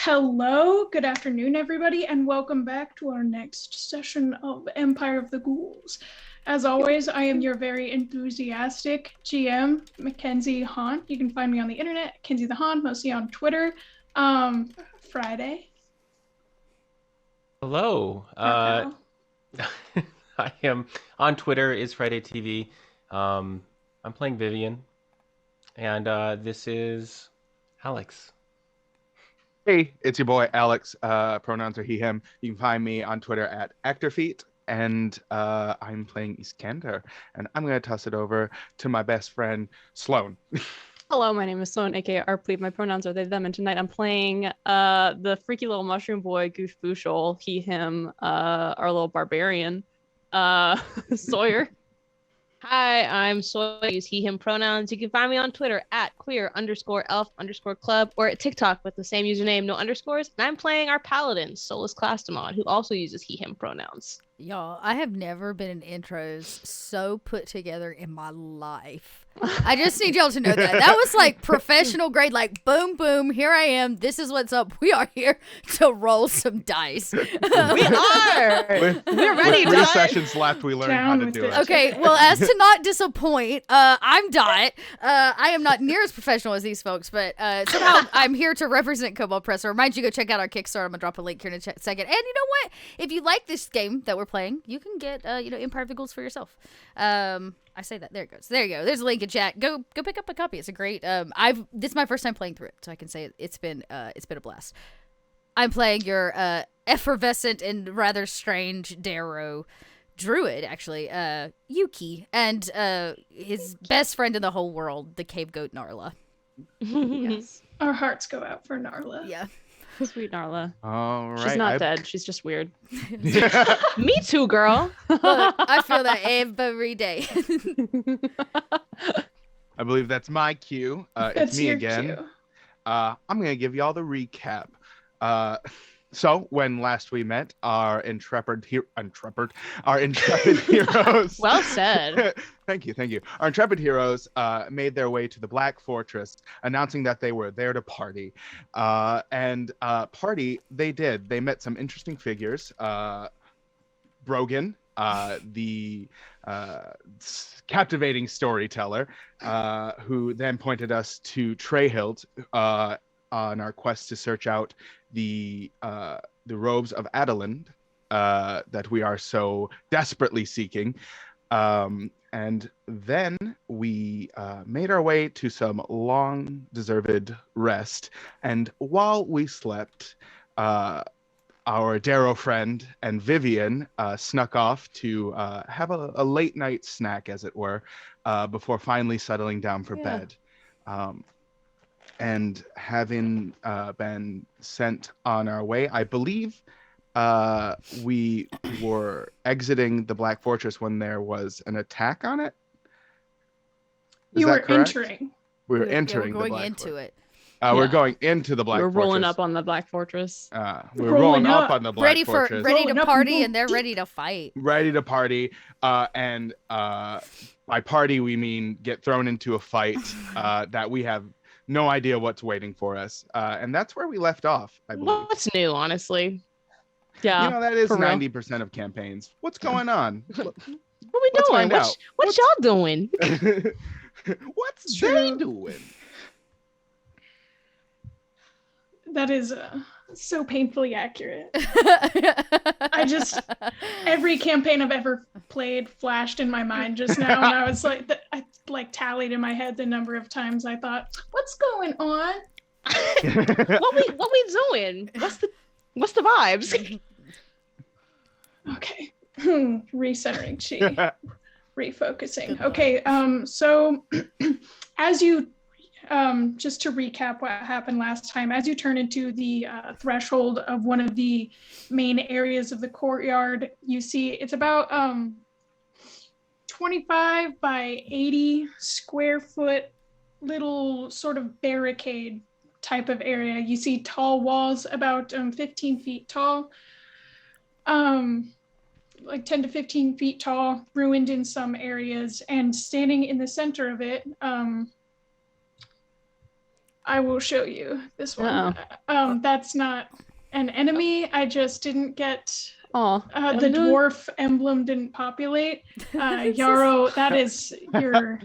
Hello, good afternoon, everybody, and welcome back to our next session of Empire of the Ghouls. As always, I am your very enthusiastic GM, Mackenzie Hahn. You can find me on the internet, Mackenzie the Hahn, mostly on Twitter. Friday. Hello. I am on Twitter is Friday TV. I'm playing Vivian, and this is Alex. Hey, it's your boy Alex. Pronouns are he, him. You can find me on Twitter at ActorFeet, and I'm playing Iskander. And I'm going to toss it over to my best friend, Sloan. Hello, my name is Sloan, aka Arpleed. My pronouns are they, them, and tonight I'm playing the freaky little mushroom boy, Goof Booshol, he, him, our little barbarian, Sawyer. Hi, I'm Sawyer. Use he, him pronouns. You can find me on Twitter at queer_elf_club or at TikTok with the same username, no underscores. And I'm playing our paladin, Solus Clastamon, who also uses he, him pronouns. Y'all, I have never been in intros so put together in my life. I just need y'all to know that. That was like professional grade, like boom, boom, here I am. This is what's up. We are here to roll some dice. We are! We're ready, With 3 sessions left, we learned how to do it. Okay, well, as to not disappoint, I'm Dot. I am not near as professional as these folks, but somehow I'm here to represent Kobold Press. So remind you, go check out our Kickstarter. I'm going to drop a link here in a second. And you know what? If you like this game that we're playing, you can get, Empire of the Ghouls for yourself. I say that. There it goes. There you go. There's a link in chat. Go pick up a copy. It's a great. This is my first time playing through it, so I can say it's been a blast. I'm playing your effervescent and rather strange Darrow druid, actually, Yuki, and his best friend in the whole world, the cave goat Narla. Yes, our hearts go out for Narla. Yeah. Sweet Narla. All right. She's not dead. She's just weird. Me too, girl. Look, I feel that every day. I believe that's my cue. It's me again. Cue. I'm going to give y'all the recap. So when last we met, our intrepid heroes. Well said. Thank you. Our intrepid heroes made their way to the Black Fortress, announcing that they were there to party. And party they did. They met some interesting figures. Brogan, the captivating storyteller, who then pointed us to Trehild on our quest to search out the robes of Adeland that we are so desperately seeking. And then we made our way to some long-deserved rest. And while we slept, our Darrow friend and Vivian snuck off to have a late-night snack, as it were, before finally settling down for bed. And having been sent on our way, I believe we were exiting the Black Fortress when there was an attack on it. You were entering. We were entering. We're going into it. We're going into the Black Fortress. We're rolling up on the Black Fortress. We're rolling up on the Black Fortress. Ready to party, and they're ready to fight. Ready to party. And by party, we mean get thrown into a fight that we have no idea what's waiting for us. And that's where we left off, I believe. What's new, honestly? Yeah. That is for real. 90% of campaigns. What's going on? What we doing? What y'all doing? What's they doing? That is so painfully accurate. Every campaign I've ever played flashed in my mind just now, and I was like, I tallied in my head the number of times I thought, "What's going on? What we doing? What's the vibes?" Okay, recentering chi, refocusing. Okay, so as you. Just to recap what happened last time, as you turn into the threshold of one of the main areas of the courtyard, you see it's about 25 by 80 square foot little sort of barricade type of area. You see tall walls about 15 feet tall, like 10 to 15 feet tall, ruined in some areas, and standing in the center of it, I will show you this one. Uh-oh. That's not an enemy. I just didn't get Oh, the dwarf emblem didn't populate. Yarrow, that is your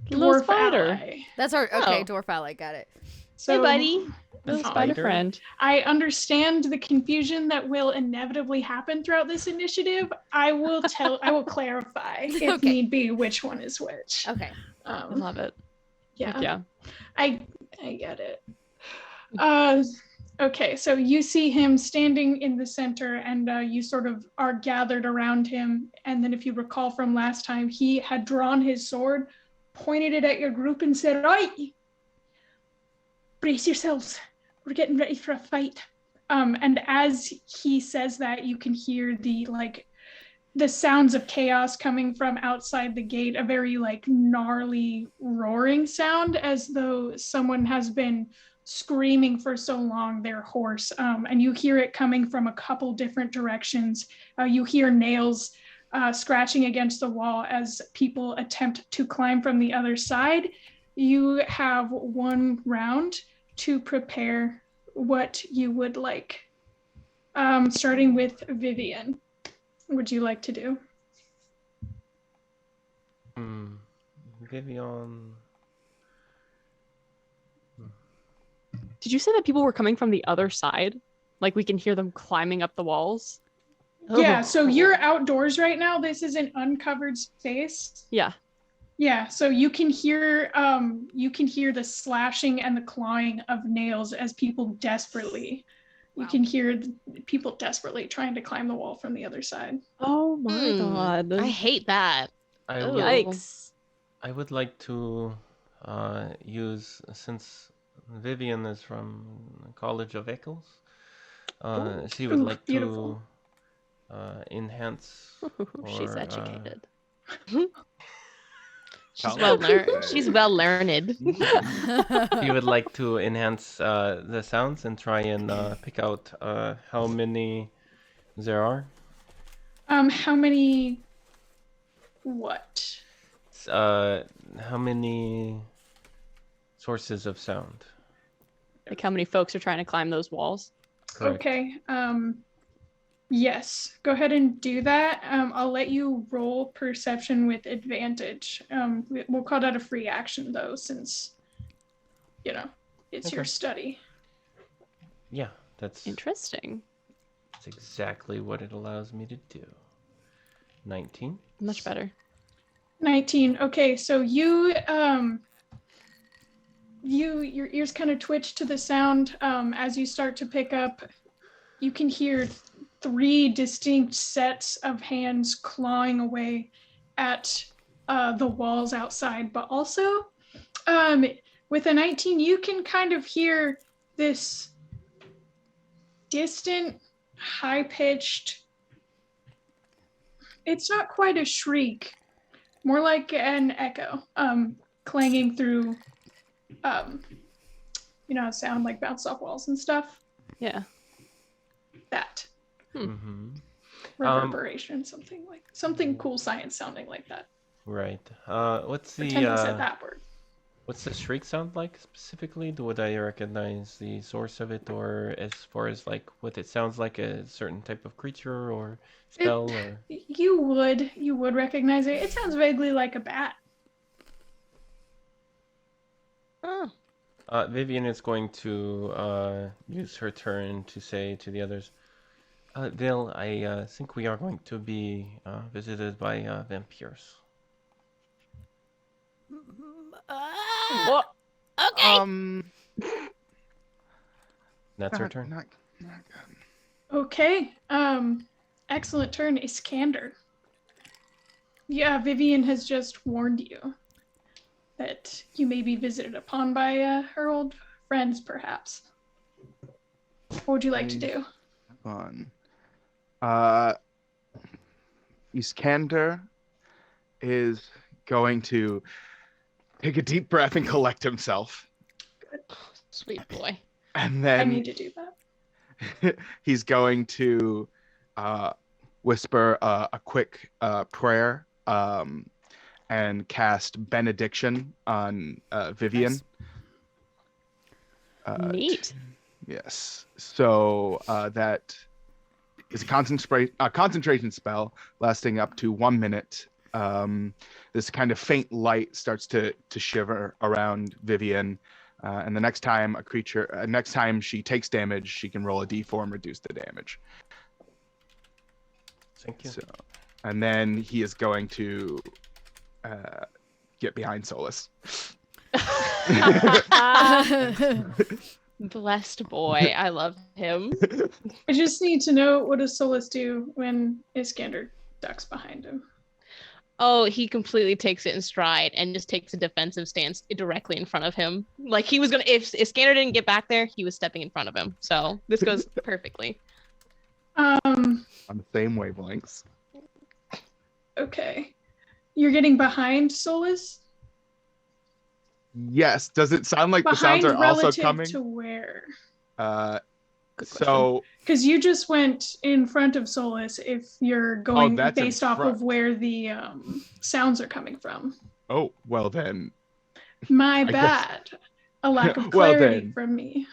Little dwarf spider. ally. That's our okay, Oh. dwarf ally. Got it. So, Hey, buddy. little The spider spider? friend. I understand the confusion that will inevitably happen throughout this initiative. I will clarify if Okay. need be which one is which. Okay. I love it. Yeah. Yeah. I get it. Okay, so you see him standing in the center, and you sort of are gathered around him. And then, if you recall from last time, he had drawn his sword, pointed it at your group, and said, "Right, brace yourselves. We're getting ready for a fight." And as he says that, you can hear the sounds of chaos coming from outside the gate, a very gnarly roaring sound, as though someone has been screaming for so long they're hoarse. And you hear it coming from a couple different directions. You hear nails scratching against the wall as people attempt to climb from the other side. You have 1 round to prepare what you would like. Starting with Vivian. What would you like to do? Vivian. Did you say that people were coming from the other side? Like we can hear them climbing up the walls? Yeah, so you're outdoors right now. This is an uncovered space. Yeah. Yeah, so you can hear the slashing and the clawing of nails as people desperately you can hear people desperately trying to climb the wall from the other side. Oh my god. I hate that. I Ooh. would, Yikes. I would like to use, since Vivian is from College of Echoes, she would like beautiful. to enhance. She's or, educated. She's well learned. She's well learned. She would like to enhance the sounds and try and pick out how many there are. How many what? How many sources of sound? Like how many folks are trying to climb those walls? Correct. Okay. Yes, go ahead and do that. I'll let you roll perception with advantage. We'll call that a free action though, since it's your study. Yeah, that's Interesting. exactly what it allows me to do. 19. Much better. 19. Okay, so your ears kind of twitch to the sound as you start to pick up. You can hear 3 distinct sets of hands clawing away at the walls outside, but also with a 19, you can kind of hear this distant, high-pitched, it's not quite a shriek, more like an echo, clanging through, sound like bounce off walls and stuff. Yeah. That. Mm-hmm. Reverberation, something cool science sounding like that. Right. What's Pretending said that word. What's the shriek sound like specifically? Would I recognize the source of it, or as far as like what it sounds like, a certain type of creature or spell? Or You would recognize it. It sounds vaguely like a bat. Oh. Vivian is going to use her turn to say to the others, Vale, I think we are going to be visited by vampires. What? Okay. That's her turn. Not good. Okay. Excellent turn, Iskander. Yeah, Vivian has just warned you that you may be visited upon by her old friends, perhaps. What would you like to do? Fun. Iskander is going to take a deep breath and collect himself. Sweet boy. And I then need to do that. he's going to whisper a quick prayer and cast benediction on Vivian. Nice. Neat. Yes. So that is a concentration spell lasting up to 1 minute. This kind of faint light starts to shiver around Vivian, and the next time she takes damage, she can roll a d4 and reduce the damage. Thank you. So, and then he is going to get behind Solus. Blessed boy. I love him. I just need to know, what does Solus do when Iskander ducks behind him? Oh, he completely takes it in stride and just takes a defensive stance directly in front of him. Like he was gonna, if Scanner didn't get back there, he was stepping in front of him. So this goes perfectly. On the same wavelengths. Okay. You're getting behind Solus? Yes. Does it sound like the sounds are also coming? To where? So because you just went in front of Solus if you're going that's in based off front. of where the sounds are coming from. oh well then. My guess- bad. A lack of Well, clarity then. from me.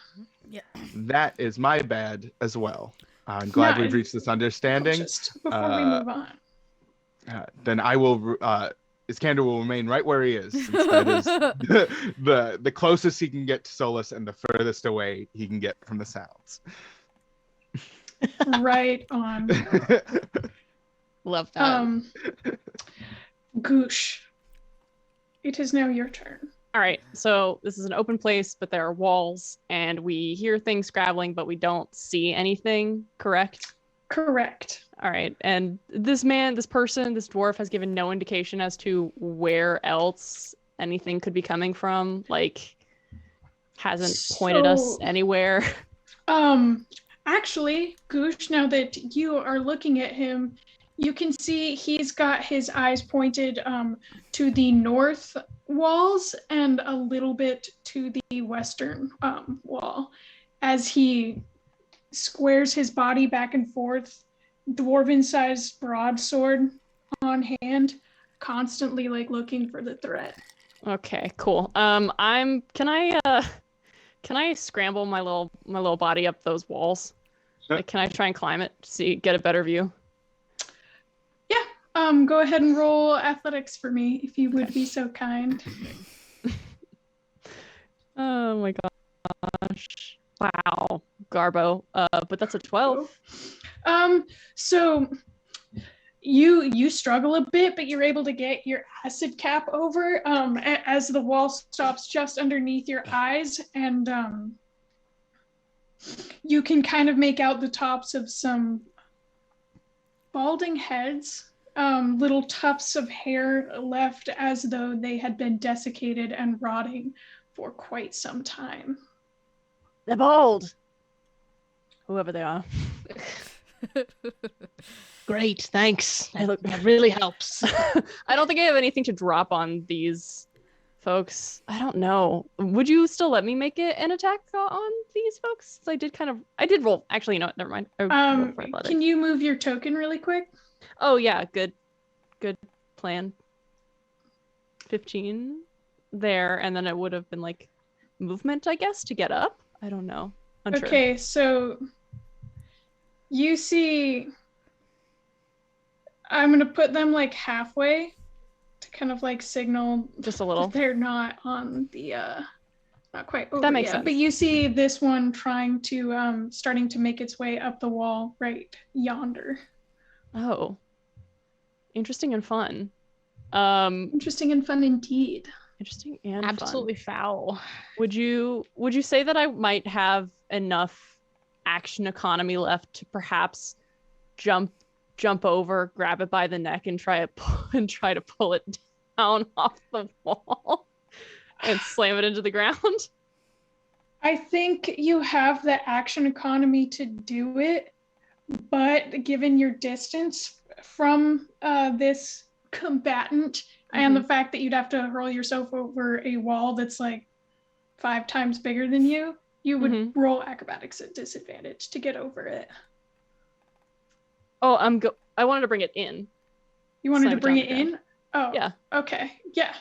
That is my bad as well. I'm glad No, we've reached this understanding. Just before we move on. Then I will. Iskander will remain right where he is. Since that is the closest he can get to Solus and the furthest away he can get from the sounds. Right on. Love that. Goosh. It is now your turn. All right, so this is an open place, but there are walls, and we hear things scrabbling, but we don't see anything, correct? Correct. All right, and this dwarf has given no indication as to where else anything could be coming from, like, hasn't pointed us anywhere. Actually, Goosh, now that you are looking at him, you can see he's got his eyes pointed to the north walls and a little bit to the western wall. As he squares his body back and forth, dwarven-sized broadsword on hand, constantly like looking for the threat. Okay, cool. Can I scramble my little body up those walls? Like, can I try and climb it to get a better view? Go ahead and roll athletics for me, if you would be so kind. Oh my gosh. Wow. Garbo. But that's a 12. So you struggle a bit, but you're able to get your acid cap over as the wall stops just underneath your eyes, and you can kind of make out the tops of some balding heads. Little tufts of hair left as though they had been desiccated and rotting for quite some time. They're bald. Whoever they are. Great, thanks. That really helps. I don't think I have anything to drop on these folks. I don't know. Would you still let me make it an attack on these folks? I did roll. Actually, you know what? Never mind. Can you move your token really quick? Oh yeah, good plan. 15 there, and then it would have been like movement, I guess, to get up. I don't know. Unsure. Okay, so you see, I'm gonna put them like halfway to kind of like signal Just a little. that they're not on the not quite over That makes yet. sense. But you see this one trying to starting to make its way up the wall right yonder. Oh. Interesting and fun. Interesting and fun indeed. Interesting and Absolutely fun. foul. Would you say that I might have enough action economy left to perhaps jump over, grab it by the neck, and try to pull it down off the wall and slam it into the ground? I think you have the action economy to do it, but given your distance from this combatant and the fact that you'd have to hurl yourself over a wall that's like 5 times bigger than you, you would roll acrobatics at disadvantage to get over it. Oh, I wanted to bring it in. You wanted Slam to it bring down it the ground. in? Oh, Yeah. okay. Yeah.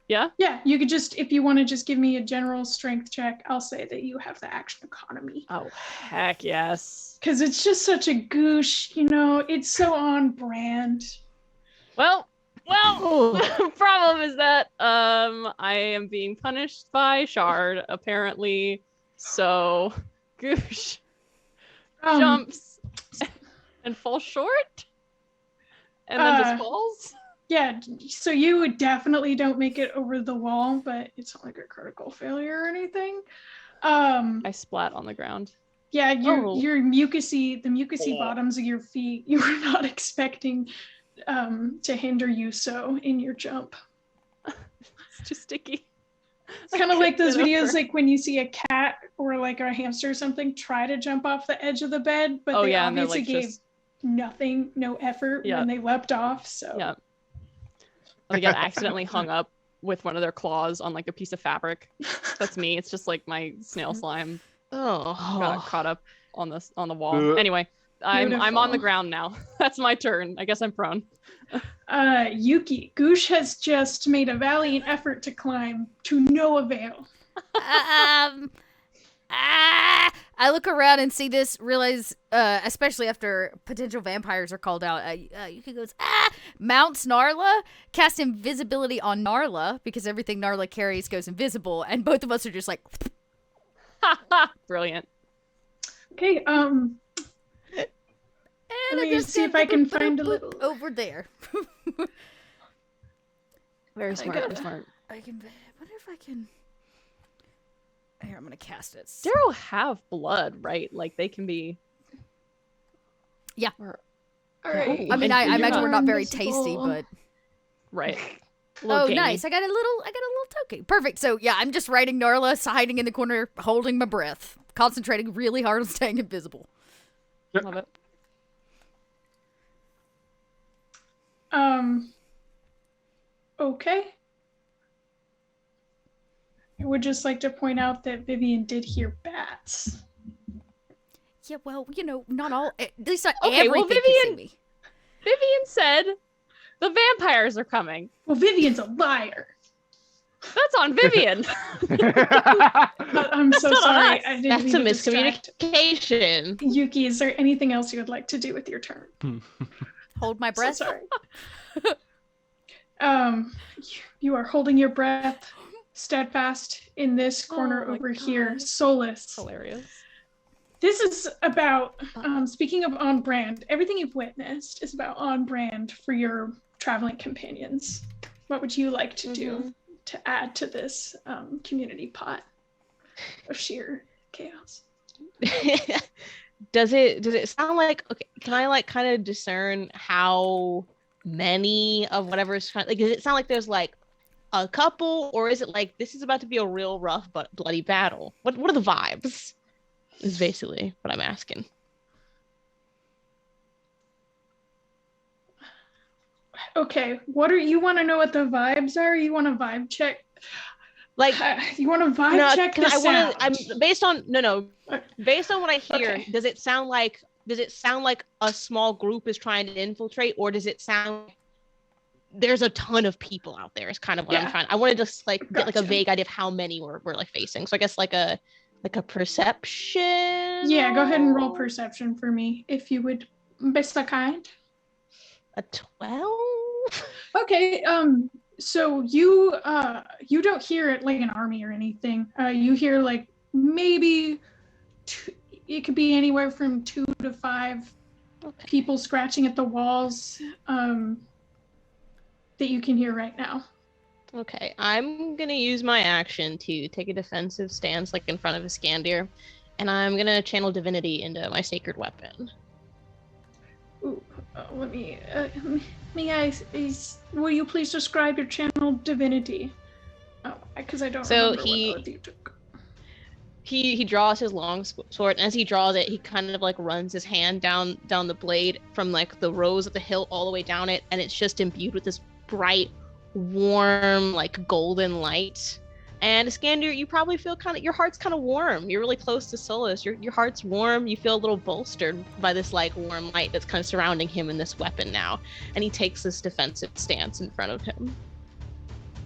Yeah? Yeah, you could just, if you want to just give me a general strength check, I'll say that you have the action economy. Oh, heck yes. Because it's just such a goosh, it's so on brand. Well, the problem is that I am being punished by Shard, apparently. So, Goosh jumps and falls short, and then just falls. Yeah, so you definitely don't make it over the wall, but it's not like a critical failure or anything. I splat on the ground. Yeah, your mucusy, the mucusy bottoms of your feet, you were not expecting to hinder you so in your jump. It's too sticky. It's kind of like those videos, like when you see a cat or like a hamster or something try to jump off the edge of the bed, but they obviously gave nothing, no effort when they leapt off. So yeah, they got accidentally hung up with one of their claws on like a piece of fabric. That's me. It's just like my snail slime got caught up on the wall. Anyway, I'm on the ground now. That's my turn. I guess I'm prone. Yuki, Goosh has just made a valiant effort to climb to no avail. I look around and see this, realize, especially after potential vampires are called out, Yuki goes, mounts Narla, cast invisibility on Narla, because everything Narla carries goes invisible, and both of us are just like, brilliant. Okay, let me see if I can find a little over there. Very smart. Very smart. I wonder if I can. Here, I'm gonna cast it. Darrow have blood, right? Like they can be. Yeah. All right. I mean, I imagine we're not very tasty, but. Right. Oh, nice! I got a little token. Perfect. So yeah, I'm just writing Narla, hiding in the corner, holding my breath, concentrating really hard on staying invisible. Love it. Okay. I would just like to point out that Vivian did hear bats. Yeah, well, not all. At least not okay, everything. Well, Vivian said the vampires are coming. Well, Vivian's a liar. That's on Vivian. I'm so sorry. I didn't That's a miscommunication. Yuki, is there anything else you would like to do with your turn? Hold my breath. So sorry. You are holding your breath, steadfast in this corner over here. Solace. Hilarious. This is about, speaking of on brand, everything you've witnessed is about on brand for your traveling companions. What would you like to do to add to this community pot of sheer chaos? Does it sound like, okay, can I like kind of discern how many of whatever's trying, like, does it sound like there's like a couple, or is it like this is about to be a real rough but bloody battle? What are the vibes? Is basically what I'm asking. Okay, you want to know what the vibes are? You want a vibe check? Like you want to vibe check the sound? Based on what I hear, does it sound like a small group is trying to infiltrate, or does it sound there's a ton of people out there? Is kind of what I'm trying. I wanted to get like a vague idea of how many we're like facing. So I guess like a perception. Yeah, go ahead and roll perception for me, if you would be so kind. A 12. Okay. So you don't hear it like an army or anything. You hear like maybe it could be anywhere from 2 to 5 people scratching at the walls that you can hear right now. Okay, I'm gonna use my action to take a defensive stance like in front of Iskandir, and I'm gonna channel divinity into my sacred weapon. Ooh, let me will you please describe your channel divinity? Oh, because I don't remember what oath you took. He draws his long sword, and as he draws it, he kind of like runs his hand down the blade from like the rose of the hilt all the way down it, and it's just imbued with this bright, warm, like golden light. And Iskandir, you probably feel your heart's kind of warm. You're really close to Solus. Your heart's warm. You feel a little bolstered by this like warm light that's kind of surrounding him in this weapon now. And he takes this defensive stance in front of him.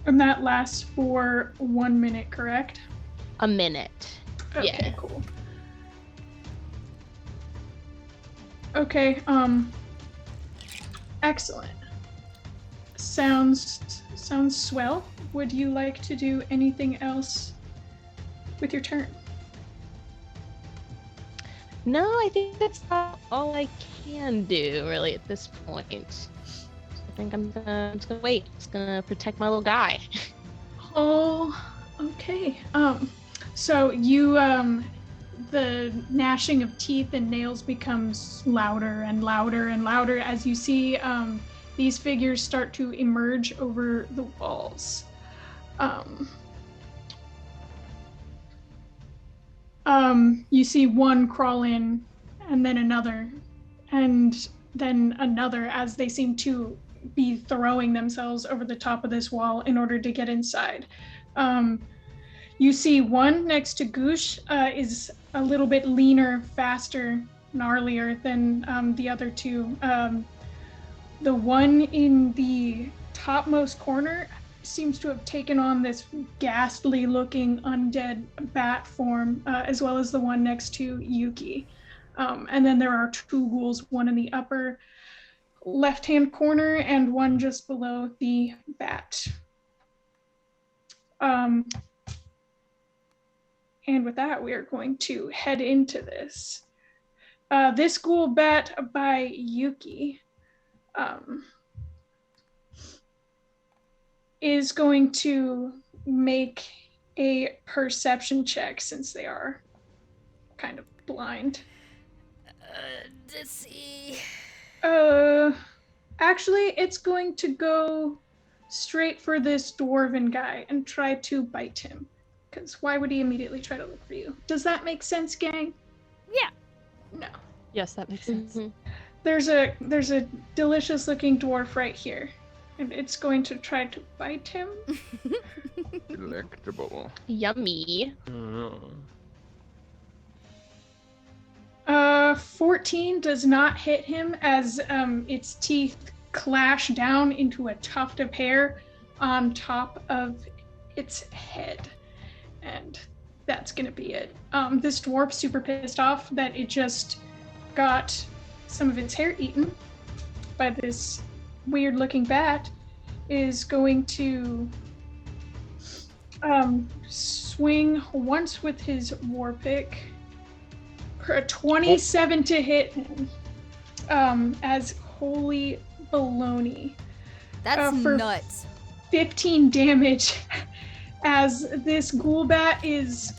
And that lasts for 1 minute, correct? A minute. Okay, Yeah. cool. Okay, excellent. Sounds swell. Would you like to do anything else with your turn? No, I think that's not all I can do really at this point. I think I'm just gonna wait. Just gonna protect my little guy. Oh, okay. So you, the gnashing of teeth and nails becomes louder and louder and louder as you see, these figures start to emerge over the walls. You see one crawl in, and then another, and then another as they seem to be throwing themselves over the top of this wall in order to get inside. You see one next to Goosh is a little bit leaner, faster, gnarlier than the other two. The one in the topmost corner seems to have taken on this ghastly looking undead bat form, as well as the one next to Yuki. And then there are two ghouls, one in the upper left-hand corner and one just below the bat. And with that, we are going to head into this. This ghoul bat by Yuki is going to make a perception check since they are kind of blind. Let's see. Actually, it's going to go straight for this dwarven guy and try to bite him. Because why would he immediately try to look for you? Does that make sense, gang? Yeah. No. Yes, that makes sense. There's a delicious looking dwarf right here. And it's going to try to bite him. Delectable. Yummy. 14 does not hit him as its teeth clash down into a tuft of hair on top of its head. And that's gonna be it. This dwarf's super pissed off that it just got some of its hair eaten by this weird looking bat, is going to swing once with was war pick for a 27 to hit him, as holy baloney. That's for nuts. 15 damage as this ghoul bat is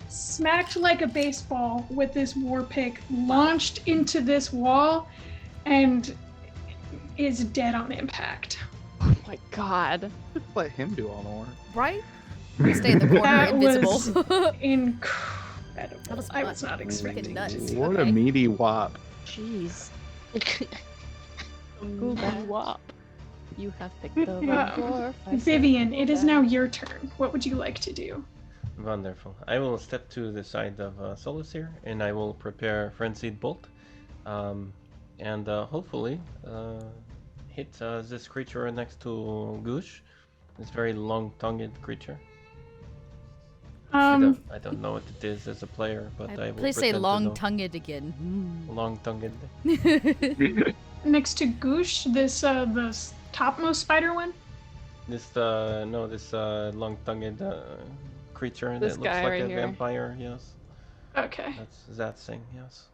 smacked like a baseball with this war pick, launched into this wall, and is dead on impact. Oh my god. Let him do all the work. Right? Stay in the corner, That invisible. was incredible. That was I was not expecting nuts. to see What that. a meaty wop. Jeez. Ghoul bat. Wop. You have picked the wrong dwarf. I said Vivian, it is that. now your turn. What would you like to do? Wonderful. I will step to the side of Solus here, and I will prepare Frenzied Bolt, and hopefully hit this creature next to Goosh, this very long-tongued creature. I don't know what it is as a player, but I will Please say pretend to know. long-tongued again. Long-tongued. Next to Goosh, this the topmost spider one. This long-tongued creature This that looks guy like right a here. vampire. Yes, Okay. that's that thing. Yes.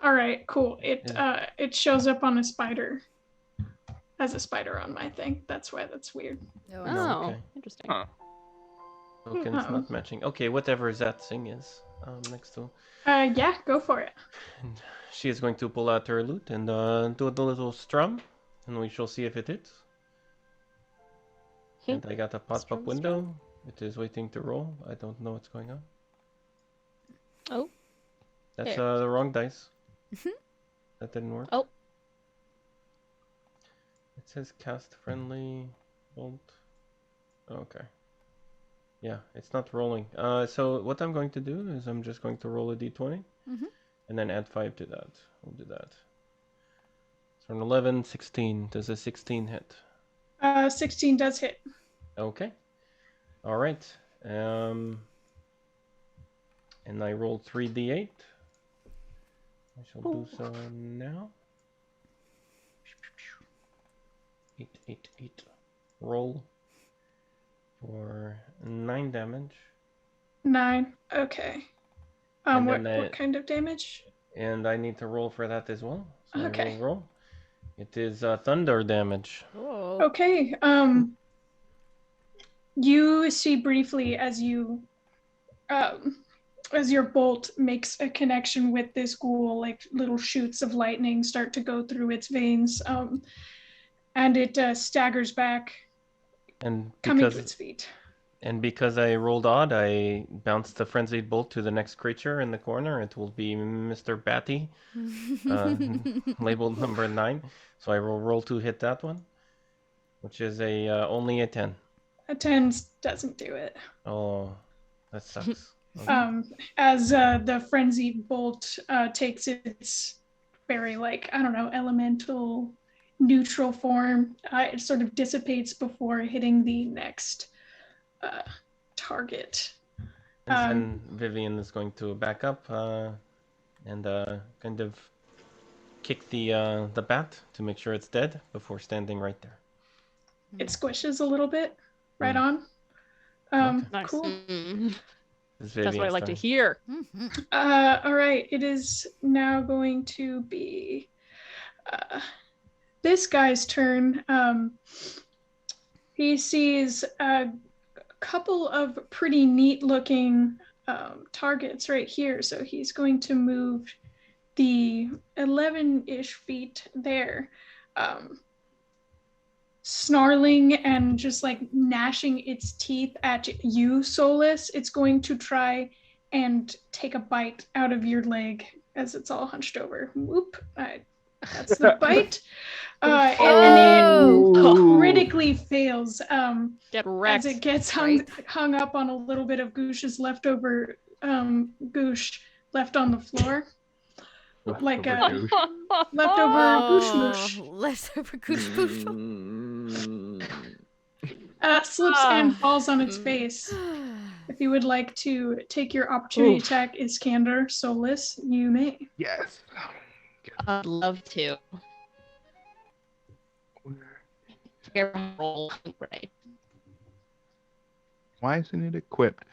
All right. Cool. It Yeah. it shows up on a spider. As a spider on my thing. That's why that's weird. Oh, Oh, Okay. interesting. Huh. Tokens Oh. not matching. Okay, whatever that thing is next to. Yeah, go for it. And she is going to pull out her lute and do the little strum, and we shall see if it hits. And I got a pop-up Strum, window. It is waiting to roll. I don't know what's going on. Oh. That's There. the wrong dice. That didn't work. Oh. It says cast friendly bolt. Okay. Yeah, it's not rolling. So what I'm going to do is I'm just going to roll a d20 Mhm. and then add 5 to that. We'll do that. So an 11, 16. Does a 16 hit? 16 does hit. Okay. All right. And I rolled 3d8. I shall do so now. 8, 8, 8. Roll for 9 damage. 9. Okay. And What then what kind of damage? And I need to roll for that as well. So I Okay. will roll. It is thunder damage. Oh. Okay. You see briefly as your bolt makes a connection with this ghoul, like little shoots of lightning start to go through its veins, and it staggers back, And coming to its feet. because I rolled odd, I bounced the frenzied bolt to the next creature in the corner. It will be Mr. Batty, labeled number 9. So I will roll to hit that one, which is only a 10. A 10 doesn't do it. Oh, that sucks. As the frenzied bolt takes its very, elemental neutral form, it sort of dissipates before hitting the next target. And then Vivian is going to back up and kind of kick the bat to make sure it's dead before standing right there. It squishes a little bit, right on. Nice. Cool. That's what I like to hear. All right, it is now going to be this guy's turn. He sees a couple of pretty neat looking targets right here, so he's going to move the 11-ish feet there, snarling and just like gnashing its teeth at you, Solus. It's going to try and take a bite out of your leg as it's all hunched over. Whoop. That's the bite. And it critically fails. Get wrecked. As it gets hung up on a little bit of Goosh's leftover goosh left on the floor. Like a leftover goosh moosh. Leftover goosh moosh. Slips and falls on its face. If you would like to take your opportunity attack, Iskander, Solus, you may. Yes. I'd love to. Roll. Right. Why isn't it equipped?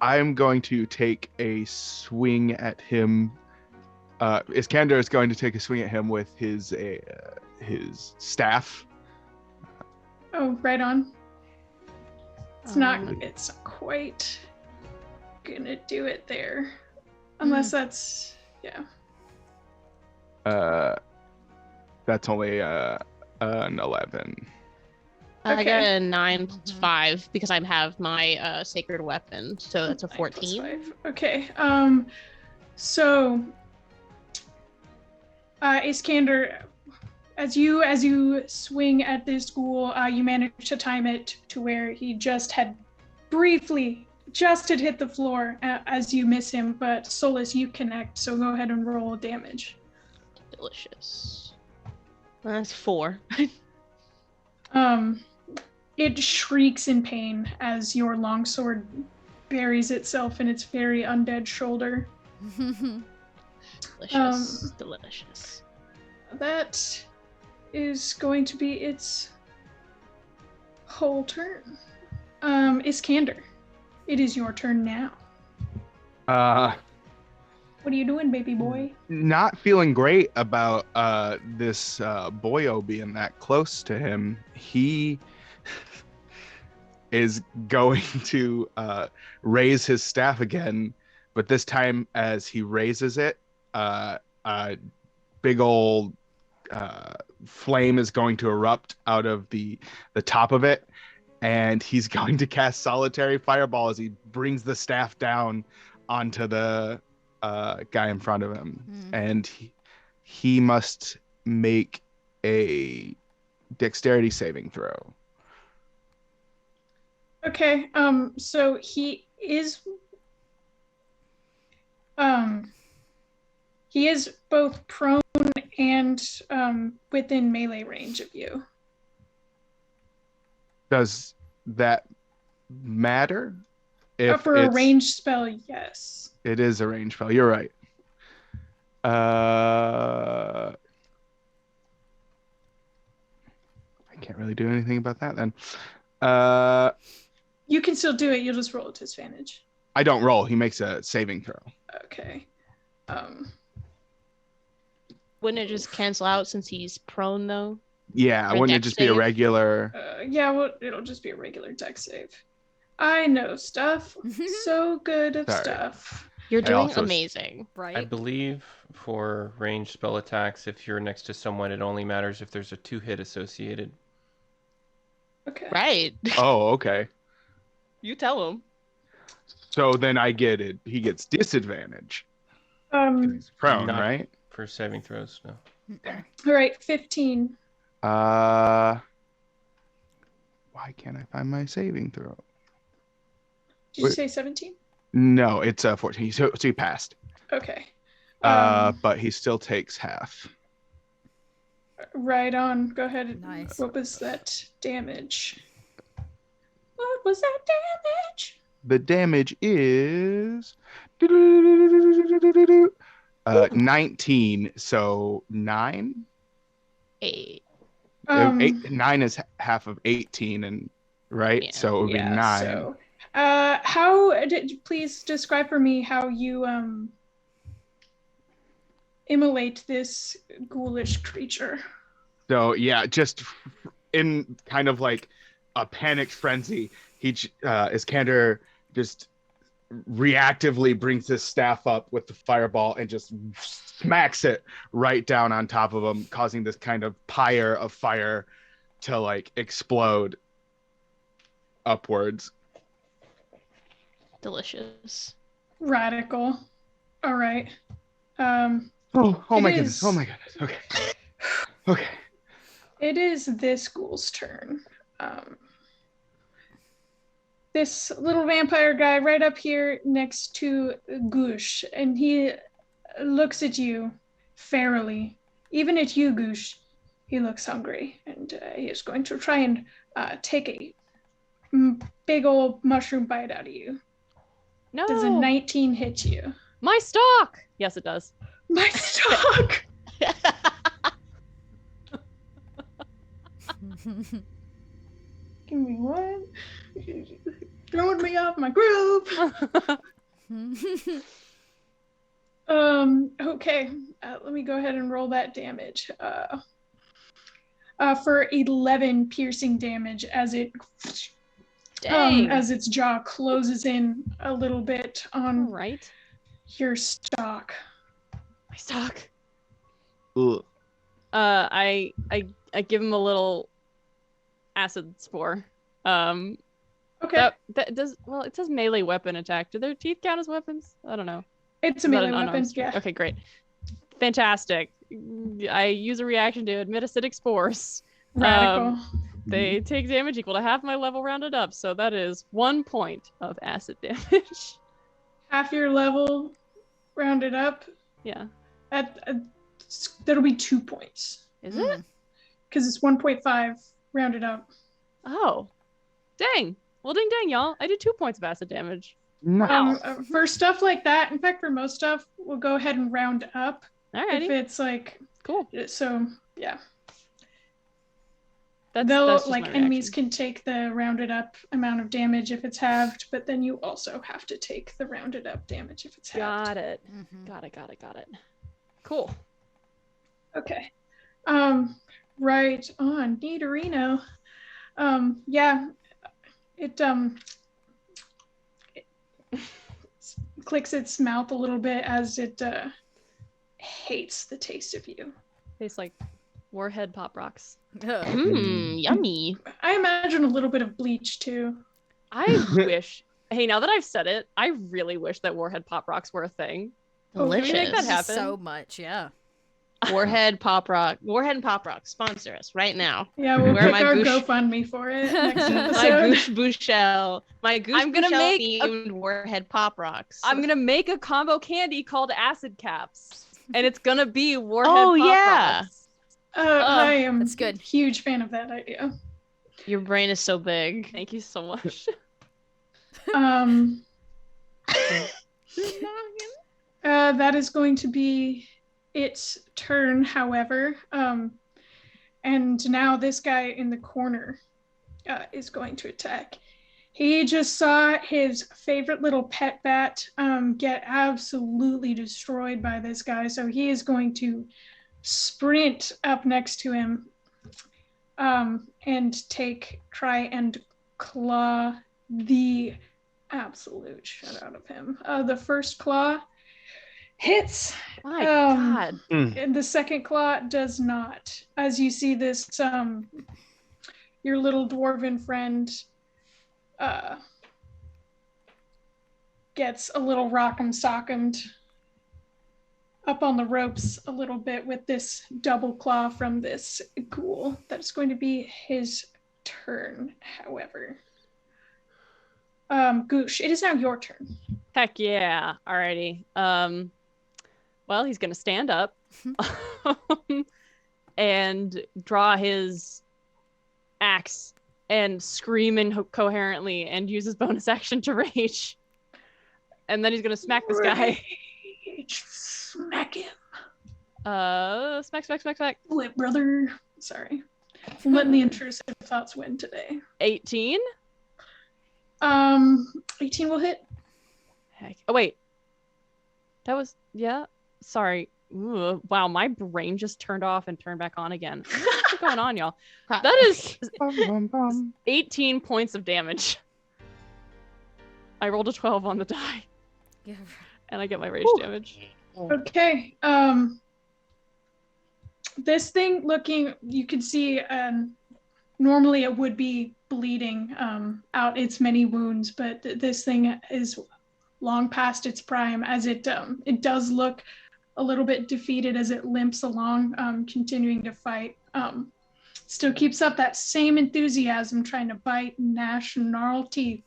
I'm going to take a swing at him. Iskander is going to take a swing at him with his staff. Oh, right on. It's not quite gonna do it there. Unless that's, yeah. That's only an 11. I Okay. got a 9 plus 5 because I have my sacred weapon, so that's a 9 plus 14. 5. Okay. So Iskander, as you swing at this ghoul, you manage to time it to where he just had hit the floor as you miss him, but Solus, you connect, so go ahead and roll damage. Delicious. That's 4. It shrieks in pain as your longsword buries itself in its very undead shoulder. Delicious. Delicious. That is going to be its whole turn. Iskander, it is your turn now. What are you doing, baby boy? Not feeling great about this boyo being that close to him. He is going to raise his staff again, but this time as he raises it, a big old flame is going to erupt out of the top of it, and he's going to cast solitary fireball as he brings the staff down onto the guy in front of him. And he must make a dexterity saving throw. Okay, so he is both prone and within melee range of you. Does that matter? If For a it's- ranged spell, yes. It is a range spell. You're right. I can't really do anything about that then. You can still do it. You'll just roll at disadvantage. I don't roll. He makes a saving throw. Okay. Wouldn't it just cancel out since he's prone though? Yeah, For wouldn't it dex just be a save? regular? Yeah, well, it'll just be a regular dex save. I know stuff. So good at Sorry. stuff. You're I doing also- amazing. I Right? believe for ranged spell attacks, if you're next to someone, it only matters if there's a 2-hit associated. Okay. Right. Oh, okay. You tell him. So then I get it. He gets disadvantage. He's prone, Not- right? For saving throws, no. All right, 15. Why can't I find my saving throw? Did you Wait. say 17? No, it's 14. So he passed. Okay. But he still takes half. Right on. Go ahead. Nice. What was that damage? What was that damage? The damage is 19. So 9. 8. 9 is half of 18, and right. Yeah. So it would be 9. So, how did please describe for me how you immolate this ghoulish creature? So yeah, just in kind of like a panicked frenzy, Iskander just reactively brings his staff up with the fireball and just smacks it right down on top of him, causing this kind of pyre of fire to like explode upwards. Delicious. Radical. All right. Oh It my is- goodness. Oh my goodness. Okay. Okay. It is this ghoul's turn. This little vampire guy right up here next to Goosh, and he looks at you fairly. Even at you, Goosh, he looks hungry, and he is going to try and take a big old mushroom bite out of you. No. Does a 19 hit you? My stock. Yes, it does. My stock! Give me one. Throwing me off my groove. Okay. Let me go ahead and roll that damage. For 11 piercing damage as it Dang. as its jaw closes in a little bit All on right. your stock. My stock. Ugh. I give him a little acid spore. Okay. That does well. It says melee weapon attack. Do their teeth count as weapons? I don't know. It's a Is that melee an weapon. unarmed- Yeah. Okay, great. Fantastic. I use a reaction to emit acidic spores. Radical. They take damage equal to half my level rounded up, so that is 1 point of acid damage. Half your level rounded up. Yeah. That'll be 2 points. Is it? Because it's 1.5 rounded up. Oh. Dang. Well, ding dang, y'all. I did 2 points of acid damage. Nice. For stuff like that, in fact, for most stuff, we'll go ahead and round up. Alrighty. If it's like, Cool. so yeah. That's They'll, just like, my enemies reaction. can take the rounded up amount of damage if it's halved, but then you also have to take the rounded up damage if it's halved. Got it. Mhm. Got it. Cool. Okay. Right on. Nidorino. Yeah. It clicks its mouth a little bit as it hates the taste of you. Tastes like Warhead Pop Rocks. Ugh. Yummy. I imagine a little bit of bleach too. I wish. Hey, now that I've said it, I really wish that Warhead Pop Rocks were a thing. Oh, can we Delicious. make that happen? So much, yeah. Warhead Pop Rock sponsor us right now. Yeah, we'll Where pick my our goosh- GoFundMe for it next My episode. Goosh Bouchelle. My Goosh I'm gonna Bouchelle make themed Warhead Pop Rocks. I'm gonna make a combo candy called Acid Caps. and it's gonna be Warhead Oh, Pop yeah. Rocks. I am that's good. huge fan of that idea. Your brain is so big. Thank you so much. That is going to be its turn, however. And now this guy in the corner is going to attack. He just saw his favorite little pet bat get absolutely destroyed by this guy, so he is going to sprint up next to him and try and claw the absolute shit out of him. The first claw hits. My God. And the second claw does not. As you see this, your little dwarven friend gets a little rock'em sock'emed up on the ropes a little bit with this double claw from this ghoul. That's going to be his turn, however. Goosh, it is now your turn. Heck yeah. Alrighty. Well, he's gonna stand up and draw his axe and scream incoherently and use his bonus action to rage. And then he's gonna smack this guy. Rage. Smack him. Smack. Wait, brother. Sorry. I'm letting the intrusive thoughts win today. 18? 18 will hit. Heck. Oh, wait. That was, yeah. Sorry. Ooh, wow, my brain just turned off and turned back on again. What's going on, y'all? That is 18 points of damage. I rolled a 12 on the die, Yeah. and I get my rage damage. Okay. This thing looking, you can see, normally it would be bleeding out its many wounds, but this thing is long past its prime, as it does look a little bit defeated as it limps along, continuing to fight. Still keeps up that same enthusiasm, trying to bite, gnash, and gnarl teeth.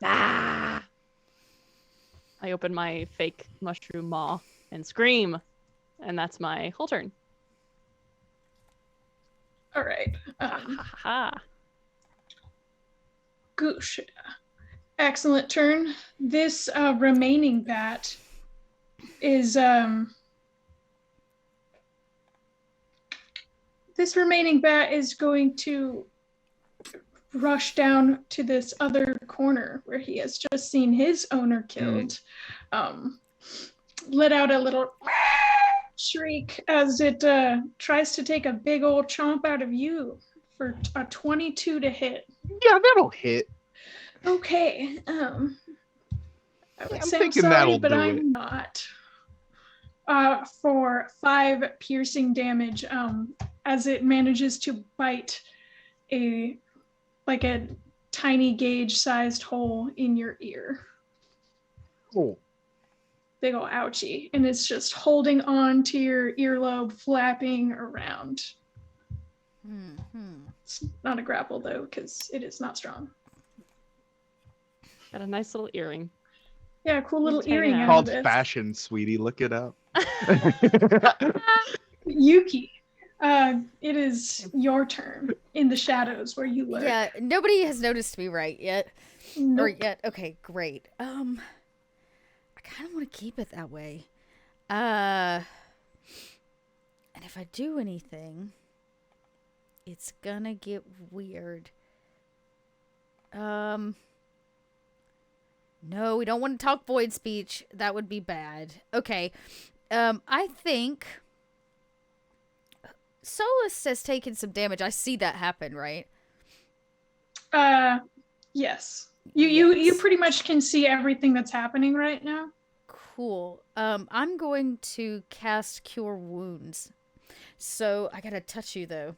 Ah! I open my fake mushroom maw and scream, and that's my whole turn. All right. Ha. Goosh. Excellent turn. This remaining bat is going to rush down to this other corner where he has just seen his owner killed. Let out a little shriek as it tries to take a big old chomp out of you for a 22 to hit. Yeah, that'll hit. Okay. I would I'm say I'm thinking sorry, that'll but do I'm it. not. For 5 piercing damage, as it manages to bite a tiny gauge-sized hole in your ear. Cool. Big ol' ouchie. And it's just holding on to your earlobe, flapping around. It's not a grapple, though, because it is not strong. Got a nice little earring. Yeah, cool little Hanging earring out. out of Called this. fashion, sweetie. Look it up. Yuki, it is your turn in the shadows where you lurk. Yeah, nobody has noticed me right yet. Or Nope. yet. Okay, great. I kind of want to keep it that way. And if I do anything, it's gonna get weird. No, we don't want to talk void speech. That would be bad. Okay. I think Solus has taken some damage. I see that happen, right? Yes. You Yes. pretty much can see everything that's happening right now. Cool. I'm going to cast Cure Wounds. So I gotta touch you though.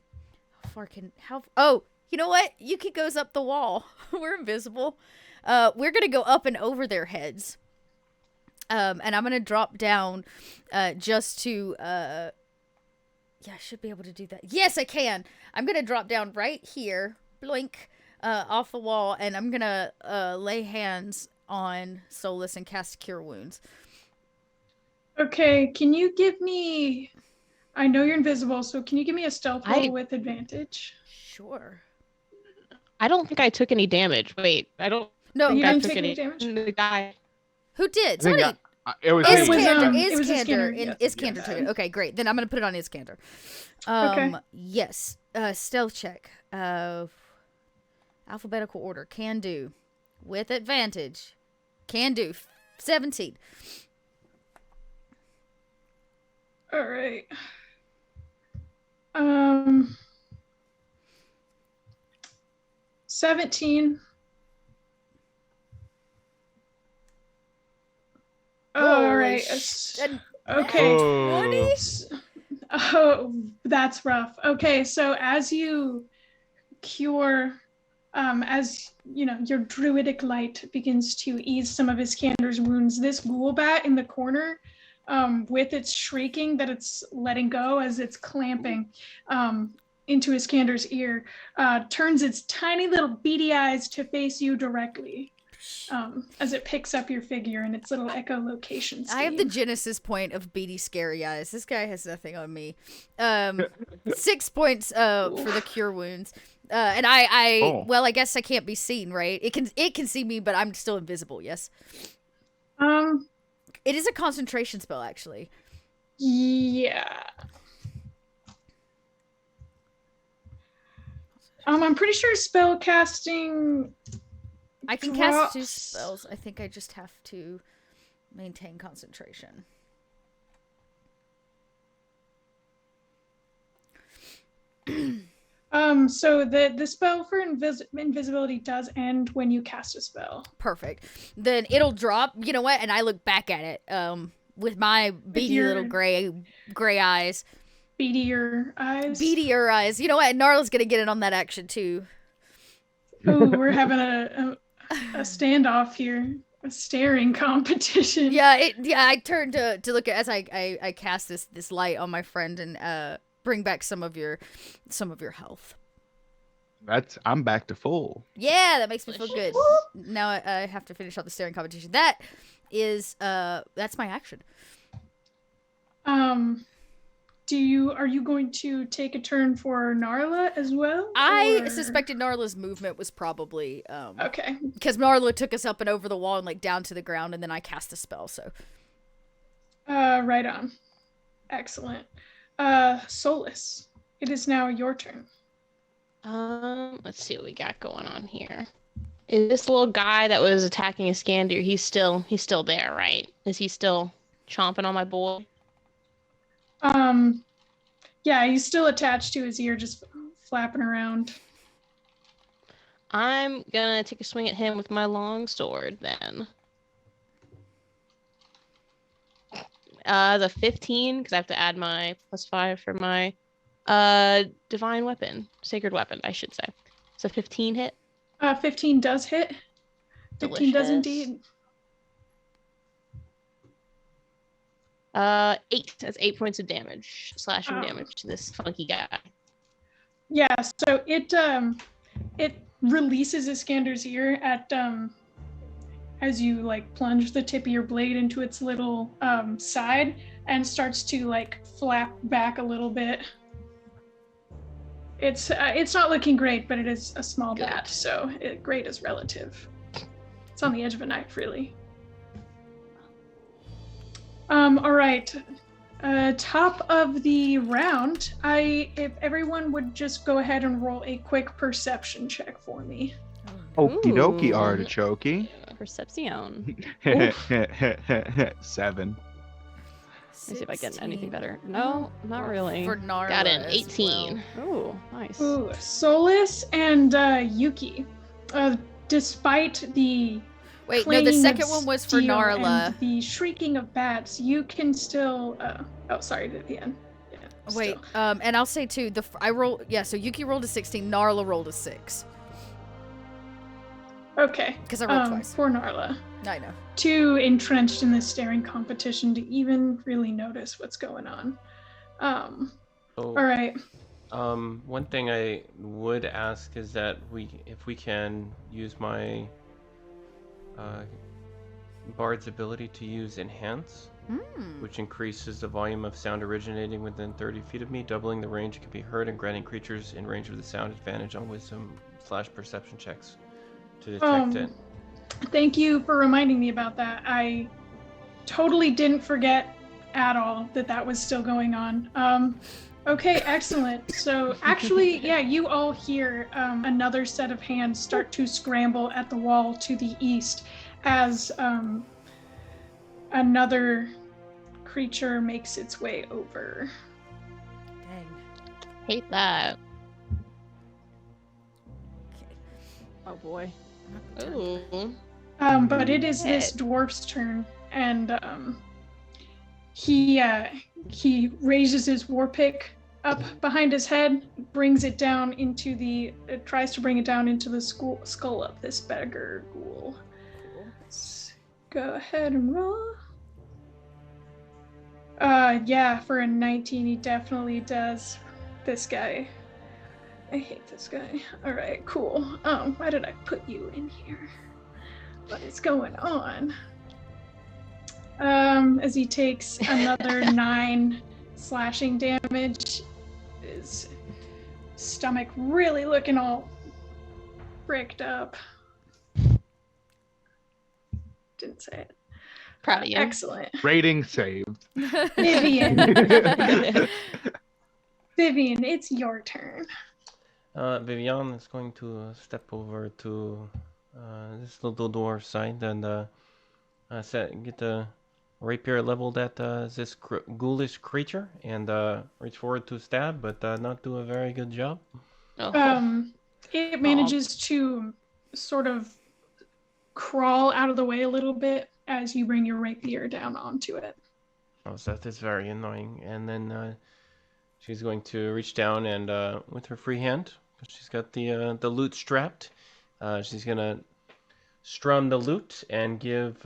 Oh, you know what? Yuki goes up the wall. We're invisible. We're gonna go up and over their heads. And I'm gonna drop down, just to, yeah, I should be able to do that. Yes, I can. I'm gonna drop down right here, bloink, off the wall, and I'm gonna, lay hands on Solus and cast Cure Wounds. Okay, can you give me... I know you're invisible, so can you give me a stealth roll with advantage? Sure. I don't think I took any damage. Wait, I don't No, think you I didn't took take any any damage? The guy. who did? I think Somebody. it was It me. was, it was Iskander. Iskander, yes. Iskander took it. Okay, great. Then I'm gonna put it on Iskander. Okay. Yes. Stealth check. Alphabetical order. Can do. With advantage. Can do. 17. All right. 17. All right. Okay. Oh. Oh, that's rough. Okay, so as you cure, as you know, your druidic light begins to ease some of Iskander's wounds, this ghoul bat in the corner, with its shrieking that it's letting go as it's clamping into Iskander's ear, turns its tiny little beady eyes to face you directly. As it picks up your figure in its little echolocation scheme. I have the genesis point of beady scary eyes. This guy has nothing on me. 6 points for the cure wounds. And well, I guess I can't be seen, right? It can see me, but I'm still invisible, yes? It is a concentration spell, actually. Yeah. I'm pretty sure spell casting... I can cast 2 spells. I think I just have to maintain concentration. So the spell for invisibility does end when you cast a spell. Perfect. Then it'll drop. You know what? And I look back at it with my beady little gray eyes. Beadier eyes. Beadier eyes. You know what? Narla's gonna get in on that action too. Ooh, we're having a standoff here, a staring competition. Yeah, I turned to look at as I cast this light on my friend and bring back some of your health. I'm back to full. Yeah, that makes me feel good. Now I have to finish up the staring competition. That is that's my action. Are you going to take a turn for Narla as well? I suspected Narla's movement was probably okay. Because Narla took us up and over the wall and like down to the ground, and then I cast a spell. So, right on. Excellent. Solus, it is now your turn. Let's see what we got going on here. Is this little guy that was attacking Iskander? He's still there, right? Is he still chomping on my boy? Yeah, he's still attached to his ear, just flapping around. I'm gonna take a swing at him with my long sword then. The 15, because I have to add my +5 for my divine weapon, sacred weapon, I should say. So 15 hit. 15 does hit. 15 does indeed. 8. That's 8 points of damage, slashing damage to this funky guy. Yeah, so it releases Iskander's ear at as you like plunge the tip of your blade into its little side and starts to like flap back a little bit. It's not looking great, but it is a small bat, so great is relative. It's on the edge of a knife, really. All right. Top of the round, if everyone would just go ahead and roll a quick perception check for me. Okie dokie, Ooh. artichoke. Perception. 7. Let's see if I get anything better. No, not really. For Narla Got an as 18. Oh, nice. Ooh, Solus and Yuki, despite the Wait, no, the clanging second of one was for steel Narla. and the shrieking of bats, you can still. Sorry, at the end. Yeah, Wait, still. and I'll say too. So Yuki rolled a 16. Narla rolled a 6. Okay. Because I rolled twice. For Narla. I know. Too entrenched in this staring competition to even really notice what's going on. All right. One thing I would ask is that if we can use my Bard's ability to use Enhance which increases the volume of sound originating within 30 feet of me, doubling the range it can be heard, and granting creatures in range of the sound advantage on wisdom/perception checks to detect it. Thank you for reminding me about that. I totally didn't forget at all that was still going on. Okay, excellent. So actually, yeah, you all hear another set of hands start to scramble at the wall to the east as another creature makes its way over. Dang. Hate that. Oh boy. Ooh. But it is this dwarf's turn, and he raises his war pick up behind his head, brings it down into tries to bring it down into the skull of this beggar ghoul. Let's go ahead and roll. Yeah, for a 19, he definitely does. This guy. I hate this guy. All right, cool. Why did I put you in here? What is going on? As he takes another 9 slashing damage, his stomach really looking all bricked up. Didn't say it. Proud of you. Excellent. Rating saved. Vivian. Vivian, it's your turn. Vivian is going to step over to this little dwarf side and get the rapier leveled at this ghoulish creature and reach forward to stab, but not do a very good job. It manages to sort of crawl out of the way a little bit as you bring your rapier down onto it. Oh, so that is very annoying. And then she's going to reach down and with her free hand, because she's got the lute strapped, she's gonna strum the lute and give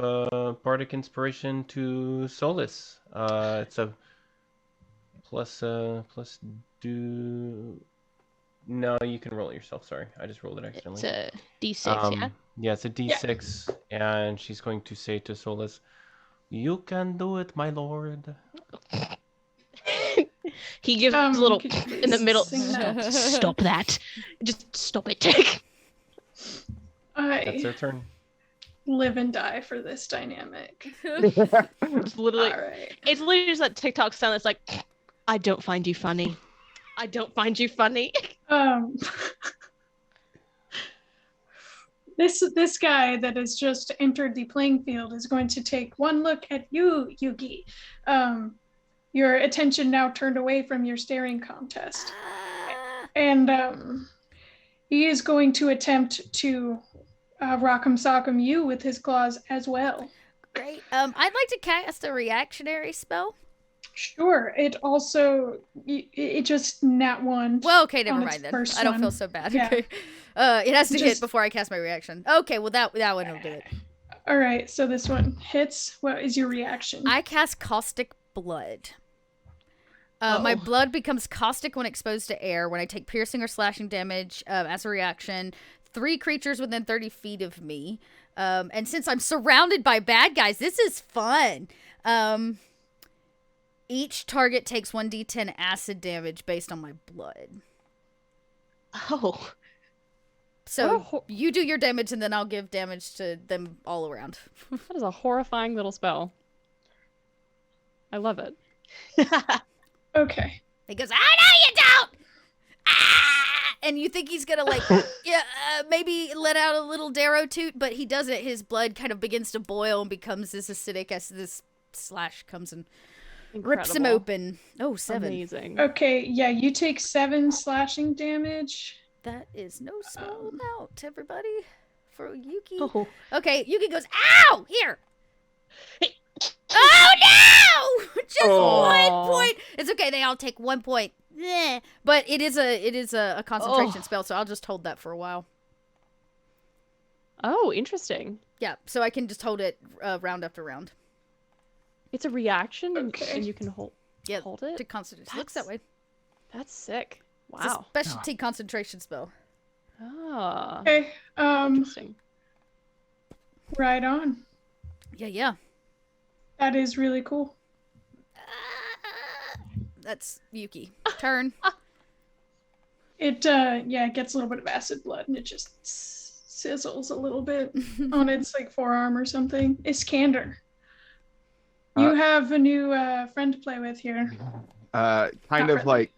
bardic inspiration to Solus. It's a plus do. No, you can roll it yourself. Sorry, I just rolled it accidentally. It's a D6, yeah? Yeah, it's a D6, and she's going to say to Solus, "You can do it, my lord." He gives a little could you in the please middle. sing that? Stop that. Just stop it. That's I their turn. live and die for this dynamic. It's literally, All right. it's literally just that TikTok sound that's like, I don't find you funny. I don't find you funny. This guy that has just entered the playing field is going to take one look at you, Yugi. Your attention now turned away from your staring contest. And he is going to attempt to rock'em sock'em you with his claws as well. Great. I'd like to cast a reactionary spell. Sure. It also, it just nat one. Well, okay, never on its mind then. first I don't feel one. so bad. Yeah. Okay. It has to hit Just- before I cast my reaction. Okay, well that one will do it. All right, so this one hits. What is your reaction? I cast Caustic Blood. My blood becomes caustic when exposed to air. When I take piercing or slashing damage as a reaction, 3 creatures within 30 feet of me. And since I'm surrounded by bad guys, this is fun. Each target takes 1d10 acid damage based on my blood. Oh. So you do your damage, and then I'll give damage to them all around. That is a horrifying little spell. I love it. Okay. He goes, "I know you don't!" Ah! And you think he's gonna maybe let out a little darrow toot, but he doesn't. His blood kind of begins to boil and becomes as acidic as this slash comes and rips him Incredible. open. Oh, 7. Amazing. Okay, yeah, you take 7 slashing damage. That is no small amount, everybody. For Yuki. Oh. Okay, Yuki goes, "Ow! Here!" Oh no! Just 1 point. It's okay. They all take 1 point. Yeah. But it is a concentration spell, so I'll just hold that for a while. Oh, interesting. Yeah. So I can just hold it round after round. It's a reaction, Okay. and you can hold Yeah. hold it. To concentration. Looks that way. That's sick. It's a Wow. specialty concentration spell. Ah, Okay, interesting. right on. Yeah. That is really cool. That's Yuki. Turn. It it gets a little bit of acid blood and it just sizzles a little bit on its like forearm or something. Iskander. You have a new friend to play with here. Kind Not of really. like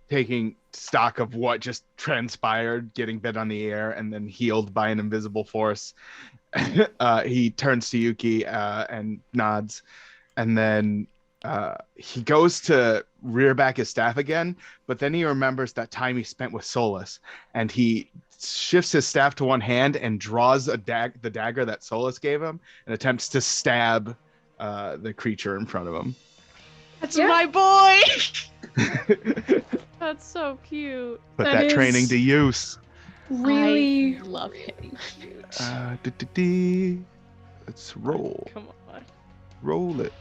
taking stock of what just transpired, getting bit on the air and then healed by an invisible force. He turns to Yuki and nods, and then he goes to rear back his staff again, but then he remembers that time he spent with Solus, and he shifts his staff to one hand and draws the dagger that Solus gave him and attempts to stab the creature in front of him. That's Yeah. my boy. That's so cute. Put That that is- training to use. Really, I love him. Let's roll. Come on. Roll it.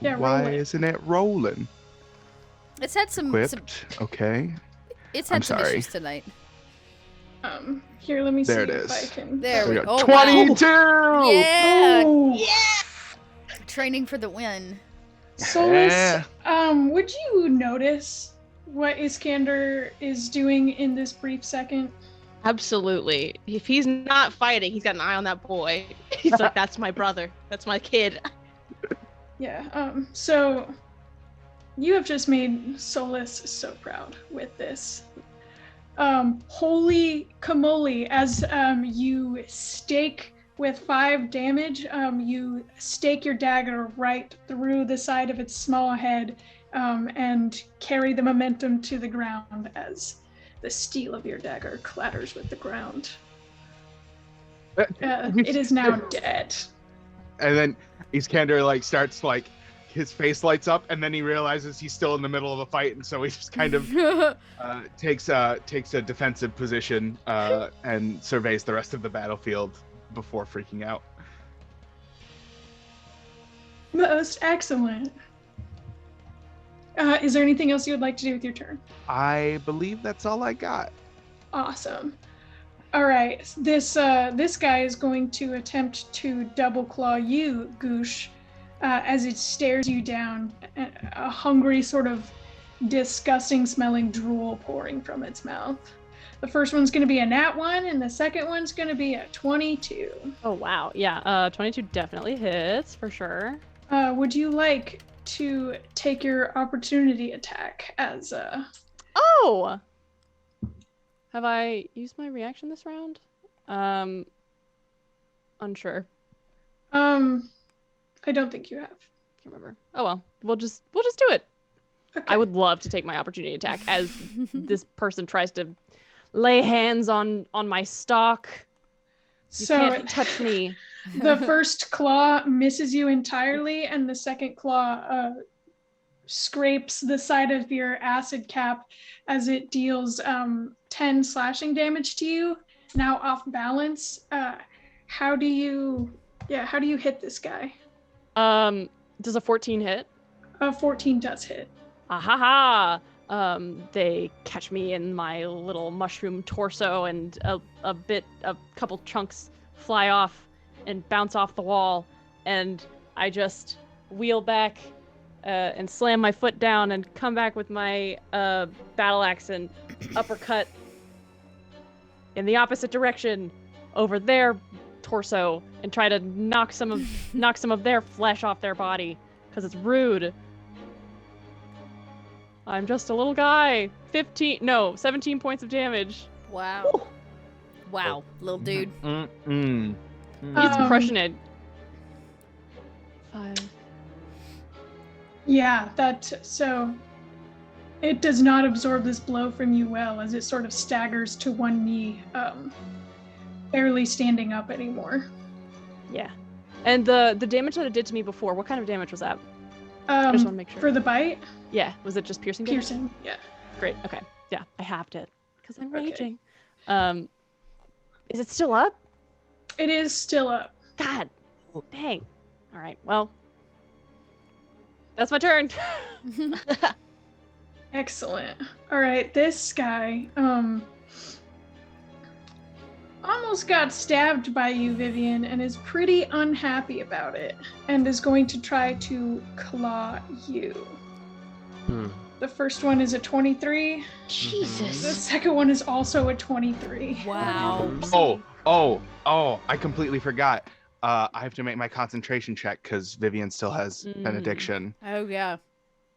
Yeah, Why roll it. isn't it rolling? It's had some Equipped. Okay. it's I'm had some sorry. issues tonight. Here, let me see There it if is. I can. There So we we go. got Oh, wow. 22. Yeah. Oh, Training for the win. Solus, Yeah. would you notice what Iskander is doing in this brief second? Absolutely. If he's not fighting, he's got an eye on that boy. He's like, that's my brother. That's my kid. Yeah, so you have just made Solus so proud with this. Holy camoli, as you stake with 5 damage, you stake your dagger right through the side of its small head and carry the momentum to the ground as the steel of your dagger clatters with the ground. It is now dead. And then Iskander like starts like his face lights up, and then he realizes he's still in the middle of a fight, and so he just kind of takes a defensive position and surveys the rest of the battlefield before freaking out. Most excellent. Is there anything else you would like to do with your turn? I believe that's all I got. Awesome. All right, this guy is going to attempt to double claw you, Goosh, as it stares you down, a hungry sort of disgusting smelling drool pouring from its mouth. The first one's going to be a nat 1, and the second one's going to be a 22. Oh wow. Yeah. 22 definitely hits for sure. Would you like to take your opportunity attack as Oh. Have I used my reaction this round? Unsure. I don't think you have. Can't remember. Oh well. We'll just do it. Okay. I would love to take my opportunity attack as this person tries to lay hands on my stock. You can't touch me. The first claw misses you entirely, and the second claw scrapes the side of your acid cap as it deals 10 slashing damage to you. Now off balance. How do you hit this guy? Does a 14 hit? 14 does hit. Ahaha! They catch me in my little mushroom torso, and a couple chunks fly off and bounce off the wall, and I just wheel back and slam my foot down and come back with my battle axe and uppercut in the opposite direction over their torso and try to knock some of their flesh off their body because it's rude. I'm just a little guy. 17 points of damage. Wow. Wow, little dude. He's Um, crushing it. 5. Yeah, so it does not absorb this blow from you well as it sort of staggers to one knee, barely standing up anymore. Yeah. And the damage that it did to me before, what kind of damage was that? I just want to make sure. For the bite, Yeah, was it just piercing damage? piercing. Yeah. Great. Okay. Yeah, I halved it because I'm Okay. raging. Is it still up? It is still up. God, dang. All right. Well, that's my turn. Excellent. All right, this guy, almost got stabbed by you, Vivian, and is pretty unhappy about it, and is going to try to claw you. The first one is a 23. The Jesus. second one is also a 23. Wow. Oh, I completely forgot. I have to make my concentration check because Vivian still has benediction. Oh yeah.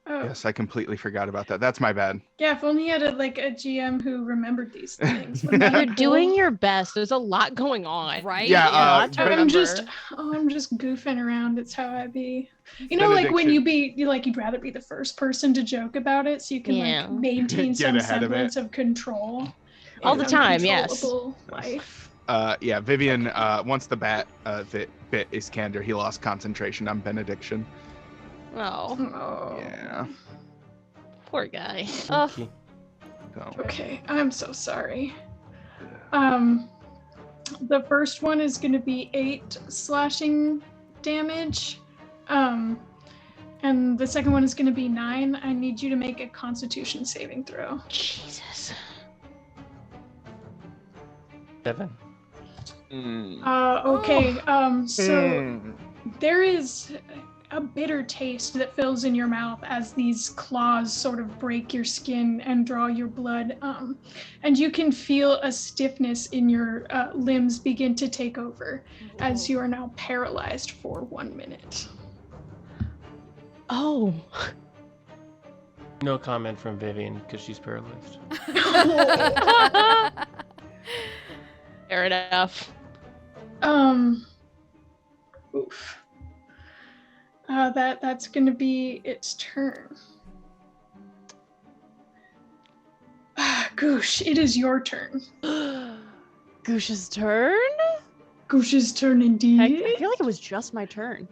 Oh, Yes, I completely forgot about that. That's my bad. yeah, if only you had a GM who remembered these things. Wouldn't that You're be cool? doing your best. There's a lot going on. Right? Yeah, lot to I'm remember. just goofing around. It's how I be. You know, like when you'd rather be the first person to joke about it, so you can Yeah. like maintain Get some ahead of it. semblance of control. All in the time, yes. uncontrollable life. Yeah, Vivian, once the bat bit Iskander, he lost concentration on benediction. Oh, Oh. Yeah. poor guy. Oh. Okay. So. Okay, I'm so sorry. The first one is going to be 8 slashing damage. And the second one is going to be 9. I need you to make a Constitution saving throw. Jesus. 7. Okay. So there is a bitter taste that fills in your mouth as these claws sort of break your skin and draw your blood. And you can feel a stiffness in your limbs begin to take over as you are now paralyzed for 1 minute. Oh. No comment from Vivian because she's paralyzed. Fair enough. Oof. That's gonna be its turn. Goosh, it is your turn. Goosh's turn? Goosh's turn indeed. I feel like it was just my turn.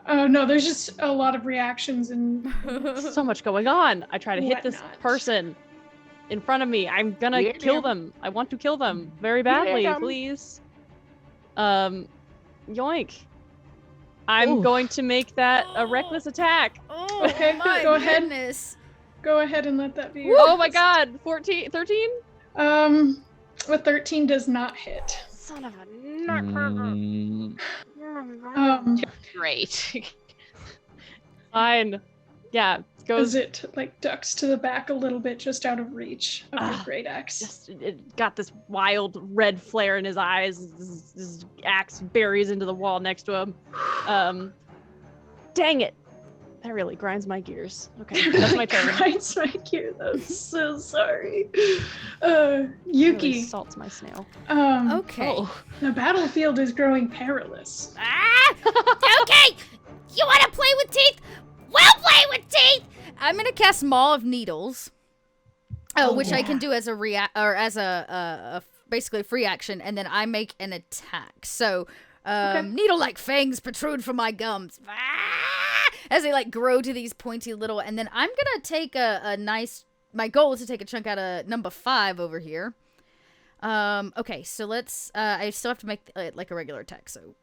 No, there's just a lot of reactions and So much going on. I try to hit this Whatnot. person in front of me. I'm gonna Yeah. kill them. I want to kill them very badly, Yeah. please. Yoink. I'm Oof. going to make that a reckless attack. Oh Okay, my go ahead. goodness. go ahead and let that be your Oh my best. god, 14, 13? With 13 does not hit. Son of a Mm, Great. Fine. Yeah, As goes. it like ducks to the back a little bit, just out of reach of your Ah, great axe. Just it got this wild red flare in his eyes. His axe buries into the wall next to him. Dang it! That really grinds my gears. Okay, that's my turn. Grinds my gears. I'm so sorry. Really Yuki. salts my snail. Okay. Oh. The battlefield is growing perilous. Ah! Okay! You want to play with teeth? We'll play with teeth! I'm going to cast Maw of Needles. Which I can do as a basically a free action, and then I make an attack. So, needle-like fangs protrude from my gums. As they like grow to these pointy little, and then I'm gonna take a nice. My goal is to take a chunk out of number 5 over here. Okay, so let's. I still have to make like a regular attack. So,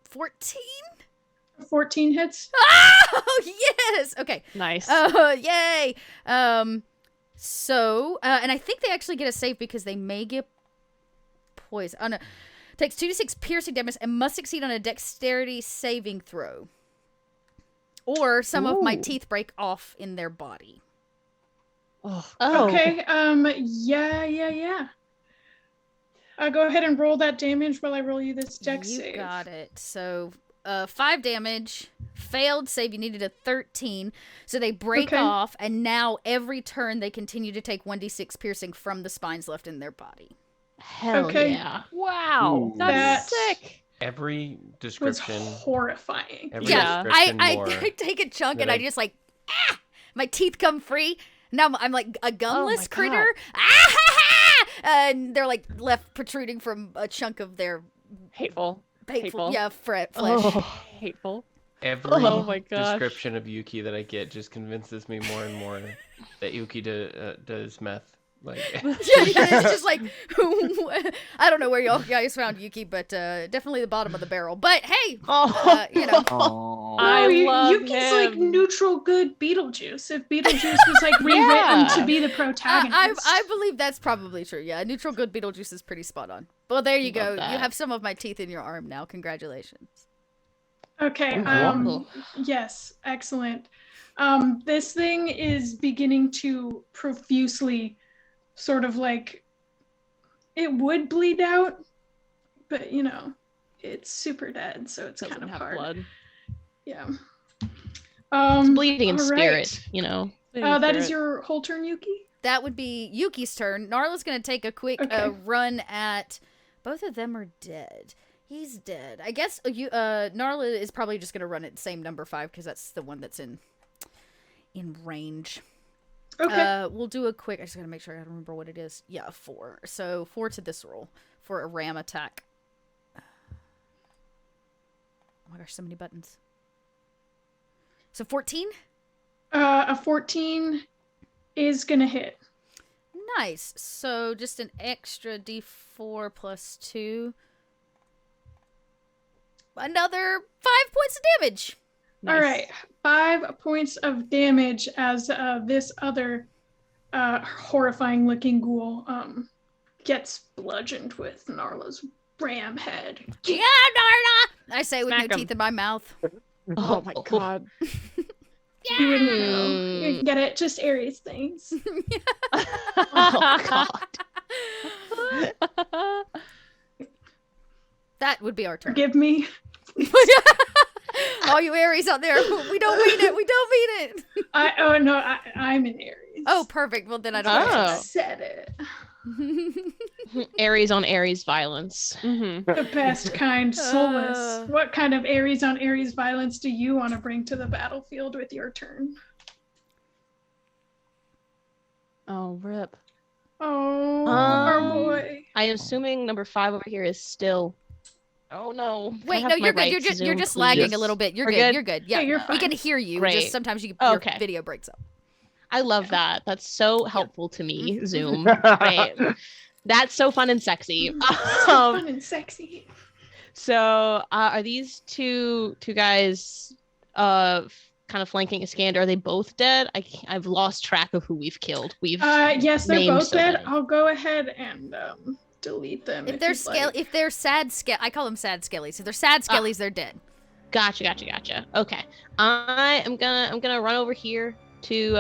14. 14 hits. Oh yes. Okay. Nice. Yay. So, and I think they actually get a save because they may get poison. Oh no. Takes 2d6 piercing damage and must succeed on a dexterity saving throw. Or some of my Ooh. teeth break off in their body. Oh. Okay. Yeah. Go ahead and roll that damage while I roll you this dex You save. got it. So, 5 damage. Failed save. You needed a 13. So they break Okay. off, and now every turn they continue to take 1d6 piercing from the spines left in their body. Hell Okay. yeah. Wow. Ooh. That's That- sick. Every Was description. horrifying. Every Yeah, description I more take a chunk that and I I- just like, my teeth come free. Now I'm like a gumless my critter. Ah, ha, ha! And they're like left protruding from a chunk of their Hateful. hateful, Hateful. flesh. Oh, hateful. Every Oh my gosh. description of Yuki that I get just convinces me more and more that Yuki does meth Like, Yeah, it's just like I don't know where y'all guys found Yuki, but definitely the bottom of the barrel. But hey, you know, Oh. I love Yuki's like him. neutral good Beetlejuice. If Beetlejuice was like rewritten to be the protagonist. I believe that's probably true. Yeah, neutral good Beetlejuice is pretty spot on. Well, there you go. Love that. You have some of my teeth in your arm now. Congratulations. Okay. Wonderful. Yes, excellent. This thing is beginning to profusely sort of like it would bleed out, but you know, it's super dead, so it's Doesn't kind of have hard. blood. Yeah. It's bleeding in all spirit, right. you know. That is your whole turn, Yuki? That would be Yuki's turn. Narla's gonna take a quick Okay. run at. Both of them are dead. He's dead. I guess Narla is probably just gonna run at the same number 5 because that's the one that's in range. Okay. We'll do a quick. I just gotta make sure I remember what it is. Yeah, 4. So 4 to this roll for a ram attack. Oh my gosh, so many buttons. So 14. A 14 is gonna hit. Nice. So just an extra D4 plus 2. Another 5 points of damage. All right, 5 points of damage as this other horrifying looking ghoul gets bludgeoned with Narla's ram head. Yeah, Narla! I say with Smack no 'em. teeth in my mouth. Oh my god. You wouldn't know. You get it? Just Aries things. Oh god. That would be our turn. Forgive me. All you Aries out there, we don't mean it. We don't mean it. I'm an Aries. Oh, perfect. Well, then I don't I Oh. said it. Aries on Aries violence. The best kind, soulless. Uh. What kind of Aries on Aries violence do you want to bring to the battlefield with your turn? Oh, rip. Oh, our Um, boy. I am assuming number 5 over here is still. Oh no. Can I Wait, have no, my you're good. right You're to just you're Zoom, just please? lagging a Yes. little bit. You're We're good. good? You're good. Yeah, Yeah, you're we fine. can hear you. Great. Just sometimes your Okay. video breaks up. I love that. That's so helpful to me, Zoom. Great. That's so fun and sexy. So fun and sexy. So are these two guys kind of flanking Iskander? Are they both dead? I've lost track of who we've killed. Yes, they're named both so dead. many. I'll go ahead and delete them. If they're you'd like. if they're sad I call them sad skellies. If they're sad skellies, they're dead. Gotcha. Okay. I'm gonna run over here to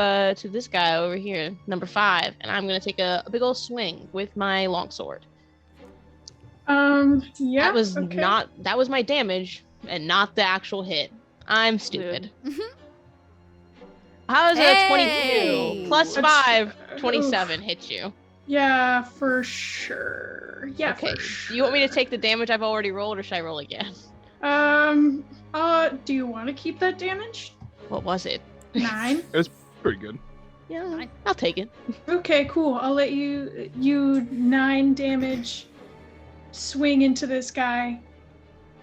this guy over here, number 5, and I'm gonna take a big old swing with my longsword. Yeah. That was okay. that was my damage and not the actual hit. I'm stupid. How is Hey! a 22 plus That's- 5, 27 hit you? Yeah, for sure. Yeah, Okay. for sure. Do you want me to take the damage I've already rolled, or should I roll again? Do you want to keep that damage? What was it? 9. Pretty good. Yeah, I'll take it. Okay, cool. I'll let you 9 damage swing into this guy.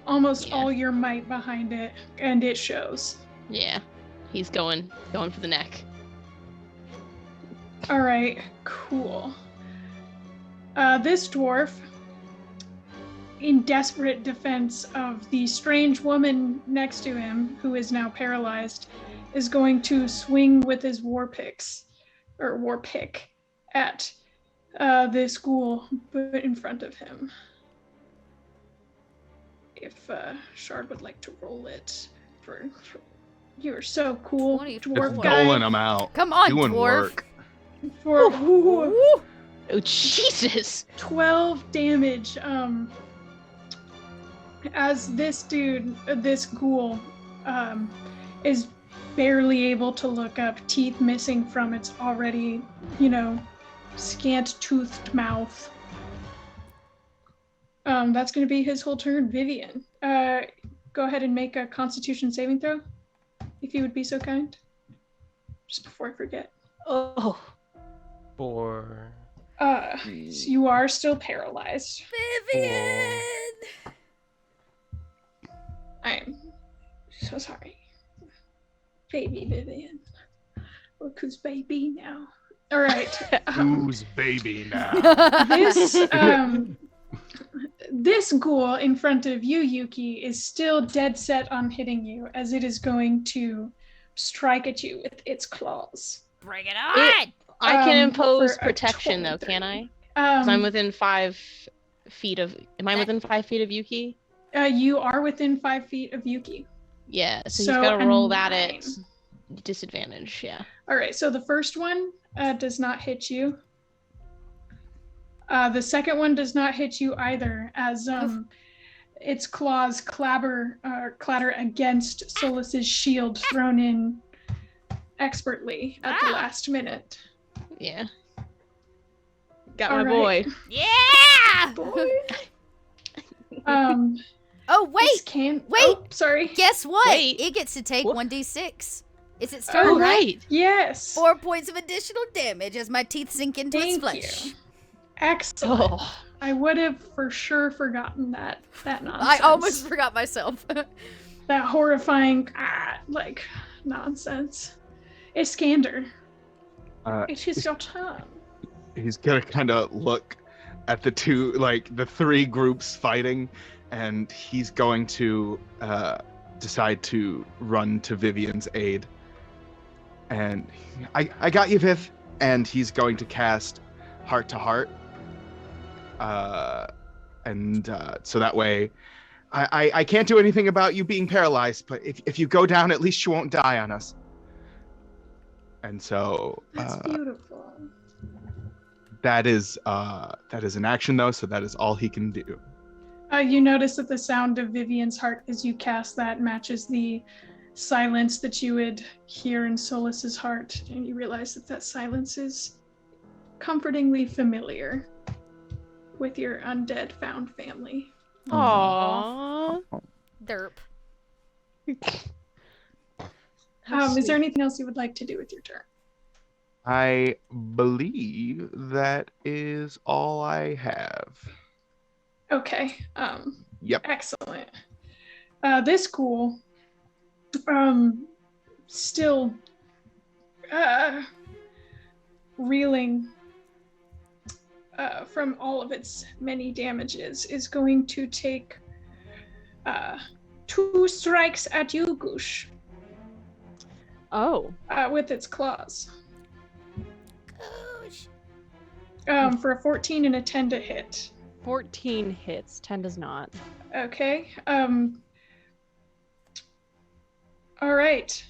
Almost Yeah. all your might behind it, and it shows. Yeah, he's going for the neck. All right, cool. This dwarf, in desperate defense of the strange woman next to him, who is now paralyzed, is going to swing with his war pick at this ghoul put in front of him. If Shard would like to roll it for you're so cool, 24. dwarf Just guy. doling them out. Come on, Doing dwarf. work. For Oh Jesus! 12 damage. As this dude, this ghoul, is barely able to look up, teeth missing from its already, scant-toothed mouth. That's going to be his whole turn. Vivian, go ahead and make a Constitution saving throw, if you would be so kind. Just before I forget. Oh, For So you are still paralyzed. Vivian. I'm so sorry. Baby Vivian. Look who's baby now. All right. Who's baby now? This ghoul in front of you, Yuki, is still dead set on hitting you as it is going to strike at you with its claws. Bring it on! I can impose for a protection though, 23. can I? 'Cause I'm Um, within 5 feet of. Am I within 5 feet of Yuki? you are within 5 feet of Yuki. Yeah. So, So he's got to a roll that 9. at disadvantage. Yeah. All right, so the first one does not hit you. The second one does not hit you either, as its claws clatter against Solus's shield, thrown in expertly at the last minute. Yeah. Got All my right. boy. Yeah! Boy. Oh, wait! Wait! Oh, sorry. Guess what? Wait. It gets to take What? 1d6. It's its turn, Oh, right? Yes. 4 points of additional damage as my teeth sink into its Thank flesh. you. Excellent. Oh. I would have for sure forgotten that nonsense. I almost forgot myself. That horrifying nonsense. Iskander, it is your turn. He's gonna kind of look at the 3 groups fighting, and he's going to decide to run to Vivian's aid. And I got you, Viv. And he's going to cast Heart to Heart. So that way, I can't do anything about you being paralyzed, but if you go down, at least you won't die on us. And so That's beautiful. that is an action though, so that is all he can do. You notice that the sound of Vivian's heart as you cast that matches the silence that you would hear in Solus's heart, and you realize that silence is comfortingly familiar with your undead found family. Aww. Derp. Is there anything else you would like to do with your turn? I believe that is all I have. Okay. Yep. Excellent. This ghoul, still reeling from all of its many damages, is going to take 2 strikes at you, Goosh, Oh. with its claws. Gosh. For a 14 and a 10 to hit. 14 hits, 10 does not. Okay. All right.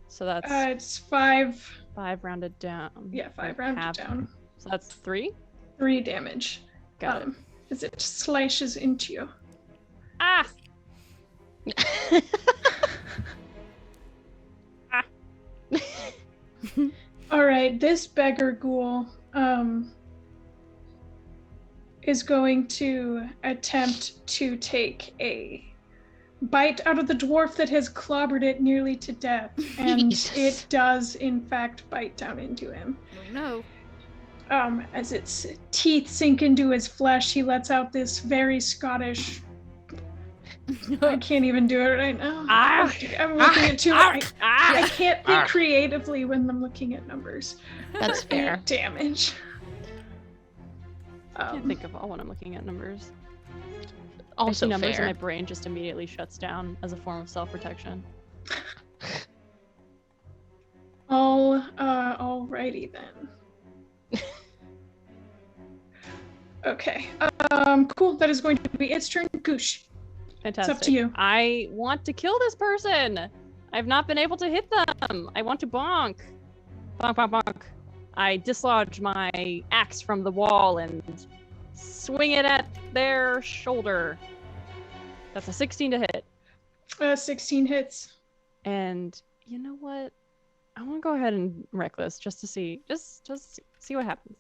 So that's It's 5. 5 rounded down. Yeah, 5 Like rounded half. down. So that's 3? 3 damage. Got it. As it slashes into you. Ah! All right, this beggar ghoul is going to attempt to take a bite out of the dwarf that has clobbered it nearly to death, and Jesus. it does in fact bite down into him. Oh, no. As its teeth sink into his flesh, he lets out this very Scottish. I can't even do it right now. Ah! I'm looking at too much. I Ah! can't think creatively when I'm looking at numbers. That's for fair. Damage. I can't think of all when I'm looking at numbers. I Also see numbers fair. and my brain just immediately shuts down as a form of self-protection. Alrighty then. Okay. Cool. That is going to be its turn. Goosh. Fantastic. to you. I want to kill this person. I've not been able to hit them. I want to bonk. Bonk, bonk, bonk. I dislodge my axe from the wall and swing it at their shoulder. That's a 16 to hit. 16 hits. And you know what? I want to go ahead and reckless just to see, just see what happens.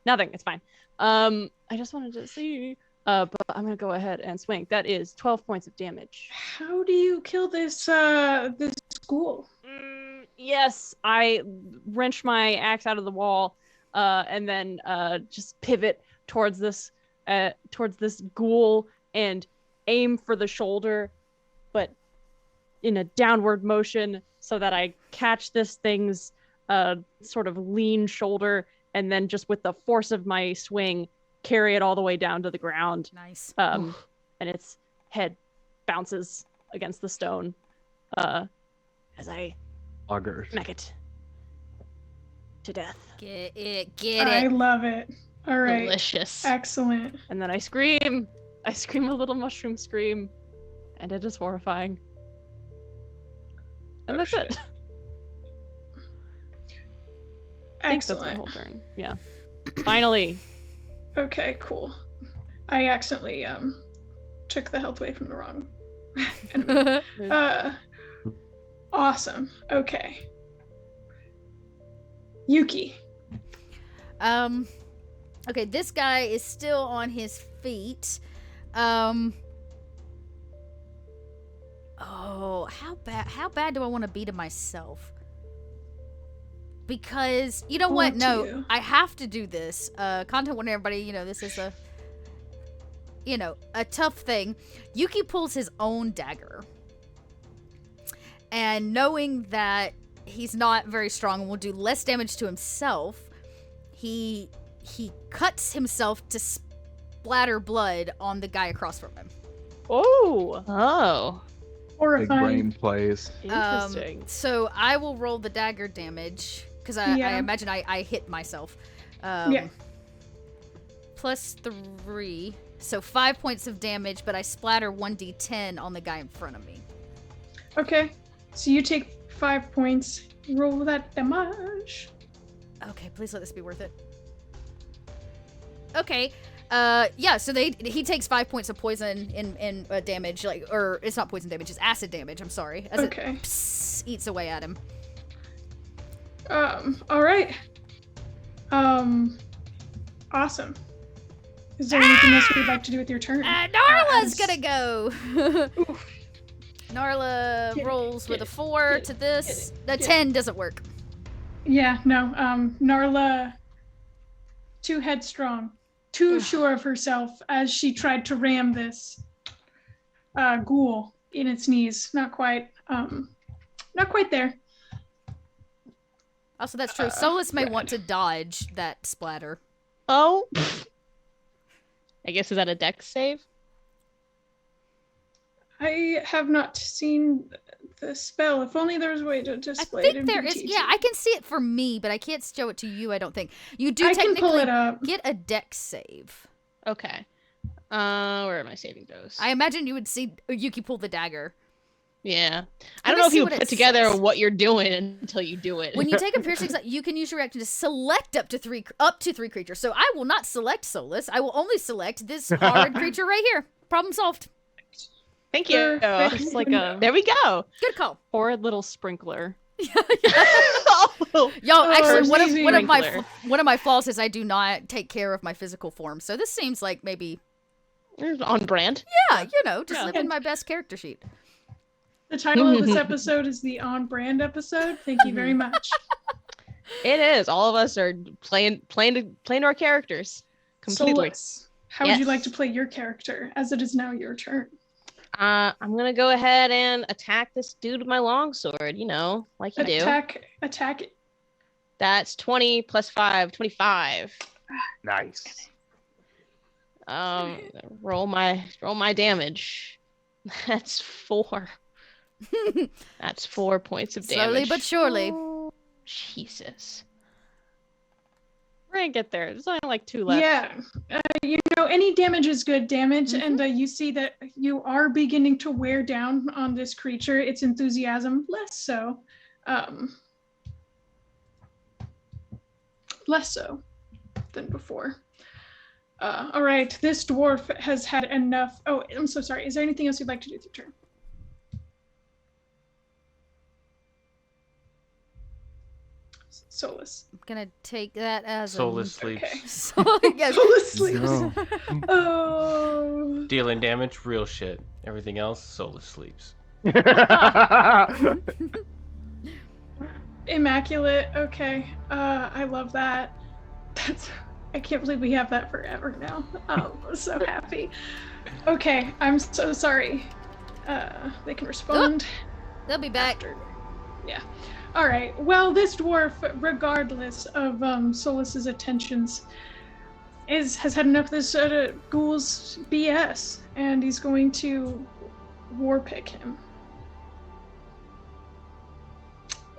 Nothing. It's fine. I just wanted to see. But I'm gonna go ahead and swing. That is 12 points of damage. How do you kill this ghoul? Yes, I wrench my axe out of the wall, and then just pivot towards this ghoul and aim for the shoulder, but in a downward motion so that I catch this thing's sort of lean shoulder, and then just with the force of my swing, carry it all the way down to the ground. Nice. And its head bounces against the stone as I Auger. smack it to death. Get it. I love it. All right. Delicious. Excellent. And then I scream. I scream a little mushroom scream, and it is horrifying. And that's it. I think that's my Excellent. whole turn. Yeah. Finally. Okay, cool. I accidentally took the health away from the wrong enemy. Awesome. Okay. Yuki. Okay, this guy is still on his feet. Oh, how bad do I want to be to myself? Because you know what? Or No, two. I have to do this. Content warning, everybody. This is a tough thing. Yuki pulls his own dagger, and knowing that he's not very strong and will do less damage to himself, he cuts himself to splatter blood on the guy across from him. Oh, Oh. Big Horrifying. brain plays. interesting. So I will roll the dagger damage because I Yeah. imagine I hit myself. Yeah. Plus 3, so 5 points of damage, but I splatter 1d10 on the guy in front of me. Okay. So you take 5 points. Roll that damage. Okay, please let this be worth it. Okay. Yeah, so he takes 5 points of poison in damage, or it's not poison damage, it's acid damage, I'm sorry. As Okay. it eats away at him. All right. Awesome. Is there anything else you'd like to do with your turn? Narla's As- gonna go! Narla Get it, rolls with get a it, 4 get to it, this. get it, The get 10 doesn't work. Yeah, no. Narla, too headstrong, too sure of herself as she tried to ram this ghoul in its knees. Not quite there. Also, that's true. Solus may want to dodge that splatter. Oh. I guess is that a dex save? I have not seen the spell. If only there was a way to I display it think in there is. BTT. Yeah, I can see it for me, but I can't show it to you, I don't think. You do I can technically pull it up. get a dex save. Okay. Where are my saving throws? I imagine you would see Yuki pull the dagger. Yeah. Let I don't me know if see you what it put together says. what you're doing until you do it. When you take a piercing, you can use your reaction to select up to three creatures. So I will not select Solus. I will only select this horrid creature right here. Problem solved. Thank you. Perfect. Just like a There we go. Good call. horrid little sprinkler. Oh, Yo, actually, amazing. one of my flaws is I do not take care of my physical form. So this seems like maybe, on brand. yeah, just Yeah. living my best character sheet. The title of this episode is the On Brand episode. Thank you very much. It is. All of us are playing our characters completely. Solus, how would you Yes. like to play your character, as it is now your turn? I'm gonna go ahead and attack this dude with my longsword. Like you do. Attack it. That's 20 plus 5, 25. Nice. Roll my damage. That's 4. That's 4 points of damage. Slowly but surely. Oh, Jesus. We're gonna get there. There's only like 2 left. Yeah. Any damage is good damage, and you see that you are beginning to wear down on this creature. Its enthusiasm, less so. Less so than before. All right, this dwarf has had enough. Oh, I'm so sorry. Is there anything else you'd like to do with your turn? Solus. I'm gonna take that as Solus sleeps. Okay. Yes. Solus sleeps. No. Oh. Dealing damage, real shit. Everything else, Solus sleeps. Immaculate. Okay. I love that. I can't believe we have that forever now. I'm so happy. Okay, I'm so sorry. They can respond They'll be back. after. Yeah. All right. Well, this dwarf, regardless of Solus's attentions, has had enough of this ghoul's BS, and he's going to war pick him.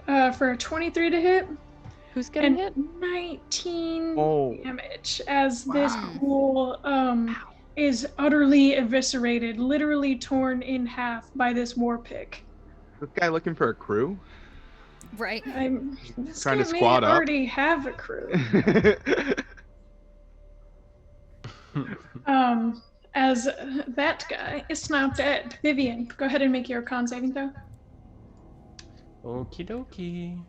For a 23 to hit. Who's getting and hit? 19 damage as this ghoul is utterly eviscerated, literally torn in half by this war pick. This guy looking for a crew? Right. This Trying to guy may squad up. already have a crew. As that guy is now dead. Vivian, go ahead and make your con saving throw. Okie dokie.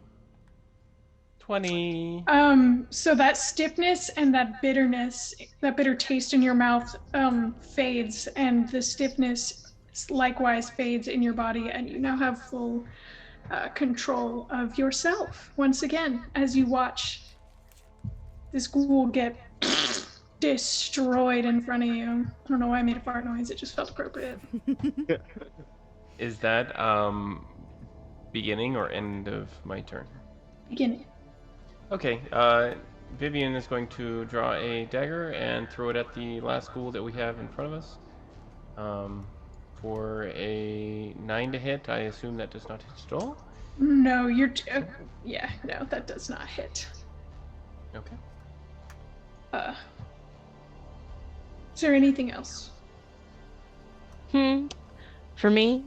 20. So that stiffness and that bitterness, that bitter taste in your mouth fades, and the stiffness likewise fades in your body, and you now have full control of yourself once again as you watch this ghoul get destroyed in front of you. I don't know why I made a fart noise, it just felt appropriate. Is that beginning or end of my turn? Beginning. Okay, Vivian is going to draw a dagger and throw it at the last ghoul that we have in front of us. For a 9 to hit, I assume that does not hit at all? No, yeah, no, that does not hit. Okay. Is there anything else? For me?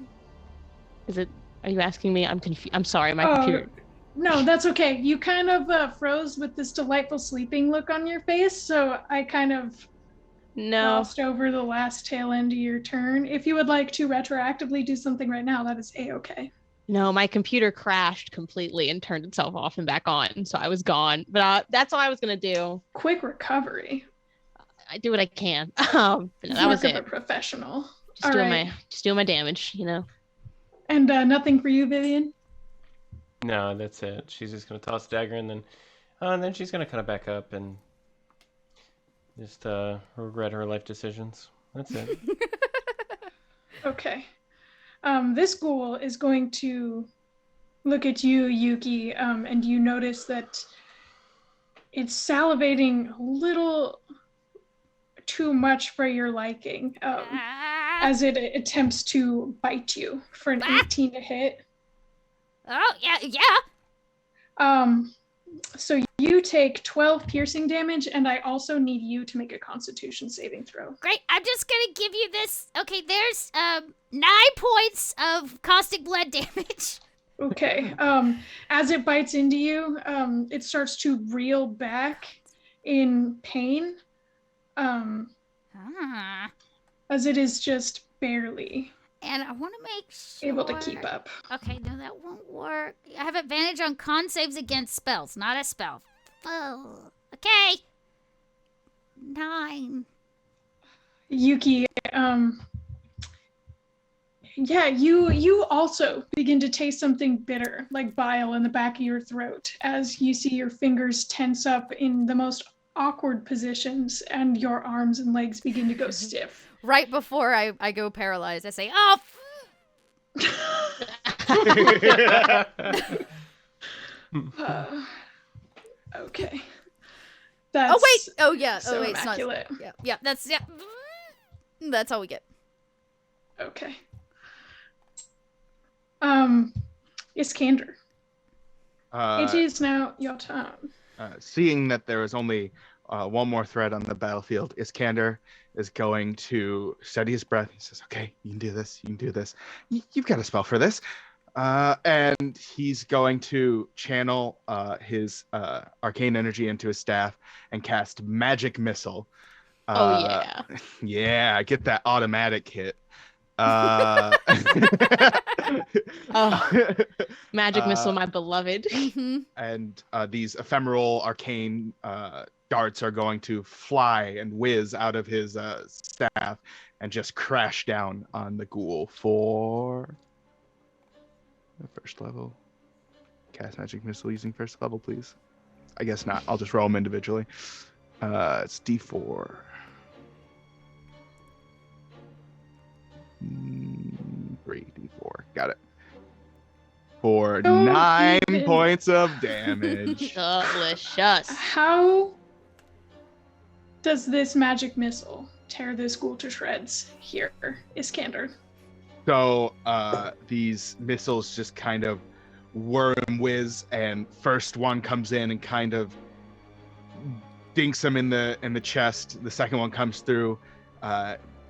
Are you asking me? I'm confused. I'm sorry, my computer. No, that's okay. You kind of froze with this delightful sleeping look on your face, so I kind of glossed over the last tail end of your turn. If you would like to retroactively do something right now, that is a-okay. No, my computer crashed completely and turned itself off and back on, so I was gone. But that's all I was gonna do. Quick recovery. I do what I can. But no, that was it. A professional. Just doing my damage, you know. And nothing for you, Vivian? No, that's it. She's just gonna toss the dagger and then she's gonna kind of back up and just regret her life decisions. That's it. Okay. This ghoul is going to look at you, Yuki, and you notice that it's salivating a little too much for your liking, as it attempts to bite you for an 18 to hit. Oh, yeah. So you take 12 piercing damage, and I also need you to make a Constitution saving throw. Great. I'm just gonna give you this. Okay, there's 9 points of caustic blood damage. Okay. As it bites into you, it starts to reel back in pain. As it is just barely And I want to make sure able to keep up. Okay, no, that won't work. I have advantage on con saves against spells, not a spell. Oh, okay. 9. Yuki, yeah, you also begin to taste something bitter, like bile in the back of your throat, as you see your fingers tense up in the most awkward positions, and your arms and legs begin to go stiff. Right before I go paralyzed, I say, "Oh." Okay. That's Oh wait! Oh yeah! so oh wait! immaculate. It's not. Yeah. That's That's all we get. Okay. Iskander. It is now your turn. Seeing that there is only one more threat on the battlefield, Iskander is going to steady his breath. He says, okay, you can do this. You can do this. You've got a spell for this. And he's going to channel his arcane energy into his staff and cast Magic Missile. Yeah, get that automatic hit. Magic Missile, my beloved. And these ephemeral arcane darts are going to fly and whiz out of his staff and just crash down on the ghoul for the first level. Cast Magic Missile using first level, please. I guess not. I'll just roll them individually. It's D4. 3 D4. Got it. for Don't 9 even- points of damage. Delicious. How does this magic missile tear this ghoul to shreds here, Iskander? So these missiles just kind of worm whiz, and first one comes in and kind of dinks him in the chest. The second one comes through,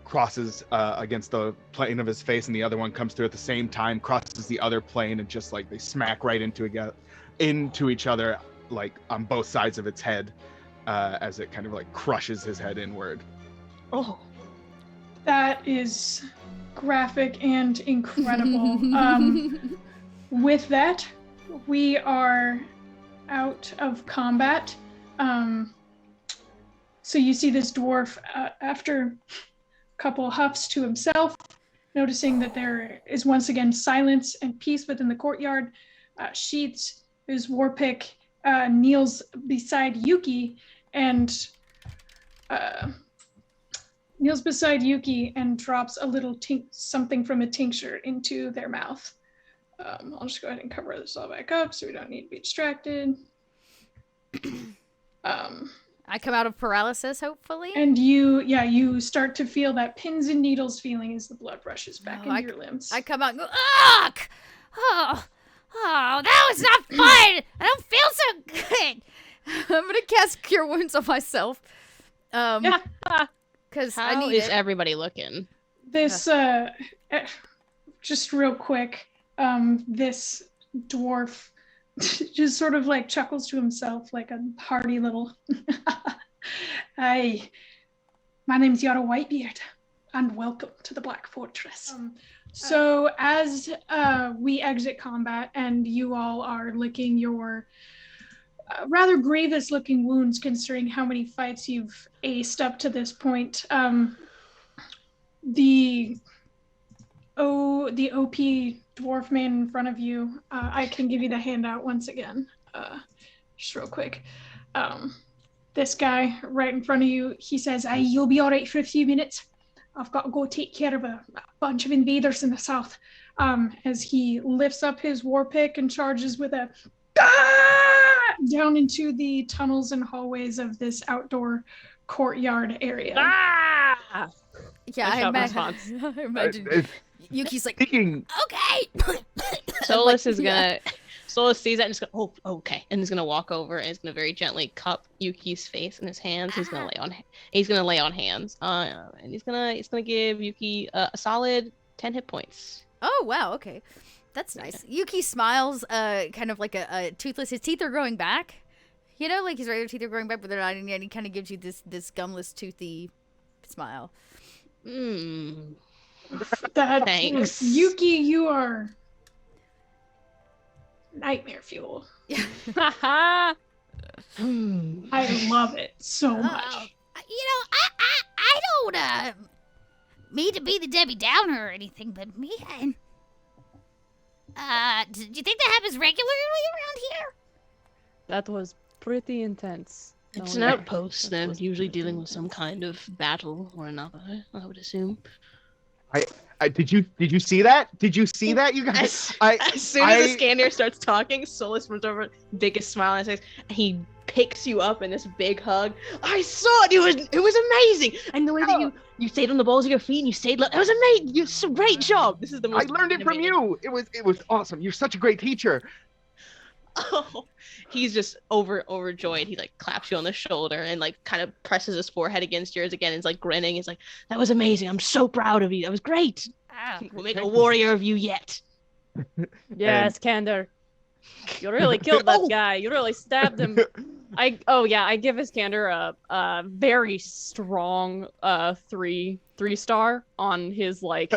crosses against the plane of his face, and the other one comes through at the same time, crosses the other plane, and just like they smack right into each other, like on both sides of its head, as it kind of like crushes his head inward. Oh. That is graphic and incredible. With that, we are out of combat. So you see this dwarf after a couple huffs to himself, noticing that there is once again silence and peace within the courtyard. Sheets, his war pick, kneels beside Yuki and drops a little something from a tincture into their mouth. I'll just go ahead and cover this all back up so we don't need to be distracted. I come out of paralysis, hopefully. And you start to feel that pins and needles feeling as the blood rushes back into your limbs. I come out and go, ugh! Oh, that was not fun! I don't feel so good! I'm gonna cast Cure Wounds on myself. Because I How need is it. everybody looking? This, just real quick, this dwarf just sort of like chuckles to himself like a hearty little, Hi, my name's Yara Whitebeard, and welcome to the Black Fortress. So as we exit combat and you all are licking your rather grievous looking wounds considering how many fights you've aced up to this point, the OP dwarf man in front of you, I can give you the handout once again, just real quick. This guy right in front of you, he says, "Aye, you'll be all right for a few minutes. I've got to go take care of a bunch of invaders in the south." As he lifts up his war pick and charges with a down into the tunnels and hallways of this outdoor courtyard area. Ah! Yeah, I imagine Yuki's like, Speaking, okay. Solus is yeah. gonna. Solus sees that and just go, oh, okay, and he's gonna walk over and he's gonna very gently cup Yuki's face in his hands. He's gonna lay on hands. And he's gonna give Yuki a solid 10 hit points. Oh wow, okay, that's nice. Yuki smiles, kind of like a toothless. His teeth are growing back. You know, like his regular teeth are growing back, but they're not. And he kind of gives you this gumless, toothy smile. Mm. Thanks. Yuki, you are nightmare fuel. I love it so much. I don't mean to be the Debbie Downer or anything, but man, do you think that happens regularly around here? That was pretty intense. It's an outpost. They're usually dealing with some kind of battle or another, I would assume. did you see that? Did you see that, you guys? As soon as the scanner starts talking, Solus runs over, biggest smile on his face, and he picks you up in this big hug. I saw it. It was amazing. And the way that you stayed on the balls of your feet and you stayed. It was amazing. You did a great job. This is the most. I learned it from you. It was awesome. You're such a great teacher. Oh, he's just overjoyed. He like claps you on the shoulder and like kind of presses his forehead against yours again. And is like grinning. He's like, "That was amazing. I'm so proud of you. That was great. We'll make a warrior of you yet." Yes, Kander. You really killed that guy. You really stabbed him. I give Iskander a very strong 3-star on his like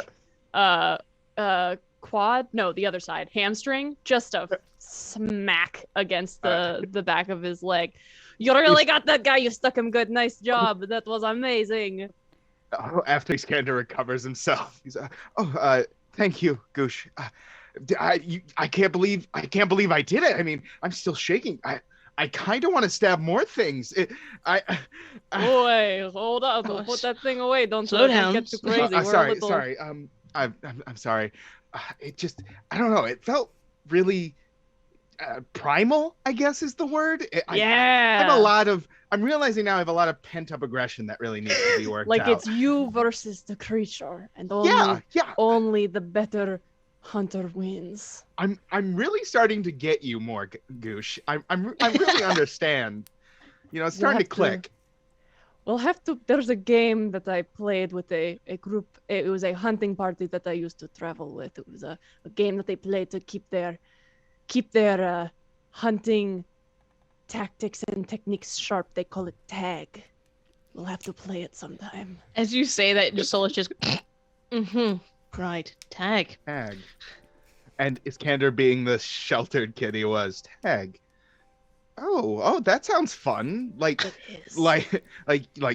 quad. No, the other side, hamstring. Just a smack against the back of his leg. You really got that guy. You stuck him good. Nice job. That was amazing. After Iskander recovers himself, he's thank you, Goosh. I can't believe I did it. I mean, I'm still shaking. I kind of want to stab more things. Boy, hold up! Don't put that thing away. Don't slow don't down. get too crazy. Sorry. I'm sorry. It just, I don't know. It felt really primal, I guess is the word. I Yeah. have a lot of. I'm realizing now I have a lot of pent up aggression that really needs to be worked Like out. it's you versus the creature, and yeah. only the better hunter wins. I'm really starting to get you more, Goosh. I really understand. You know, it's starting to have to- click. We'll have to. There's a game that I played with a group. It was a hunting party that I used to travel with. It was a game that they played to keep their hunting tactics and techniques sharp. They call it tag. We'll have to play it sometime. As you say that, Solus just. Right. Tag. Tag. And Iskander, being the sheltered kid he was, tag. Oh, that sounds fun. Like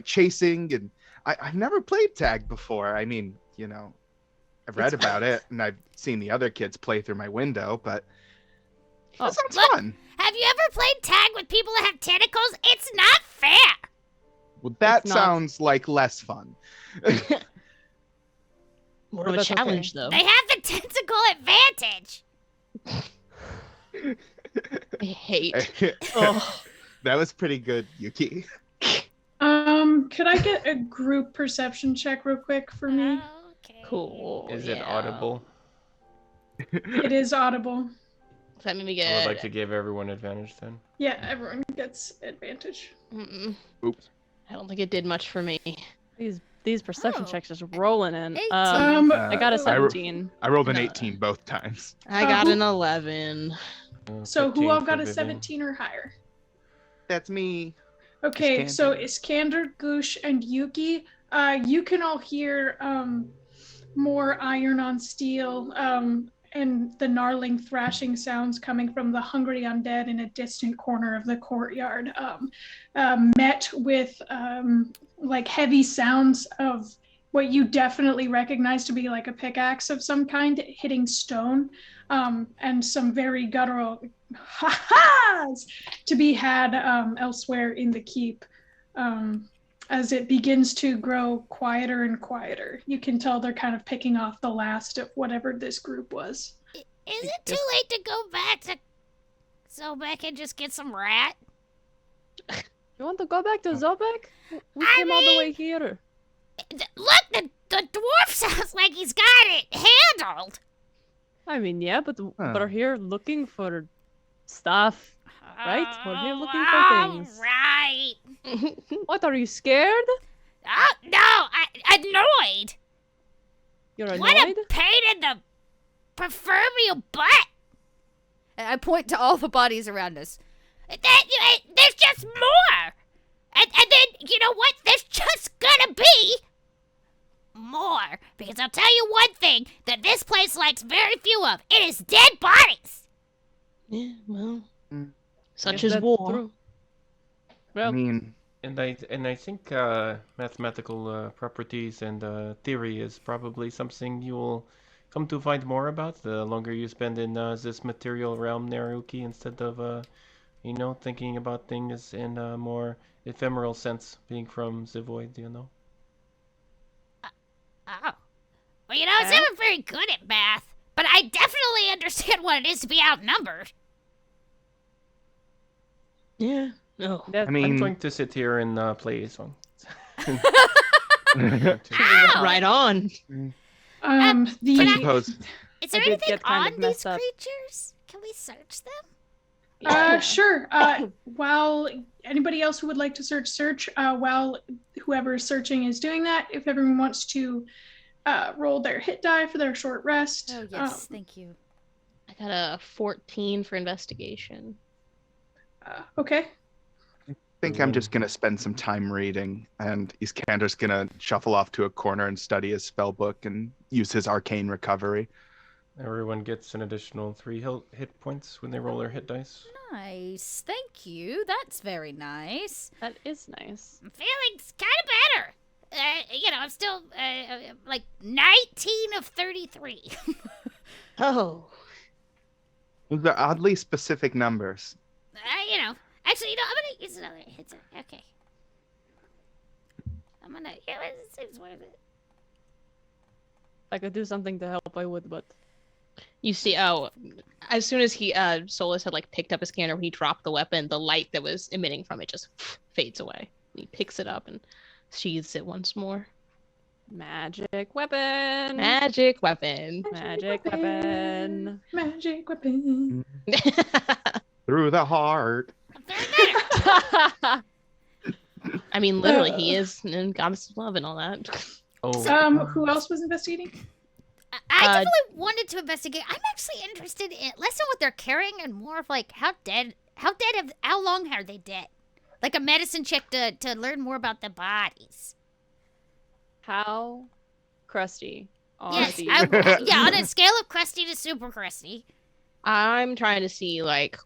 chasing, and I've never played tag before. I mean, you know, I've read about it and I've seen the other kids play through my window, but that sounds fun. Have you ever played tag with people that have tentacles? It's not fair. Well, that It's not. sounds like less fun. More But of a that's okay. challenge, though. They have the tentacle advantage. I hate. Oh. That was pretty good, Yuki. Could I get a group perception check real quick for me? Okay. Cool. Is it yeah. audible? It is audible. Does that mean we I get? would like to give everyone advantage then. Yeah, everyone gets advantage. Mm-mm. Oops. I don't think it did much for me. These perception Oh. checks just rolling in. 18. I got a I ro- 17. I rolled an No. 18 both times. I got an 11. So who 15 all for got a Vivian. 17 or higher? That's me. Okay, so Iskander. Iskander, Goosh, and Yuki, you can all hear more iron on steel and the gnarling thrashing sounds coming from the hungry undead in a distant corner of the courtyard, met with like heavy sounds of what you definitely recognize to be like a pickaxe of some kind hitting stone, and some very guttural ha-has to be had elsewhere in the keep. As it begins to grow quieter and quieter, you can tell they're kind of picking off the last of whatever this group was. Is it too late to go back to Zobeck and just get some rat? You want to go back to Zobeck? We I came all the mean- way here. Look, the dwarf sounds like he's got it handled. I mean, yeah, but we're here looking for stuff. Right? We're here looking for things. Right. What, are you scared? Oh, no, annoyed. You're What annoyed? a pain in the proverbial butt. And I point to all the bodies around us. There's just more. And then, you know what? There's just gonna be more. Because I'll tell you one thing that this place likes very few of. It is dead bodies. Yeah, well, such Is is that war. true? I Well, mean, And I think mathematical properties and theory is probably something you will come to find more about the longer you spend in this material realm, Naruki, instead of thinking about things in a more ephemeral sense, being from the void, you know. Oh. Well, you know, I was never very good at math, but I definitely understand what it is to be outnumbered. Yeah. No. that, I mean, I'm going to sit here and play a song. Ow! Right on. I The suppose. Is there I did anything get kind on of these messed up. creatures? Can we search them? sure. While anybody else who would like to search, while whoever is searching is doing that, if everyone wants to roll their hit die for their short rest. Oh, yes, thank you. I got a 14 for investigation. Okay. I think I'm just gonna spend some time reading, and Iskander's gonna shuffle off to a corner and study his spell book and use his arcane recovery. Everyone gets an additional 3 hit points when they roll their hit dice. Nice, thank you. That's very nice. that is nice. I'm feeling kind of better. I'm still like 19 of 33. Oh. Those are oddly specific numbers. Actually, I'm gonna use another hit. Okay. It seems worth it. If I could do something to help, I would, but You see, as soon as Solus had like picked up his cannon, when he dropped the weapon, the light that was emitting from it just fades away. He picks it up and sheathes it once more. Magic weapon. Magic weapon. Magic weapon. Magic weapon. Through the heart. I mean, literally, he is in goddess of love and all that. Oh, Who else was investigating? I definitely wanted to investigate. I'm actually interested in less in what they're carrying and more of like how long are they dead? Like a medicine check to learn more about the bodies. How crusty are Yes, these? on a scale of crusty to super crusty. I'm trying to see, like,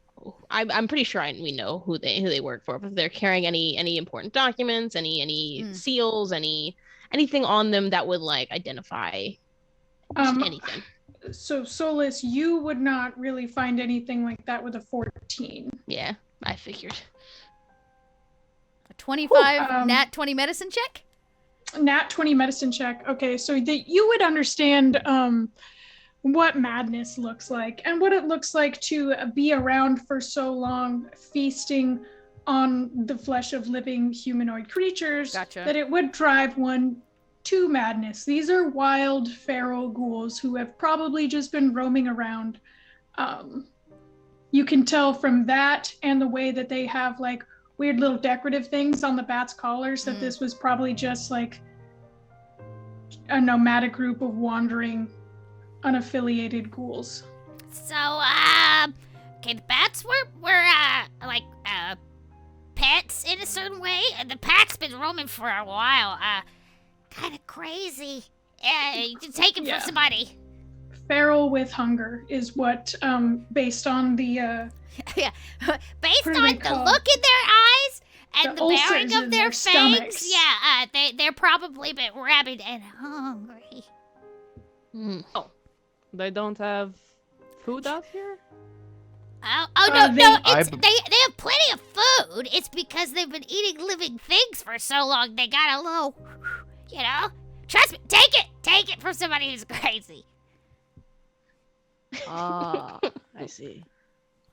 I'm pretty sure we know who they work for. But if they're carrying any important documents, any seals, anything on them that would like identify anything. So Solus, you would not really find anything like that with a 14. Yeah, I figured. A 25 nat 20 medicine check? Nat 20 medicine check. Okay, so that you would understand what madness looks like and what it looks like to be around for so long, feasting on the flesh of living humanoid creatures. Gotcha. That it would drive one to madness. These are wild feral ghouls who have probably just been roaming around. You can tell from that and the way that they have like weird little decorative things on the bats' collars that this was probably just like a nomadic group of wandering, unaffiliated ghouls. So, okay, the bats were pets in a certain way, and the pack's been roaming for a while. Kind of crazy. You can take it from somebody. Feral with hunger is what, based on the, Yeah, based What on are the they called? look in their eyes and The the bearing ulcers of in their their fangs, stomachs. they're probably a bit rabid and hungry. They don't have food out here? No, they- they have plenty of food. It's because they've been eating living things for so long. They got a little, Trust me, take it from somebody who's crazy. Ah, I see.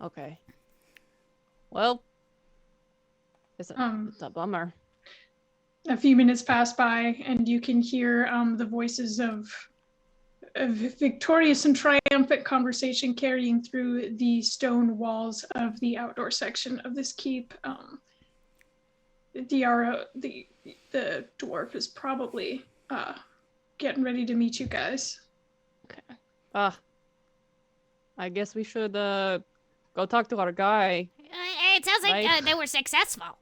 Okay. Well, it's a bummer. a few minutes pass by and you can hear the voices of victorious and triumphant conversation carrying through the stone walls of the outdoor section of this keep. The dwarf is probably getting ready to meet you guys. Okay. I guess we should go talk to our guy. It sounds like Right. they were successful.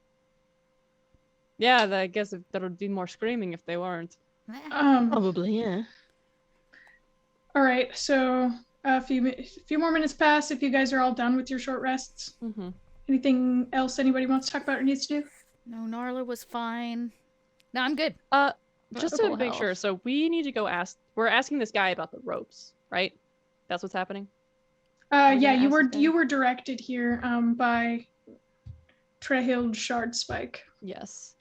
Yeah, I guess there would be more screaming if they weren't. Probably, yeah. All right, so a few more minutes pass if you guys are all done with your short rests. Mm-hmm. Anything else anybody wants to talk about or needs to do? No, Narla was fine. No, I'm good. Just to Full make sure, health. so we need to go we're asking this guy about the ropes, right? That's what's happening? Yeah, gonna you ask were again? you were directed here by Trehild Shardspike. Yes.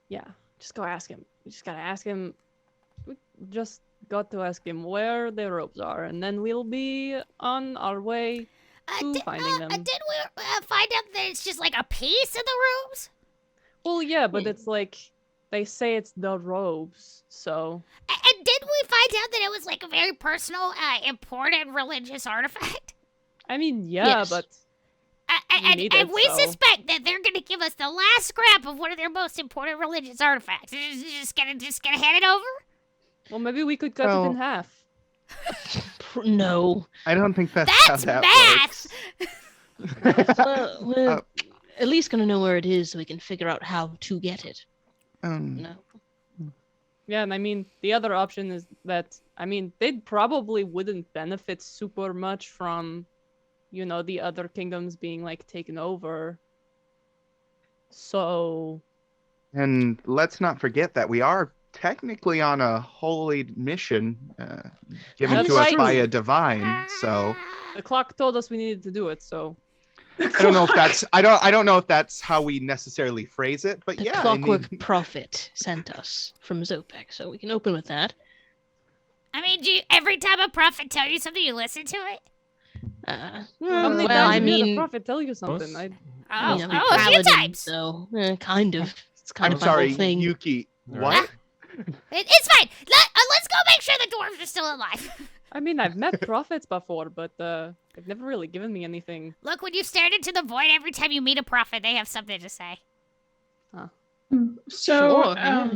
Yeah, just go ask him. We just gotta ask him. We just got to ask him where the ropes are, and then we'll be on our way to finding them. Did we find out that it's just like a piece of the robes? Well, yeah, but it's like they say it's the robes, so And did we find out that it was like a very personal, important religious artifact? I mean, yeah, Yes. but And need it, we so- suspect that they're going to give us the last scrap of one of their most important religious artifacts. Just gonna hand it over? well, maybe we could cut it in half. No. I don't think that's how That's that math. Well, we're Uh, at least gonna know where it is so we can figure out how to get it. works. No. Yeah, and I mean, the other option is that, I mean, they probably wouldn't benefit super much from, the other kingdoms being, like, taken over. So, And let's not forget that we are technically on a holy mission given That's to us right. by a divine. So the clock told us we needed to do it, so. I don't know if that's I don't know if that's how we necessarily phrase it, but The yeah, I clockwork mean, prophet sent us from Zobeck, so we can open with that. I mean, do you, every time a prophet tell you something, you listen to it? How many well, times I have you had a mean, prophet tell you something? Most- Oh, I'm a a few paladin, times. so kind of. It's kind I'm of my whole sorry, thing. Yuki. Right. What? It's fine. Let's go make sure the dwarves are still alive. I mean, I've met prophets before, but they've never really given me anything. Look, when you stare into the void, every time you meet a prophet, they have something to say. So, Sure, yeah.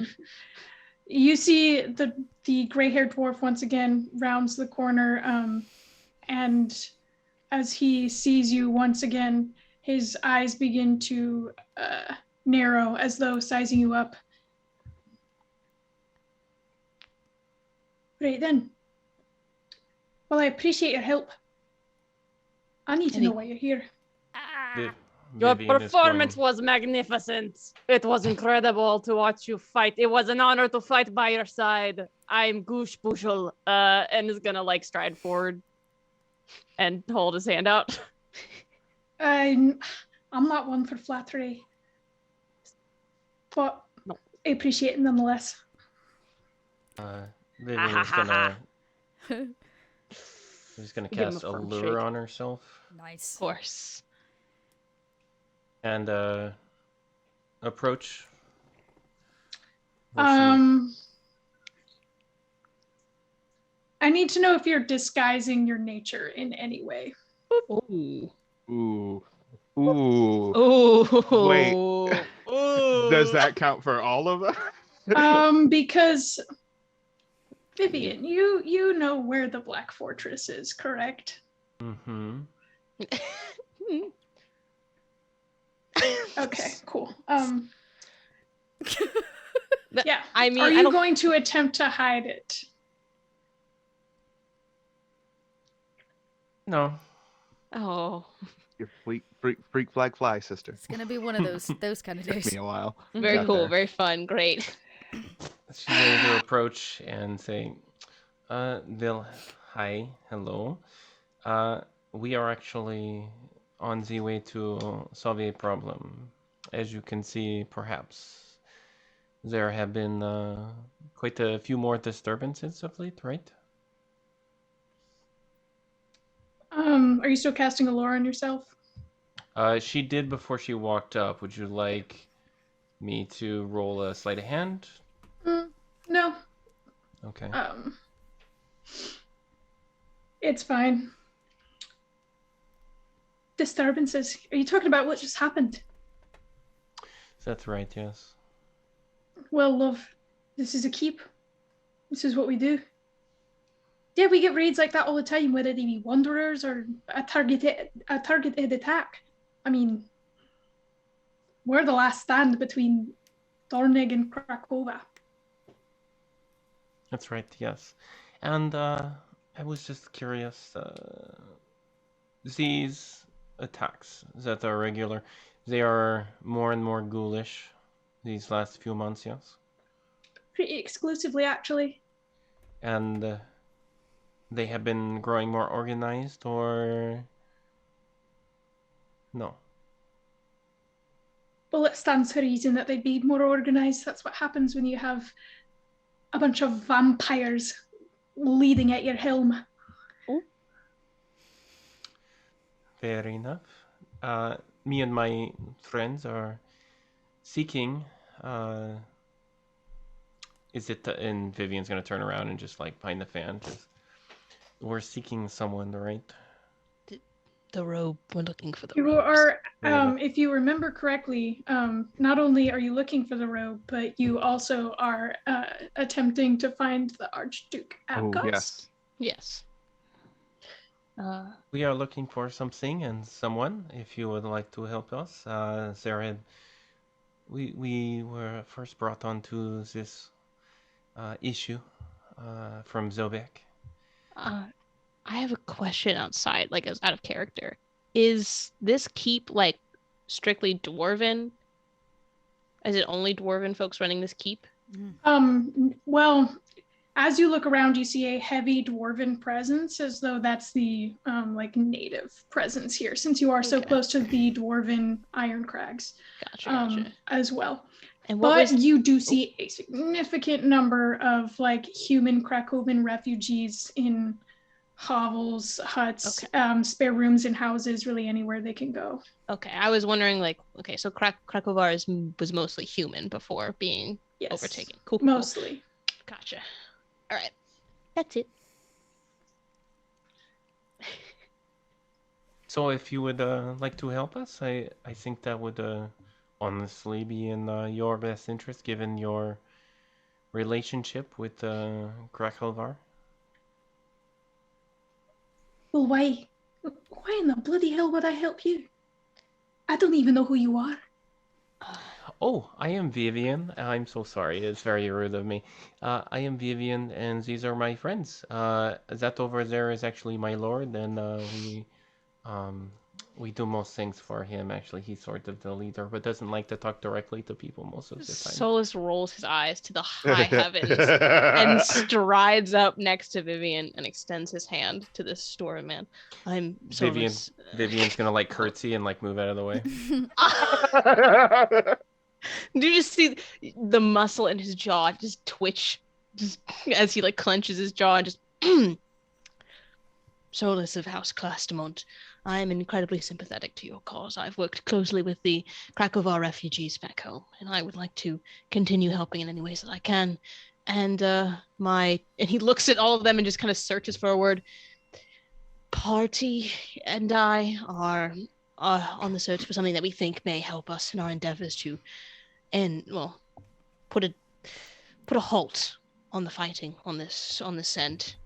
you see the gray-haired dwarf once again rounds the corner, and as he sees you once again, his eyes begin to narrow as though sizing you up. Right then. Well, I appreciate your help. I need to know why you're here. Viv- Your Vivian is performance going- was magnificent. It was incredible to watch you fight. It was an honor to fight by your side. I'm Goosh Bushel, and is gonna like stride forward and hold his hand out. I'm not one for flattery, but No. I appreciate it nonetheless. Vivian is gonna. She's gonna Give him cast a firm Allure shake. on herself Nice. Of course. and approach. I need to know if you're disguising your nature in any way. Ooh. Ooh. Ooh. Ooh. Wait. Does that count for all of us? Because Vivian, you know where the Black Fortress is, correct? Mm-hmm. Okay, cool. Yeah. I mean, Are I you don't- going to attempt to hide it? No. Oh, Your freak flag fly, sister. It's gonna be one of those kind of Took days. me a while. very Got cool, there. very fun, great. She's going to approach and say, hi, hello. We are actually on the way to solve a problem. As you can see, perhaps there have been quite a few more disturbances of late, right? Are you still casting Allure on yourself? She did before she walked up. Would you like me to roll a sleight of hand? No. Okay. It's fine. Disturbances. Are you talking about what just happened? That's right, yes. Well, love, this is a keep. This is what we do. Yeah, we get raids like that all the time, whether they be wanderers or a targeted attack. I mean, we're the last stand between Dornig and Krakova. That's right, yes. And I was just curious, these attacks that are regular, they are more and more ghoulish these last few months, yes? Pretty exclusively, actually. And they have been growing more organized, or no? Well, it stands to reason that they'd be more organized. That's what happens when you have a bunch of vampires leading at your helm. Fair enough. Me and my friends are seeking. Is it? And Vivian's gonna turn around and just like behind the fan. We're seeking someone, right? The robe. We're looking for the You robes. are, Yeah. if you remember correctly, not only are you looking for the robe, but you also are attempting to find the Archduke Oh, Abgos. yes. Yes. We are looking for something and someone. If you would like to help us, Zareb, we were first brought onto this issue from Zobeck. I have a question outside, like as out of character. Is this keep like strictly dwarven? Is it only dwarven folks running this keep? Well, as you look around, you see a heavy dwarven presence, as though that's the like native presence here, since you are so Okay. close to the dwarven Iron Crags Gotcha. as well. And what But was you do see a significant number of like human Krakowian refugees in hovels, huts, spare rooms in houses, really anywhere they can go. okay? I was wondering, like, okay, so Krakovar was mostly human before being Yes. overtaken. Cool. Mostly. Gotcha. All right, that's it. So if you would like to help us, I think that would honestly be in your best interest, given your relationship with Krakovar. Well, why in the bloody hell would I help you? I don't even know who you are. Oh, I am Vivian. I'm so sorry. It's very rude of me. I am Vivian, and these are my friends. That over there is actually my lord, and we do most things for him. Actually, he's sort of the leader, but doesn't like to talk directly to people most of the time. Solus rolls his eyes to the high heavens and strides up next to Vivian and extends his hand to this story man. I'm Solus. Vivian's gonna like curtsy and like move out of the way. Do you just see the muscle in his jaw just twitch, just as he like clenches his jaw and just Solus of House Clastamont. I am incredibly sympathetic to your cause. I've worked closely with the Krakovar refugees back home, and I would like to continue helping in any ways that I can. And and he looks at all of them and just kind of searches for a word. Party and I are on the search for something that we think may help us in our endeavors to put a halt on the fighting on this end.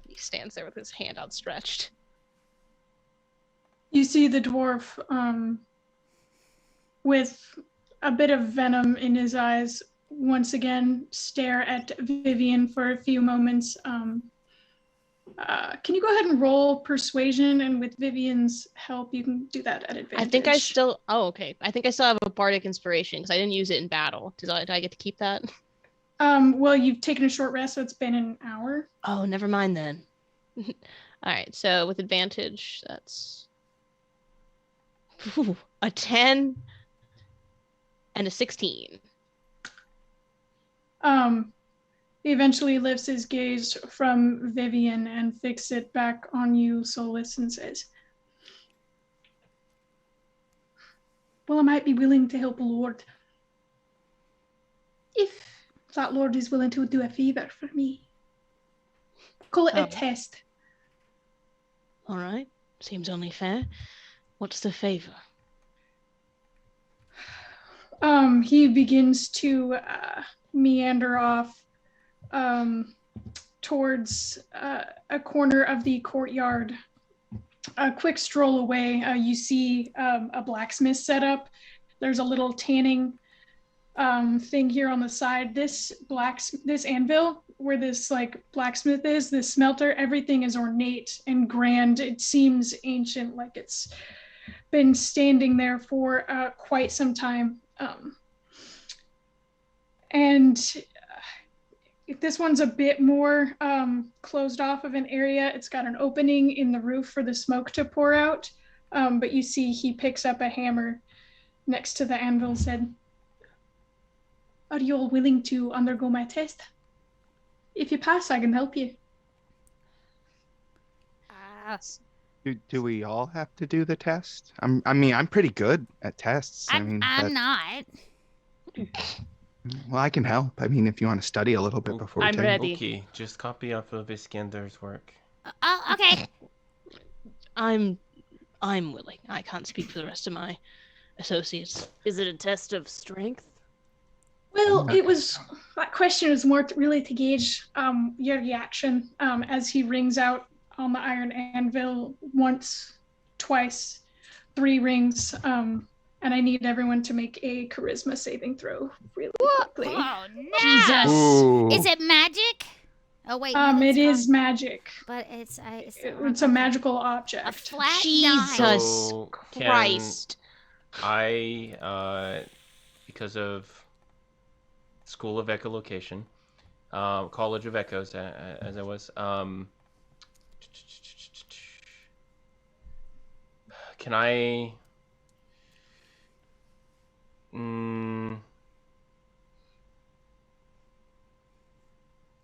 He stands there with his hand outstretched. You see the dwarf with a bit of venom in his eyes once again stare at Vivian for a few moments. Can you go ahead and roll persuasion? And with Vivian's help, you can do that at advantage. I think I still have a bardic inspiration because I didn't use it in battle. Do I get to keep that? Well, you've taken a short rest, so it's been an hour. Oh, never mind then. All right, so with advantage, that's a 10 and a 16. He eventually lifts his gaze from Vivian and fixes it back on you, Solus, and says, well, I might be willing to help a lord. If that lord is willing to do a favor for me. Call it a test. All right, seems only fair. What's the favor? He begins to meander off towards a corner of the courtyard. A quick stroll away, you see a blacksmith set up. There's a little tanning thing here on the side. This anvil, where this like blacksmith is, this smelter, everything is ornate and grand. It seems ancient, like it's been standing there for quite some time. And this one's a bit more closed off of an area. It's got an opening in the roof for the smoke to pour out. But you see he picks up a hammer next to the anvil and said, are you all willing to undergo my test? If you pass, I can help you. Do we all have to do the test? I'm pretty good at tests. I'm not. Well, I can help. I mean, if you want to study a little bit before I'm we take ready. Okay, just copy off of Iskander's work. Oh, okay. I'm willing. I can't speak for the rest of my associates. Is it a test of strength? Well, that question was more really to gauge your reaction as he rings out on the iron anvil once, twice, 3 rings. And I need everyone to make a charisma saving throw really quickly. Oh, no. Jesus. Ooh. Is it magic? Oh, wait. No, It that's is wrong. magic. But it's the It's a wrong- magical A object. flat Jesus. die. So Christ. I, because of School of Echolocation, College of Echoes, as I was, can I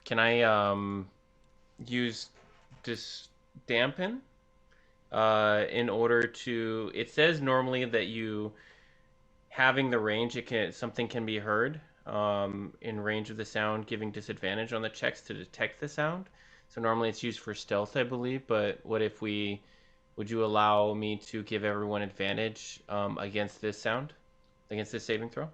can I use this dampen in order to? It says normally that you having the range, something can be heard in range of the sound, giving disadvantage on the checks to detect the sound. So normally it's used for stealth, I believe. But what if would you allow me to give everyone advantage against this sound, against this saving throw?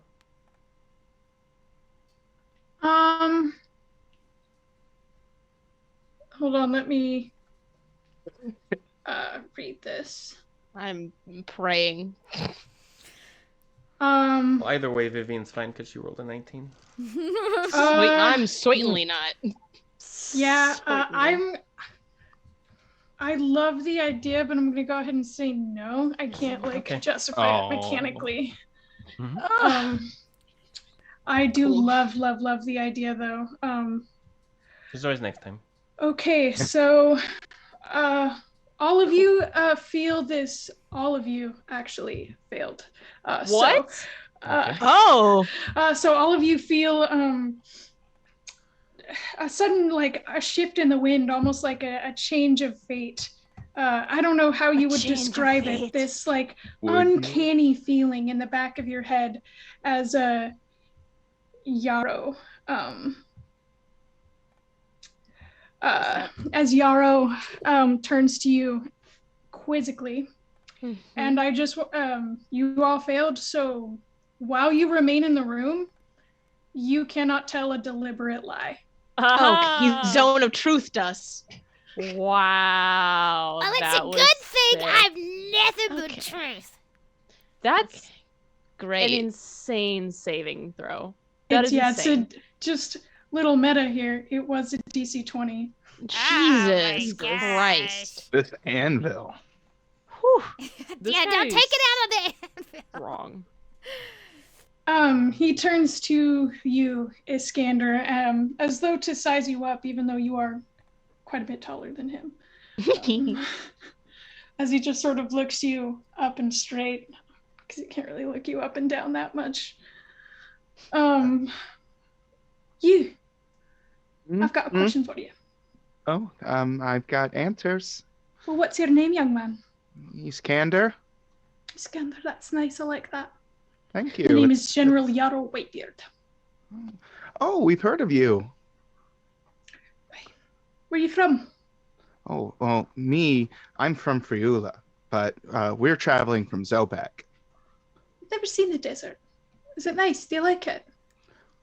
Hold on, let me read this. I'm praying. Well, either way, Vivian's fine because she rolled a 19. I'm certainly not. Yeah, Certainly. I love the idea, but I'm gonna go ahead and say no. I can't Okay. justify it mechanically. Mhm. I do love the idea though. There's always next time. Okay, so all of you feel this. All of you actually failed. What? Okay. Oh. So all of you feel a sudden a shift in the wind, almost like a change of fate. I don't know how you would describe it. This uncanny feeling in the back of your head as Yarrow turns to you quizzically. Mhm. And I just you all failed, so while you remain in the room, you cannot tell a deliberate lie. Oh, he's zone of truth us. Wow. Well, it's that a was good thing sick. I've nothing but truth. That's Great. an insane saving throw. That is It's insane. just little meta here. It was a DC 20. Jesus Oh my Christ. This anvil. Whew. This Yeah, guy don't is take it out of there. wrong. He turns to you, Iskander, as though to size you up, even though you are quite a bit taller than him. As he just sort of looks you up and straight, because he can't really look you up and down that much. You, I've got a question for you. Oh, I've got answers. Well, what's your name, young man? Iskander. Iskander, that's nice. I like that. Thank you. My name is General Yarrow Whitebeard. Oh, we've heard of you. Where are you from? Oh, well, I'm from Friula, but we're traveling from Zobeck. I've never seen the desert. Is it nice? Do you like it?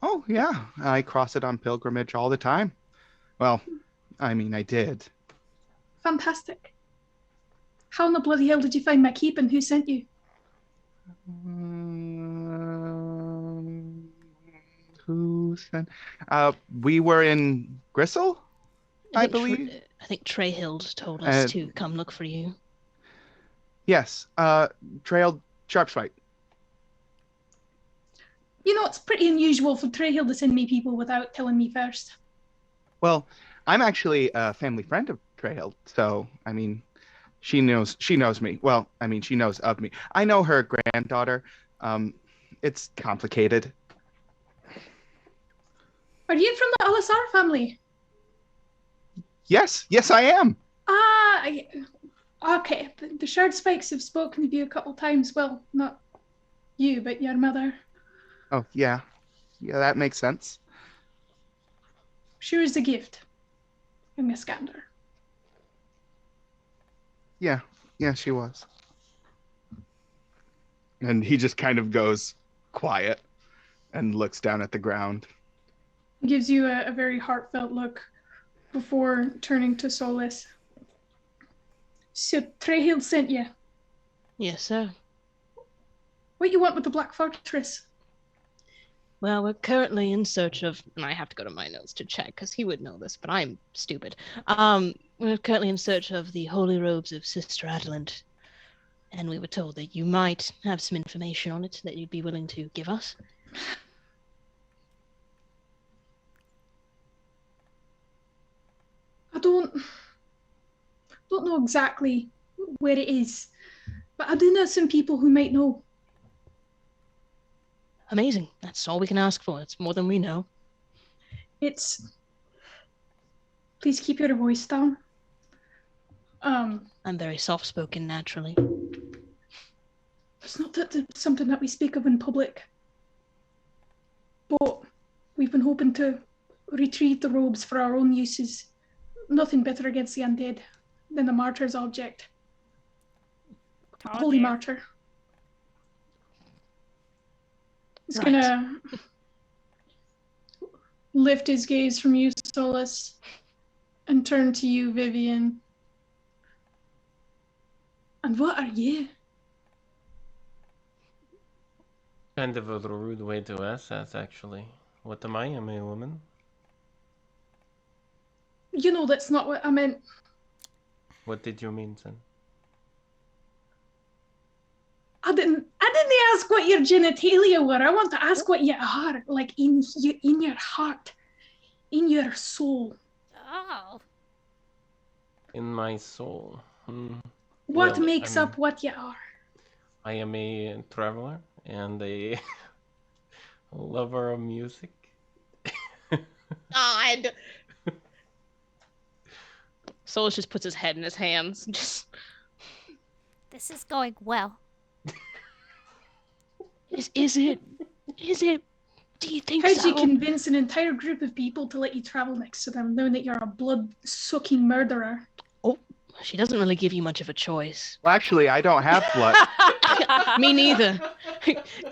Oh, yeah. I cross it on pilgrimage all the time. Well, I mean, I did. Fantastic. How in the bloody hell did you find my keep and who sent you? Who sent? We were in Gristle, I believe. I think Treyhild told us to come look for you. Yes. Trailed Sharpsfight. You know, it's pretty unusual for Treyhill to send me people without telling me first. Well, I'm actually a family friend of Treyhild, so I mean, she knows me. Well, I mean, she knows of me. I know her granddaughter. It's complicated. Are you from the Alisar family? Yes, I am. Okay. The Shard Spikes have spoken to you a couple times. Well, not you, but your mother. Oh, yeah. Yeah, that makes sense. Sure is a gift. Young Iskander. Yeah, she was. And he just kind of goes quiet and looks down at the ground. He gives you a very heartfelt look before turning to Solus. So Treyhild sent you. Yes, sir. What you want with the Black Fortress? Well, we're currently in search of, and I have to go to my notes to check because he would know this, but I'm stupid. We're currently in search of the holy robes of Sister Adelant, and we were told that you might have some information on it that you'd be willing to give us. I don't know exactly where it is, but I do know some people who might know. Amazing. That's all we can ask for. It's more than we know. It's Please keep your voice down. I'm very soft-spoken naturally. It's not something that we speak of in public. But we've been hoping to retrieve the robes for our own uses. Nothing better against the undead than the martyr's object. Holy martyr. He's gonna lift his gaze from you, Solus, and turn to you, Vivian. And what are you? Kind of a rude way to ask that, actually. What am I? Am I a woman? You know that's not what I meant. What did you mean, then? I didn't ask what your genitalia were. I want to ask what you are, like in your heart, in your soul. Oh. In my soul. What Well, makes up what you are? I am a traveler and a lover of music. God. Solus just puts his head in his hands. Just. This is going well. Is it? Do you think How'd so? you convince an entire group of people to let you travel next to them, knowing that you're a blood-sucking murderer? She doesn't really give you much of a choice. Well, actually, I don't have blood. Me neither.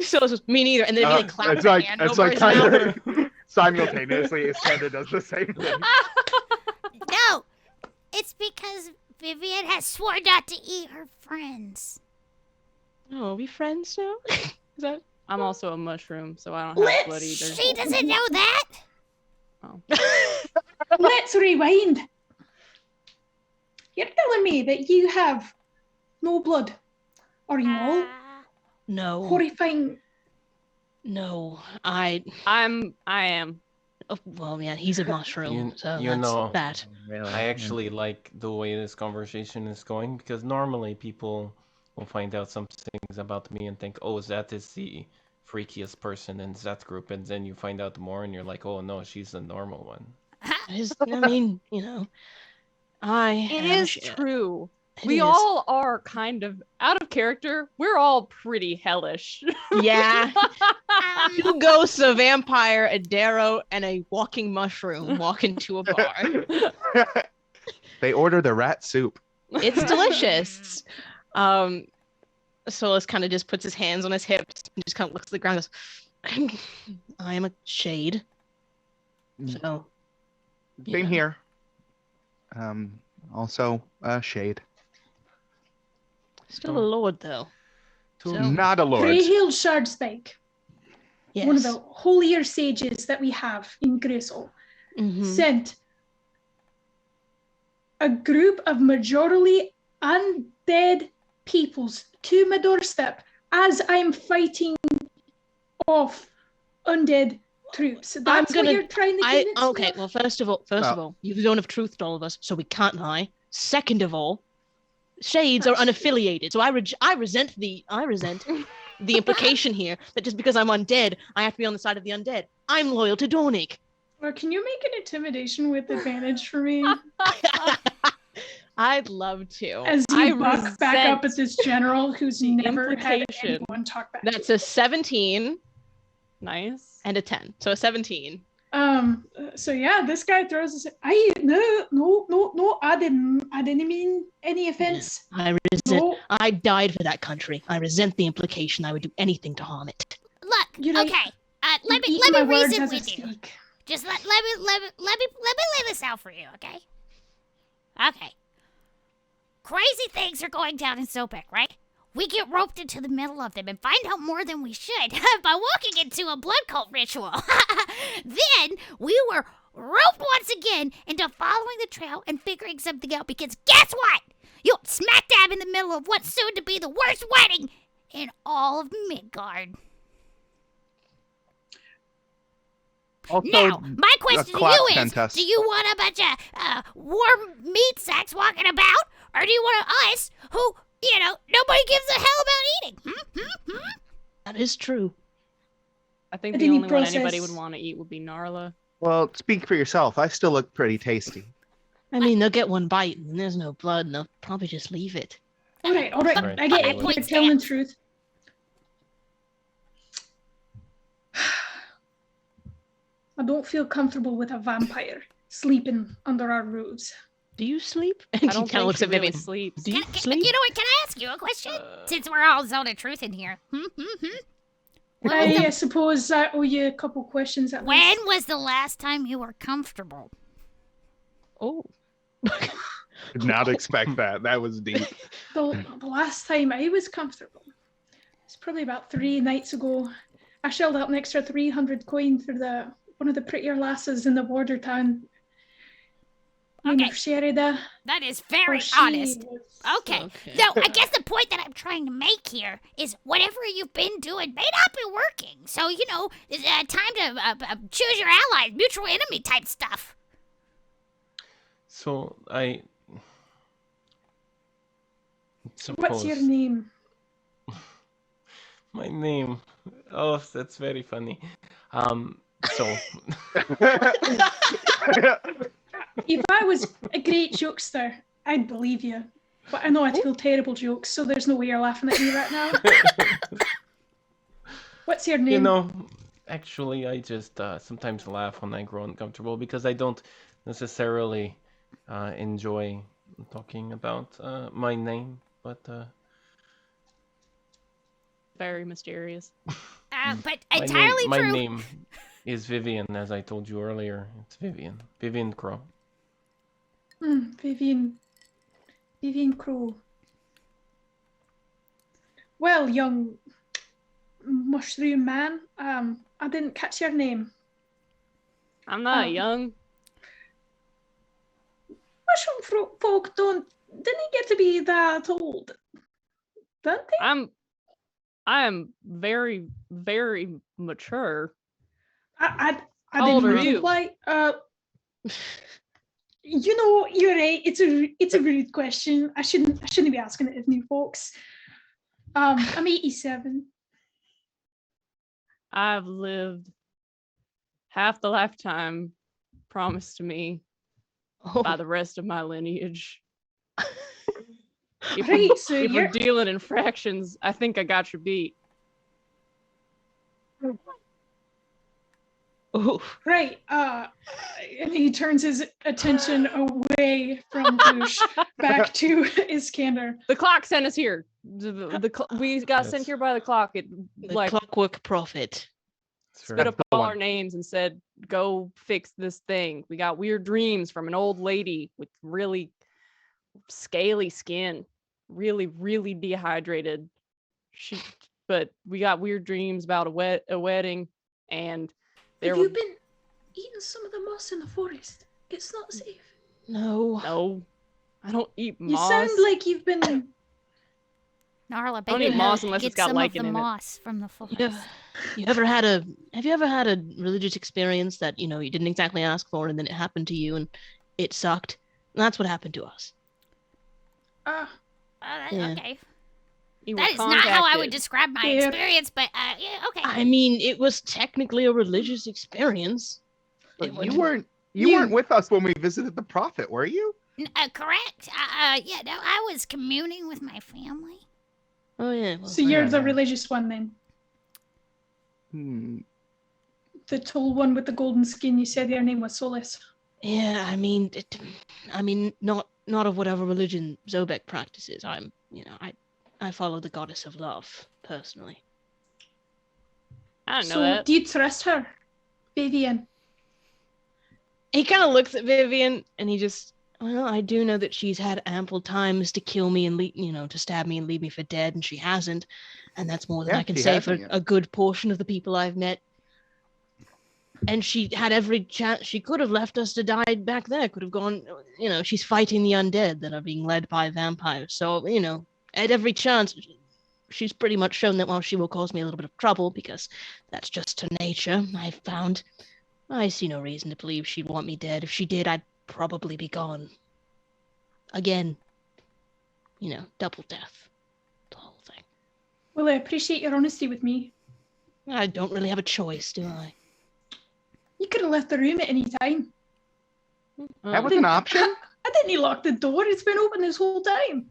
Solus was, me neither. And then he claps it's her like hand it's over like his kind mouth. of simultaneously. Iskandar does the same thing. No, it's because Vivian has sworn not to eat her friends. Oh, are we friends now? Is that? I'm also a mushroom, so I don't have blood either. She doesn't know that. Oh. Let's rewind. You're telling me that you have no blood. Are you all No. horrifying? No. I am. Oh, well, yeah, he's a mushroom, so you that's know, that. I actually like the way this conversation is going because normally people will find out some things about me and think, oh, that is the freakiest person in that group, and then you find out more and you're like, oh no, she's the normal one. I mean, It is true. We all are kind of out of character. We're all pretty hellish. Yeah. Two ghosts, a vampire, a darrow, and a walking mushroom walk into a bar. They order the rat soup. It's delicious. Solus kind of just puts his hands on his hips and just kind of looks at the ground and goes, I am a shade. So. Same here. Also shade. Still a lord, though. Not a lord. Greyhill Shardspike, Yes. one of the holier sages that we have in Gristle, sent a group of majorly undead peoples to my doorstep as I'm fighting off undead troops. That's what you're trying to convince me Okay, of? well, first of all, you don't have truth to all of us, so we can't lie. Second of all, shades are unaffiliated, so I resent the implication here that just because I'm undead, I have to be on the side of the undead. I'm loyal to Dornick. Or can you make an intimidation with advantage for me? I'd love to. As you buck back up at this general who's never had implication. anyone talk back. That's a 17 Nice. and a 10, so a 17. So yeah, this guy throws his. No. I didn't mean any offense. I resent. No. I died for that country. I resent the implication. I would do anything to harm it. Look, You know, okay. Let Eat me my words reason as I with you. speak. Just let me lay this out for you, okay? Okay. Crazy things are going down in Zobeck, right? We get roped into the middle of them and find out more than we should by walking into a blood cult ritual. Then we were roped once again into following the trail and figuring something out because guess what? You're smack dab in the middle of what's soon to be the worst wedding in all of Midgard. Also, Now, my question to class you is, contest. do you want a bunch of warm meat sacks walking about, or do you want us who, nobody gives a hell about eating? That is true. I think I the didn't only one anybody process- would want to eat would be Narla. Well, speak for yourself. I still look pretty tasty. I mean, they'll get one bite and there's no blood and they'll probably just leave it. All right. Right. I get That it. You're points telling the down. truth. I don't feel comfortable with a vampire sleeping under our roofs. Do you sleep? And I she don't kind of think looks she at really Vivian. sleeps. Do you You sleep? know what? Can I ask you a question? Since we're all zone of truth in here. I suppose I owe you a couple questions at When least. was the last time you were comfortable? Oh. Did not expect that. That was deep. The last time I was comfortable, it's probably about 3 nights ago. I shelled out an extra 300 coin for one of the prettier lasses in the border town. Named Okay. Sherida. That is very She honest. was- Okay. So I guess the point that I'm trying to make here is whatever you've been doing may not be working. So, it's time to choose your allies, mutual enemy type stuff. So I What's your suppose name? my name. Oh, that's very funny. So If I was a great jokester, I'd believe you. But I know I tell terrible jokes, so there's no way you're laughing at me right now. What's your name? actually, I just sometimes laugh when I grow uncomfortable because I don't necessarily enjoy talking about my name, but Very mysterious. But entirely my true. name is Vivian, as I told you earlier. It's Vivian. Vivian Crow. Vivian Crow. Well, young mushroom man, I didn't catch your name. I'm not young. Mushroom folk didn't get to be that old, don't they? I am very, very mature. I How didn't old are mean to you? imply. You're right. It's a rude question. I shouldn't be asking it of new folks. I'm 87. I've lived half the lifetime promised to me by the rest of my lineage. If, Right, so if you're we're dealing in fractions, I think I got your beat. Oh. right. And he turns his attention away from Goosh back to Iskander. The clock sent us here. We got Yes. sent here by the clock. It The like clockwork prophet. spit up the all one. our names and said, "Go fix this thing." We got weird dreams from an old lady with really scaly skin, really, really dehydrated. But we got weird dreams about a wedding, and there Have were you been eating some of the moss in the forest? It's not safe. No. no. I don't eat You moss. sound like you've been. Narla, don't baby, eat moss unless get it's got some lichen of the in it. moss from the forest. Have you ever had a religious experience that you didn't exactly ask for and then it happened to you and it sucked? And that's what happened to us. Yeah. Okay. You were That is not how I would contacted. describe my Yeah. experience, but yeah, okay. I mean, it was technically a religious experience. But It you wouldn't- weren't You- weren't with us when we visited the prophet, were you? Correct. Yeah, no, I was communing with my family. Oh yeah. Well, So you're yeah, the yeah. religious one then? Hmm. The tall one with the golden skin. You said your name was Solus. yeah. I mean, not of whatever religion Zobeck practices. I follow the goddess of love personally. I don't know So that. do you trust her, Vivian? He kind of looks at Vivian and he just, well, I do know that she's had ample times to kill me and to stab me and leave me for dead, and she hasn't. And that's more than Yeah, I can she say for hasn't yet. a good portion of the people I've met. And she had every chance. She could have left us to die back there. Could have gone, she's fighting the undead that are being led by vampires. So, at every chance, she's pretty much shown that while she will cause me a little bit of trouble, because that's just her nature, I've found, I see no reason to believe she'd want me dead. If she did, I'd probably be gone. Again, double death. The whole thing. Well, I appreciate your honesty with me. I don't really have a choice, do I? You could have left the room at any time. That was an option. I I didn't lock the door. It's been open this whole time.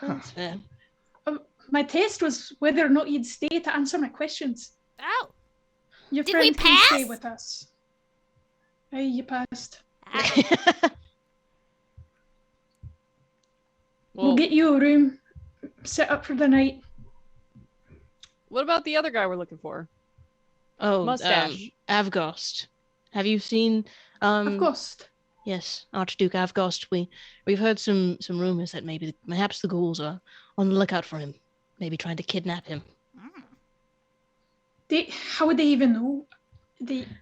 That's fair. My test was whether or not you'd stay to answer my questions. Oh. Your Did we friend can stay pass? with us. Hey, you passed. We'll Well, get you a room set up for the night. what about the other guy we're looking for? Oh, Mustache. Avgost. Have you seen? Of course. Yes, Archduke Avgost. We've heard some rumors that perhaps the ghouls are on the lookout for him, maybe trying to kidnap him. How would they even know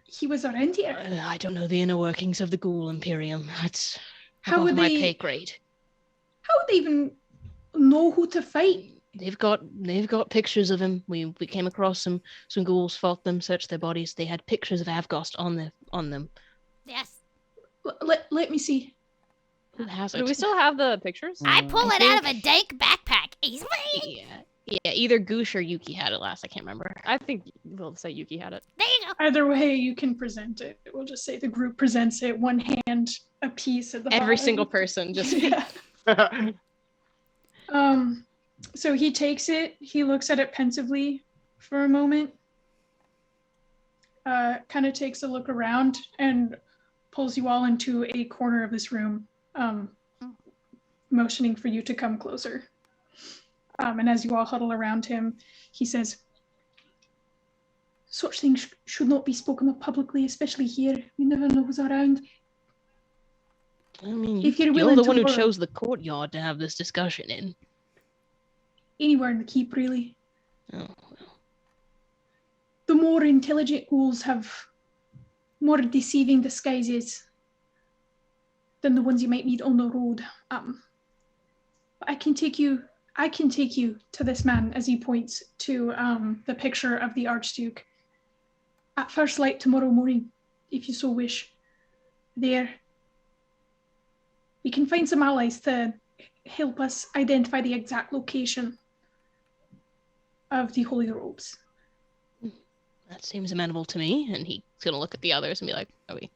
he was around here? I don't know the inner workings of the Ghoul Imperium. That's How above would my they- pay grade. How would they even know who to fight? They've got pictures of him. We came across some ghouls, fought them, searched their bodies. They had pictures of Avgost on them. Yes. Let me see. Who has it? Do we still have the pictures? I pull I it out of a think- dank backpack. Easily. Yeah, either Goosh or Yuki had it last. I can't remember. I think we'll say Yuki had it. There you go. Either way, you can present it. We'll just say the group presents it, one hand a piece at the Every bottom. single person just Yeah. So he takes it, he looks at it pensively for a moment, kind of takes a look around and pulls you all into a corner of this room, motioning for you to come closer. And as you all huddle around him, he says, such things should not be spoken of publicly, especially here. You never know who's around. I mean, If you're you're willing the to one who work. chose the courtyard to have this discussion in. Anywhere in the keep, really. Oh, The more intelligent ghouls have more deceiving disguises than the ones you might meet on the road. But I can take you to this man as he points to the picture of the Archduke. At first light tomorrow morning, if you so wish. There, we can find some allies to help us identify the exact location of the holy robes. that seems amenable to me. And he's gonna look at the others and be like, "Are we?"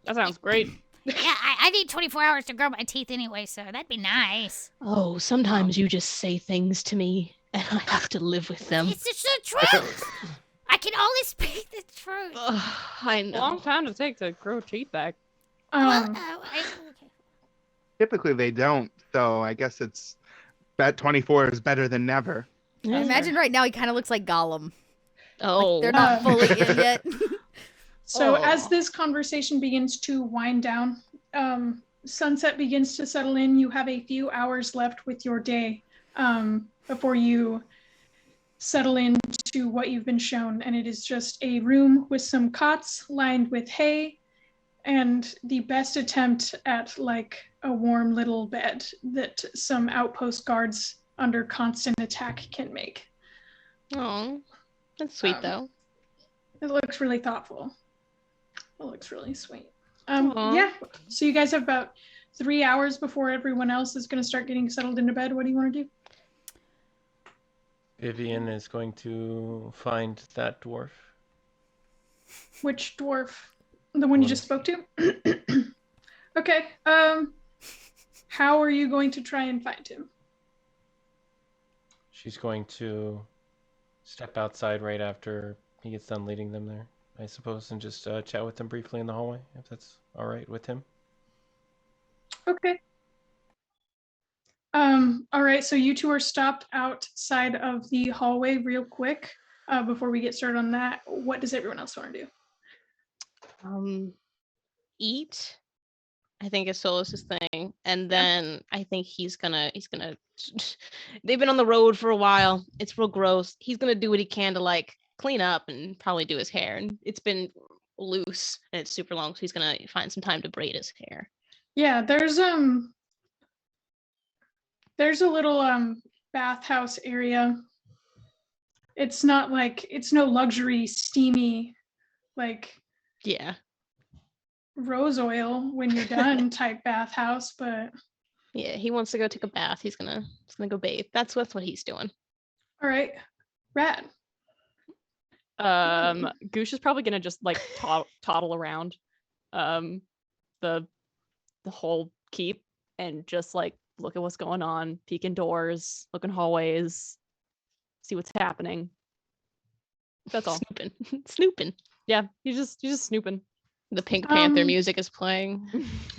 That sounds great. Yeah, I need 24 hours to grow my teeth anyway, so that'd be nice. Oh, sometimes you just say things to me, and I have to live with them. It's just the truth. I can only speak the truth. Ugh, I know. Long time to take to grow teeth back. Well, Okay. Typically they don't, so I guess it's bet 24 is better than never. Yeah. Imagine right now he kind of looks like Gollum. Oh, They're not fully in yet. So Oh. as this conversation begins to wind down, sunset begins to settle in. You have a few hours left with your day before you settle into what you've been shown. And it is just a room with some cots lined with hay and the best attempt at like a warm little bed that some outpost guards under constant attack can make. oh, that's sweet Um, though. It looks really thoughtful. It looks really sweet. Aw. Yeah. So you guys have about 3 hours before everyone else is going to start getting settled into bed. What do you want to do? Vivian is going to find that dwarf. Which dwarf? The one you just spoke to? Okay. How are you going to try and find him? She's going to step outside right after he gets done leading them there, I suppose, and just chat with them briefly in the hallway, if that's all right with him. Okay. All right, so you two are stopped outside of the hallway real quick before we get started on that. What does everyone else want to do? Eat. I think is Solus's thing, and then I think he's gonna. They've been on the road for a while. It's real gross. He's gonna do what he can to like clean up and probably do his hair. And it's been loose and it's super long, so he's gonna find some time to braid his hair. Yeah, there's a little bathhouse area. It's not like it's no luxury steamy like Yeah. rose oil when you're done type bathhouse, but Yeah, he wants to go take a bath. He's gonna go bathe. That's what he's doing. all right. Rad. Goosh is probably gonna just like toddle around the whole keep and just like look at what's going on, peek in doors, look in hallways, see what's happening. That's all. Snooping. Yeah, he's just snooping. The Pink Panther music is playing.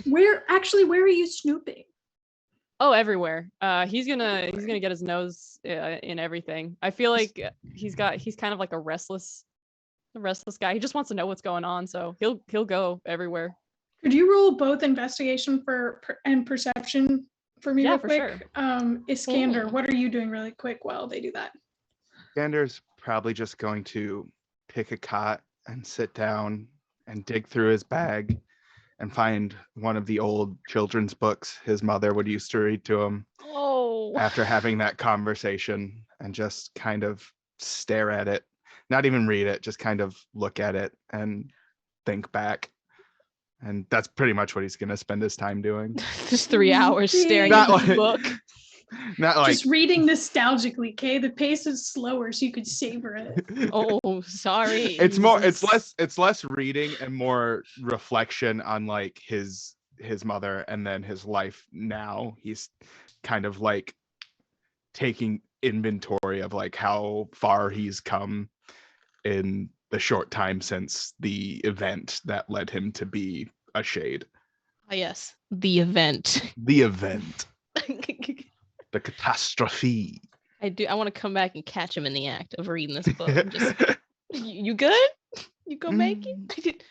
Where are you snooping? Oh, everywhere. He's gonna get his nose in everything. I feel like he's kind of like a restless guy. He just wants to know what's going on, so he'll go everywhere. Could you roll both investigation and perception for me Yeah, real for quick? sure. Iskander, what are you doing really quick while they do that? Skander's probably just going to pick a cot and sit down and dig through his bag and find one of the old children's books his mother would used to read to him after having that conversation, and just kind of stare at it. Not even read it, just kind of look at it and think back. And that's pretty much what he's going to spend his time doing. Just 3 hours staring Not at the like- book. Not like Just reading nostalgically, okay? The pace is slower so you could savor it. Oh, sorry. it's less reading and more reflection on like his mother and then his life now. He's kind of like taking inventory of like how far he's come in the short time since the event that led him to be a shade. Oh, yes, the event. The catastrophe. I want to come back and catch him in the act of reading this book. Just, you good? You go make it?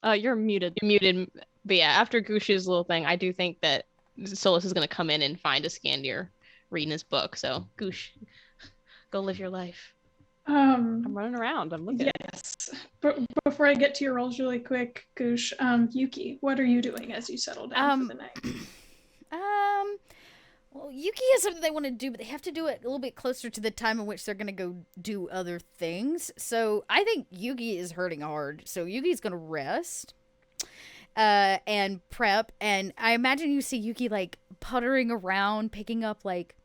You're muted. You're muted. But yeah, after Gush's little thing, I do think that Solus is going to come in and find Iskander reading his book. So, Gush, go live your life. I'm running around. I'm looking. Yes. But before I get to your rolls really quick, Goosh, Yuki, what are you doing as you settle down for the night? Well, Yuki has something they want to do, but they have to do it a little bit closer to the time in which they're going to go do other things. So I think Yuki is hurting hard. So Yuki's going to rest and prep. And I imagine you see Yuki like puttering around, picking up like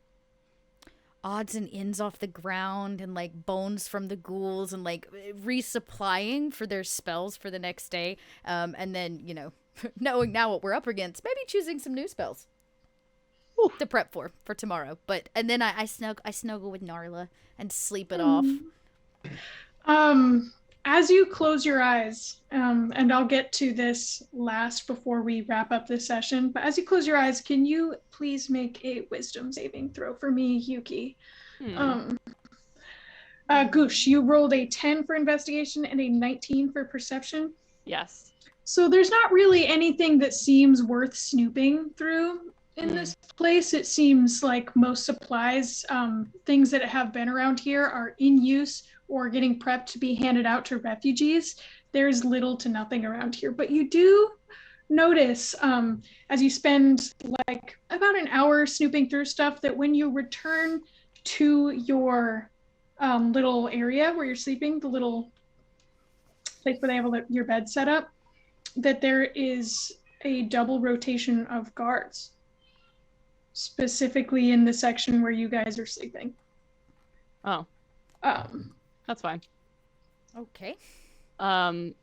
odds and ends off the ground and like bones from the ghouls and like resupplying for their spells for the next day. And then, knowing now what we're up against, maybe choosing some new spells to prep for tomorrow. And then I snuggle with Narla and sleep it off. As you close your eyes, and I'll get to this last before we wrap up this session, but as you close your eyes, can you please make a wisdom saving throw for me, Yuki? Goosh, you rolled a 10 for investigation and a 19 for perception. Yes. So there's not really anything that seems worth snooping through in this place. It seems like most supplies, things that have been around here, are in use or getting prepped to be handed out to refugees. There's little to nothing around here, but you do notice as you spend like about an hour snooping through stuff that when you return to your little area where you're sleeping, the little place where they have your bed set up, that there is a double rotation of guards, specifically in the section where you guys are sleeping. Oh. That's fine. Okay. And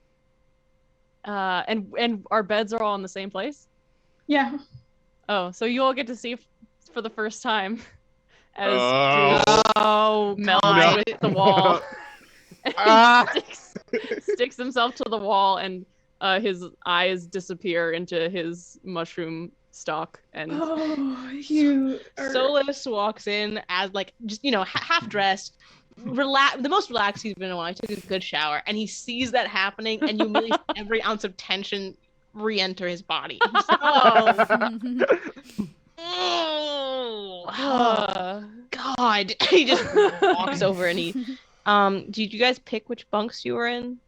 our beds are all in the same place? Yeah. Oh, so you all get to see for the first time as melts with the wall. Sticks himself to the wall, and his eyes disappear into his mushroom stalk. And Solus walks in as like just half dressed, the most relaxed he's been in a while. He took a good shower, and he sees that happening, and you immediately feel every ounce of tension re-enter his body. He's like, oh God! He just walks over, and he. Did you guys pick which bunks you were in?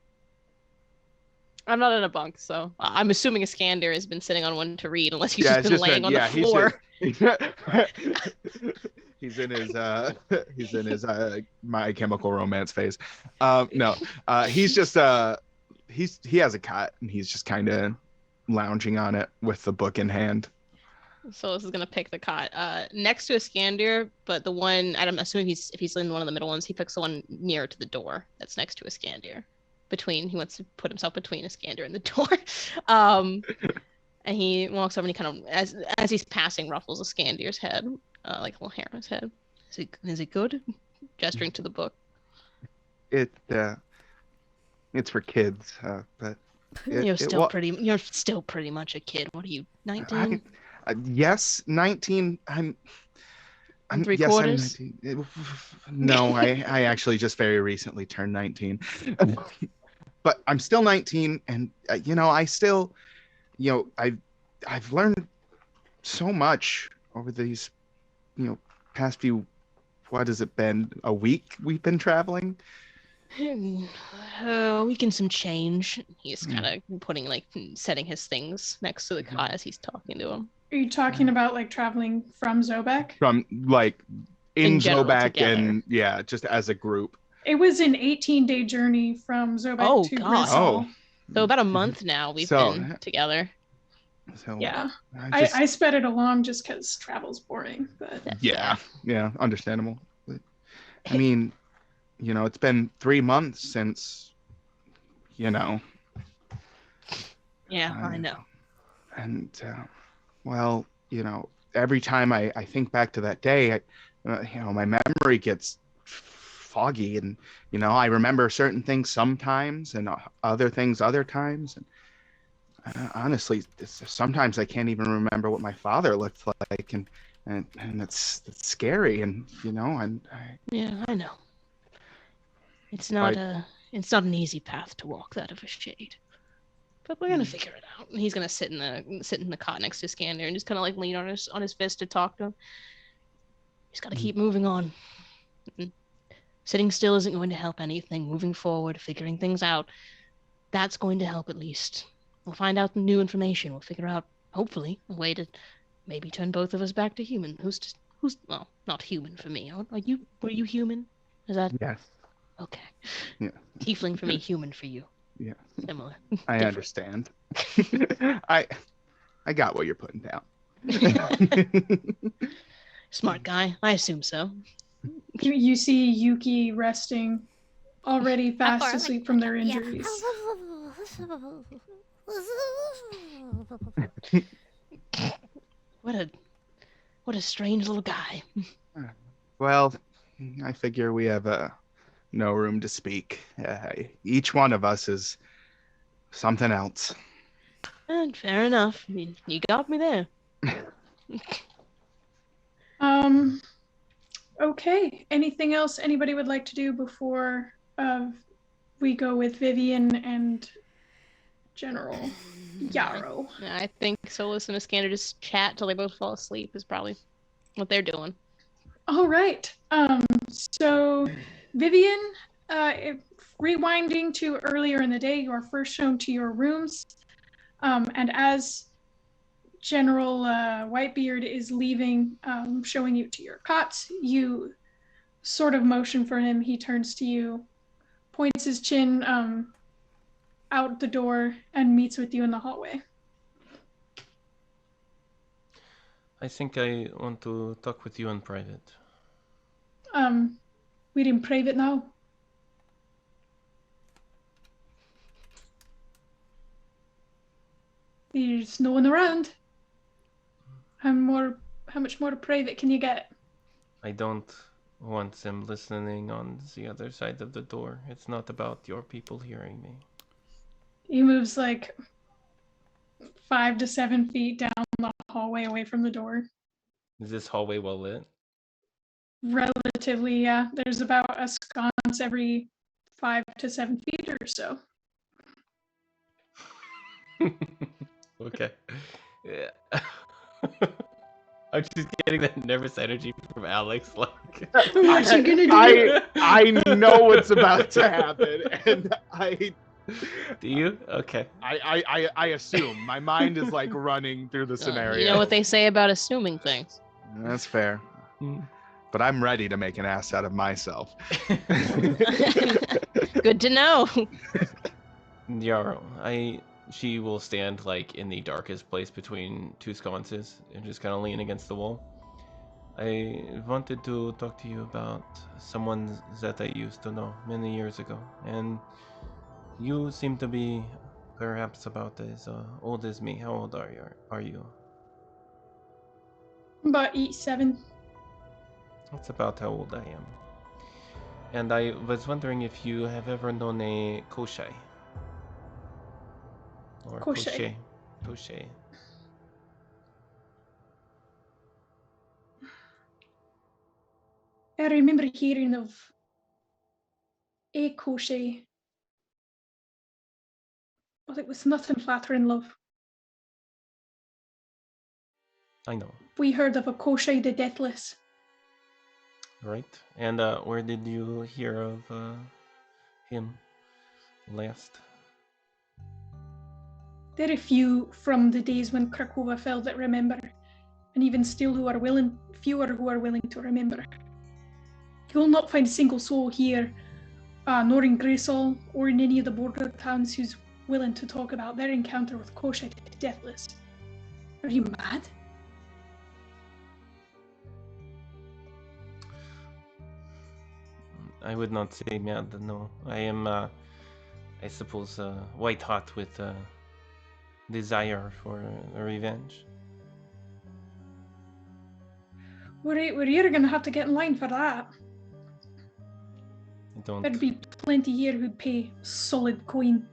I'm not in a bunk, so I'm assuming Iskander has been sitting on one to read, unless he's just been laying on the floor. He's in his My Chemical Romance phase. He's just he has a cot, and he's just kind of lounging on it with the book in hand. So this is gonna pick the cot next to Iskander, but the one I'm assuming if he's in one of the middle ones, he picks the one nearer to the door that's next to Iskander. He wants to put himself between Iskander and the door. And he walks over and he kind of, as he's passing, ruffles Iskander's head, like a little hair on his head. Is it good? Gesturing to the book. It's for kids, but You're still pretty much a kid. What are you, 19? Yes, 19. I'm Three yes, quarters? I'm 19. No, I actually just very recently turned 19. But I'm still 19, and I still, I've learned so much over these, past few. What has it been? A week we've been traveling? A week and some change. He's kind of setting his things next to the cot as he's talking to him. Are you talking about like traveling from Zobeck? From like in general, Zobeck together. and just as a group. It was an 18-day journey from Zobeck to God. Bristol. So about a month now we've been together. So Yeah, I sped it along just because travel's boring. But yeah, understandable. But, I mean, it's been 3 months since, Yeah, I know. And well, every time I think back to that day, my memory gets foggy, and I remember certain things sometimes and other things other times. And honestly, sometimes I can't even remember what my father looked like, and it's scary, and Yeah, I know. It's not an easy path to walk, that of a shade. But we're gonna figure it out. And he's gonna sit in the cot next to Skander and just kind of like lean on his fist to talk to him. He's got to keep moving on. Sitting still isn't going to help anything. Moving forward, figuring things out, that's going to help at least. We'll find out new information. We'll figure out, hopefully, a way to maybe turn both of us back to human. Who's well, not human for me. Were you human? Is that? Yes. Okay. Yeah. Tiefling for me, human for you. Yeah. Similar. I understand. I got what you're putting down. Smart guy. I assume so. You see Yuki resting, already fast asleep from their injuries. What a strange little guy. Well, I figure we have no room to speak. Each one of us is something else. And fair enough. You got me there. Okay. Anything else anybody would like to do before we go with Vivian and General Yarrow? I think Solus and Iskander just chat till they both fall asleep is probably what they're doing. All right. So Vivian, rewinding to earlier in the day, you are first shown to your rooms. And as General Whitebeard is leaving, showing you to your cots, you sort of motion for him. He turns to you, points his chin out the door, and meets with you in the hallway. I think I want to talk with you in private. We're in private now. There's no one around. How much more private can you get? I don't want them listening on the other side of the door. It's not about your people hearing me. He moves like 5 to 7 feet down the hallway away from the door. Is this hallway well lit? Relatively, yeah. There's about a sconce every 5 to 7 feet or so. Okay. Yeah. I'm just getting that nervous energy from Alex. Like, What's he gonna do? I know what's about to happen, and do you? Okay. I assume my mind is like running through the scenario. You know what they say about assuming things. That's fair. But I'm ready to make an ass out of myself. Good to know. Yarrow, she will stand like in the darkest place between two sconces and just kind of lean against the wall. I wanted to talk to you about someone that I used to know many years ago, and You seem to be perhaps about as old as me. How old are you? About 87. That's about how old I am. And I was wondering if you have ever known a Koshai. Or Koshai. Koshai. I remember hearing of a Koshai, but it was nothing flattering, love. I know. We heard of a Koshai the Deathless. Right? And where did you hear of him last? There are few from the days when Krakova fell that remember, and even still fewer who are willing to remember. You will not find a single soul here, nor in Graysall, or in any of the border towns who's willing to talk about their encounter with Koshai the Deathless. Are you mad? I would not say mad, no. I am, I suppose, white hot with desire for revenge. Well, you're gonna have to get in line for that. Don't. There'd be plenty here who'd pay solid coin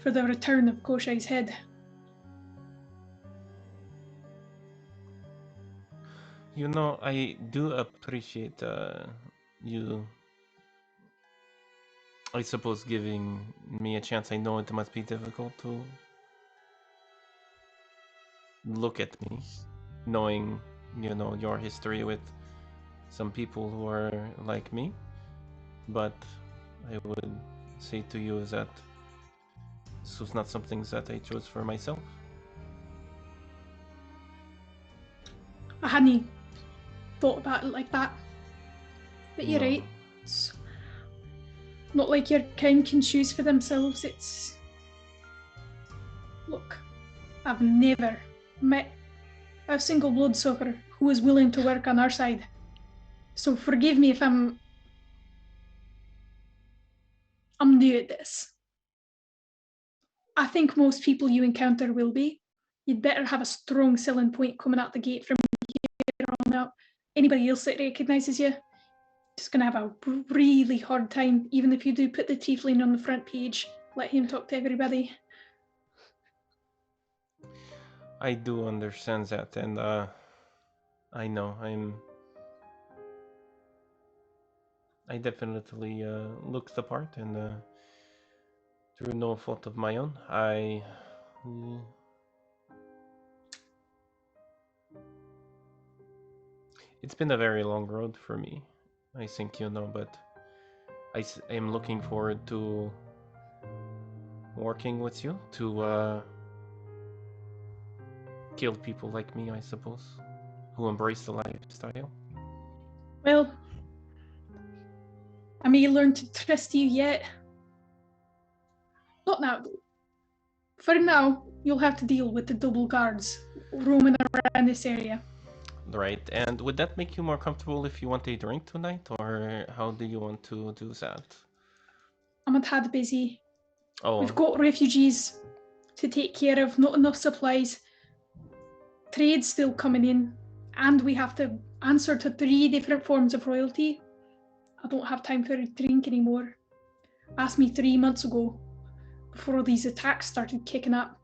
for the return of Koshai's head. You know, I do appreciate you, I suppose, giving me a chance. I know it must be difficult to look at me, knowing, you know, your history with some people who are like me. But I would say to you is that this was not something that I chose for myself. I hadn't thought about it like that. But you're No. right. It's not like your kind can choose for themselves. It's... Look, I've never met a single bloodsucker who was willing to work on our side. So forgive me if I'm new at this. I think most people you encounter will be. You'd better have a strong selling point coming out the gate from here on out. Anybody else that recognises you, just gonna have a really hard time, even if you do put the tiefling on the front page. Let him talk to everybody. I do understand that, and I know I definitely looked the part, and through no fault of my own, it's been a very long road for me. I think you know, but I am looking forward to working with you to kill people like me, I suppose, who embrace the lifestyle. Well, I may learn to trust you yet. Not now, though. For now, you'll have to deal with the double guards roaming around this area. Right, and would that make you more comfortable if you want a drink tonight, or how do you want to do that? I'm a tad busy. Oh, We've got refugees to take care of, not enough supplies. Trade's still coming in, and we have to answer to 3 different forms of royalty. I don't have time for a drink anymore. Asked me 3 months ago, before these attacks started kicking up.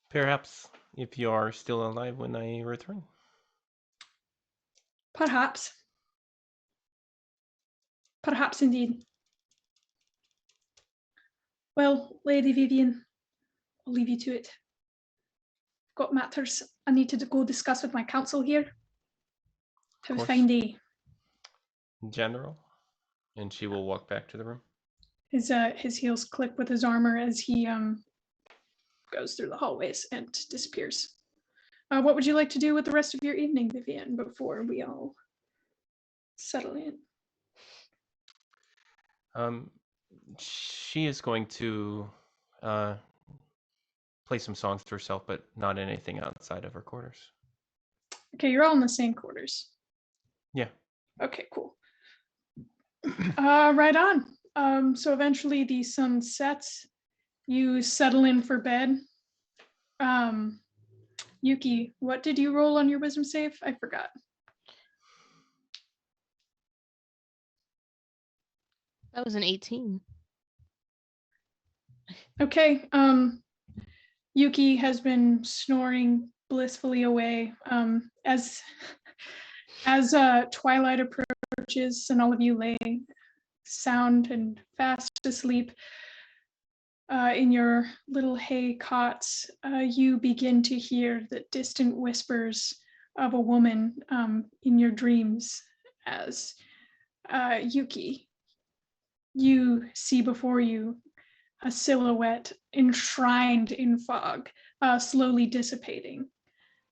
Perhaps if you are still alive when I return. Perhaps. Perhaps indeed. Well, Lady Vivian, I'll leave you to it. I've got matters I need to go discuss with my council here. Have a fine day. General, and she will walk back to the room. His heels click with his armor as he goes through the hallways and disappears. What would you like to do with the rest of your evening, Vivian, before we all settle in? She is going to play some songs to herself, but not anything outside of her quarters. Okay, you're all in the same quarters. Yeah. Okay, cool. Right on. So eventually the sun sets. You settle in for bed. Yuki, what did you roll on your wisdom save? I forgot. That was an 18. Okay. Yuki has been snoring blissfully away. As twilight approaches and all of you lay sound and fast asleep in your little hay cots, you begin to hear the distant whispers of a woman in your dreams as Yuki, you see before you a silhouette enshrined in fog, slowly dissipating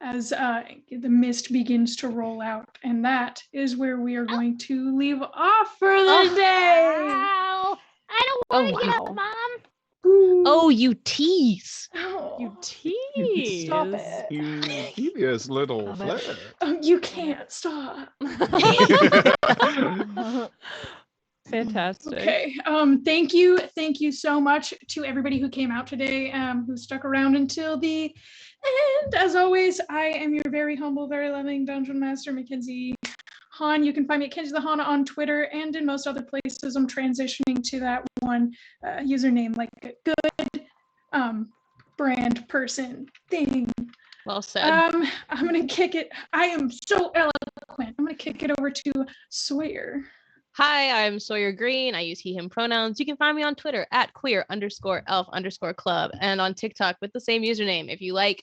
as the mist begins to roll out. And that is where we are going to leave off for the day. Wow. I don't want to get up, Mom. Oh, you tease. Oh, You tease. stop it. You devious little Love it. flirt. Oh, you can't stop. Fantastic. Okay. Thank you so much to everybody who came out today, who stuck around until the end. As always, I am your very humble, very loving dungeon master, Mackenzie Han. You can find me at Kenzie the Hana on Twitter and in most other places. I'm transitioning to that one username, like a good brand person thing. Well said. I'm gonna kick it. I am so eloquent. I'm gonna kick it over to Sawyer. Hi, I'm Sawyer Green. I use he, him pronouns. You can find me on Twitter at queer_elf_club and on TikTok with the same username. If you like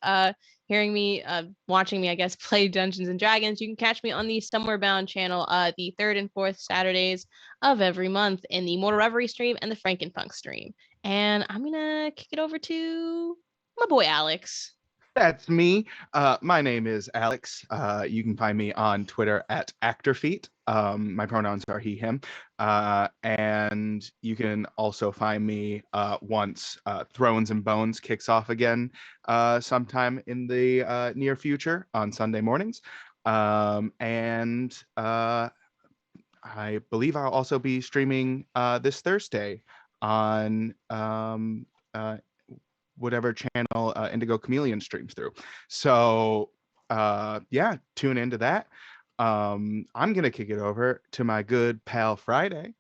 hearing me, watching me, I guess, play Dungeons and Dragons, you can catch me on the Somewhere Bound channel the 3rd and 4th Saturdays of every month in the Mortal Reverie stream and the Frankenpunk stream. And I'm going to kick it over to my boy, Alex. That's me. My name is Alex. You can find me on Twitter at actorfeet. My pronouns are he, him. And you can also find me once Thrones and Bones kicks off again sometime in the near future on Sunday mornings. And I believe I'll also be streaming this Thursday on whatever channel Indigo Chameleon streams through. So yeah, tune into that. I'm gonna kick it over to my good pal Friday.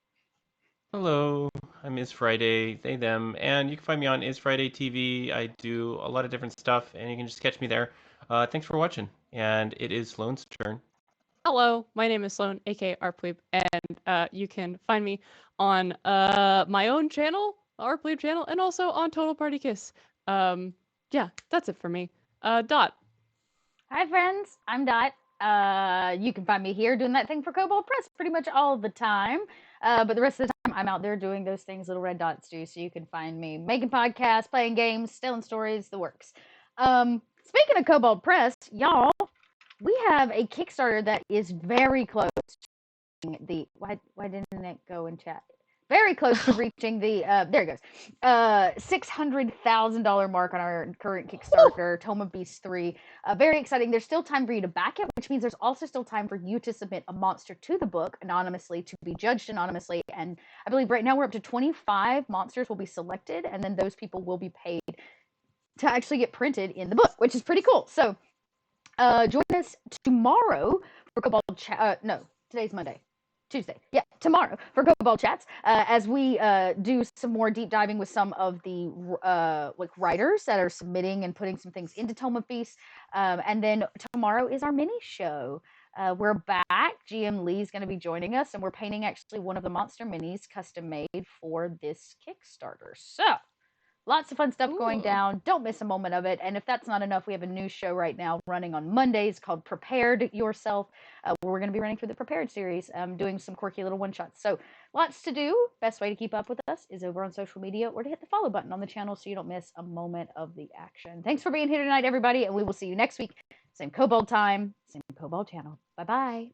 Hello, I'm Is Friday, they, them, and you can find me on Is Friday TV. I do a lot of different stuff, and you can just catch me there. Thanks for watching, and it is Sloane's turn. Hello, my name is Sloan, aka Arpleeb, and you can find me on my own channel, Arpleeb channel, and also on Total Party Kiss. Yeah, that's it for me. Dot. Hi, friends. I'm Dot. You can find me here doing that thing for Kobold Press pretty much all the time. But the rest of the time, I'm out there doing those things little red dots do. So you can find me making podcasts, playing games, telling stories, the works. Speaking of Kobold Press, y'all, we have a Kickstarter that is very close to the why didn't it go in chat? Very close to reaching the there it goes. $600,000 mark on our current Kickstarter, Tome of Beasts 3. Very exciting. There's still time for you to back it, which means there's also still time for you to submit a monster to the book anonymously to be judged anonymously. And I believe right now we're up to 25 monsters will be selected, and then those people will be paid to actually get printed in the book, which is pretty cool. So join us tomorrow for Kobold Chat. No, today's Monday. Tuesday. Yeah, tomorrow for Kobold Chats as we do some more deep diving with some of the like writers that are submitting and putting some things into Tome of Beasts. And then tomorrow is our mini show. We're back. GM Lee's going to be joining us, and we're painting actually one of the monster minis custom made for this Kickstarter. So lots of fun stuff going down. Don't miss a moment of it. And if that's not enough, we have a new show right now running on Mondays called Prepared Yourself, where we're going to be running through the Prepared series, doing some quirky little one-shots. So lots to do. Best way to keep up with us is over on social media or to hit the follow button on the channel so you don't miss a moment of the action. Thanks for being here tonight, everybody, and we will see you next week. Same Kobold time, same Kobold channel. Bye-bye.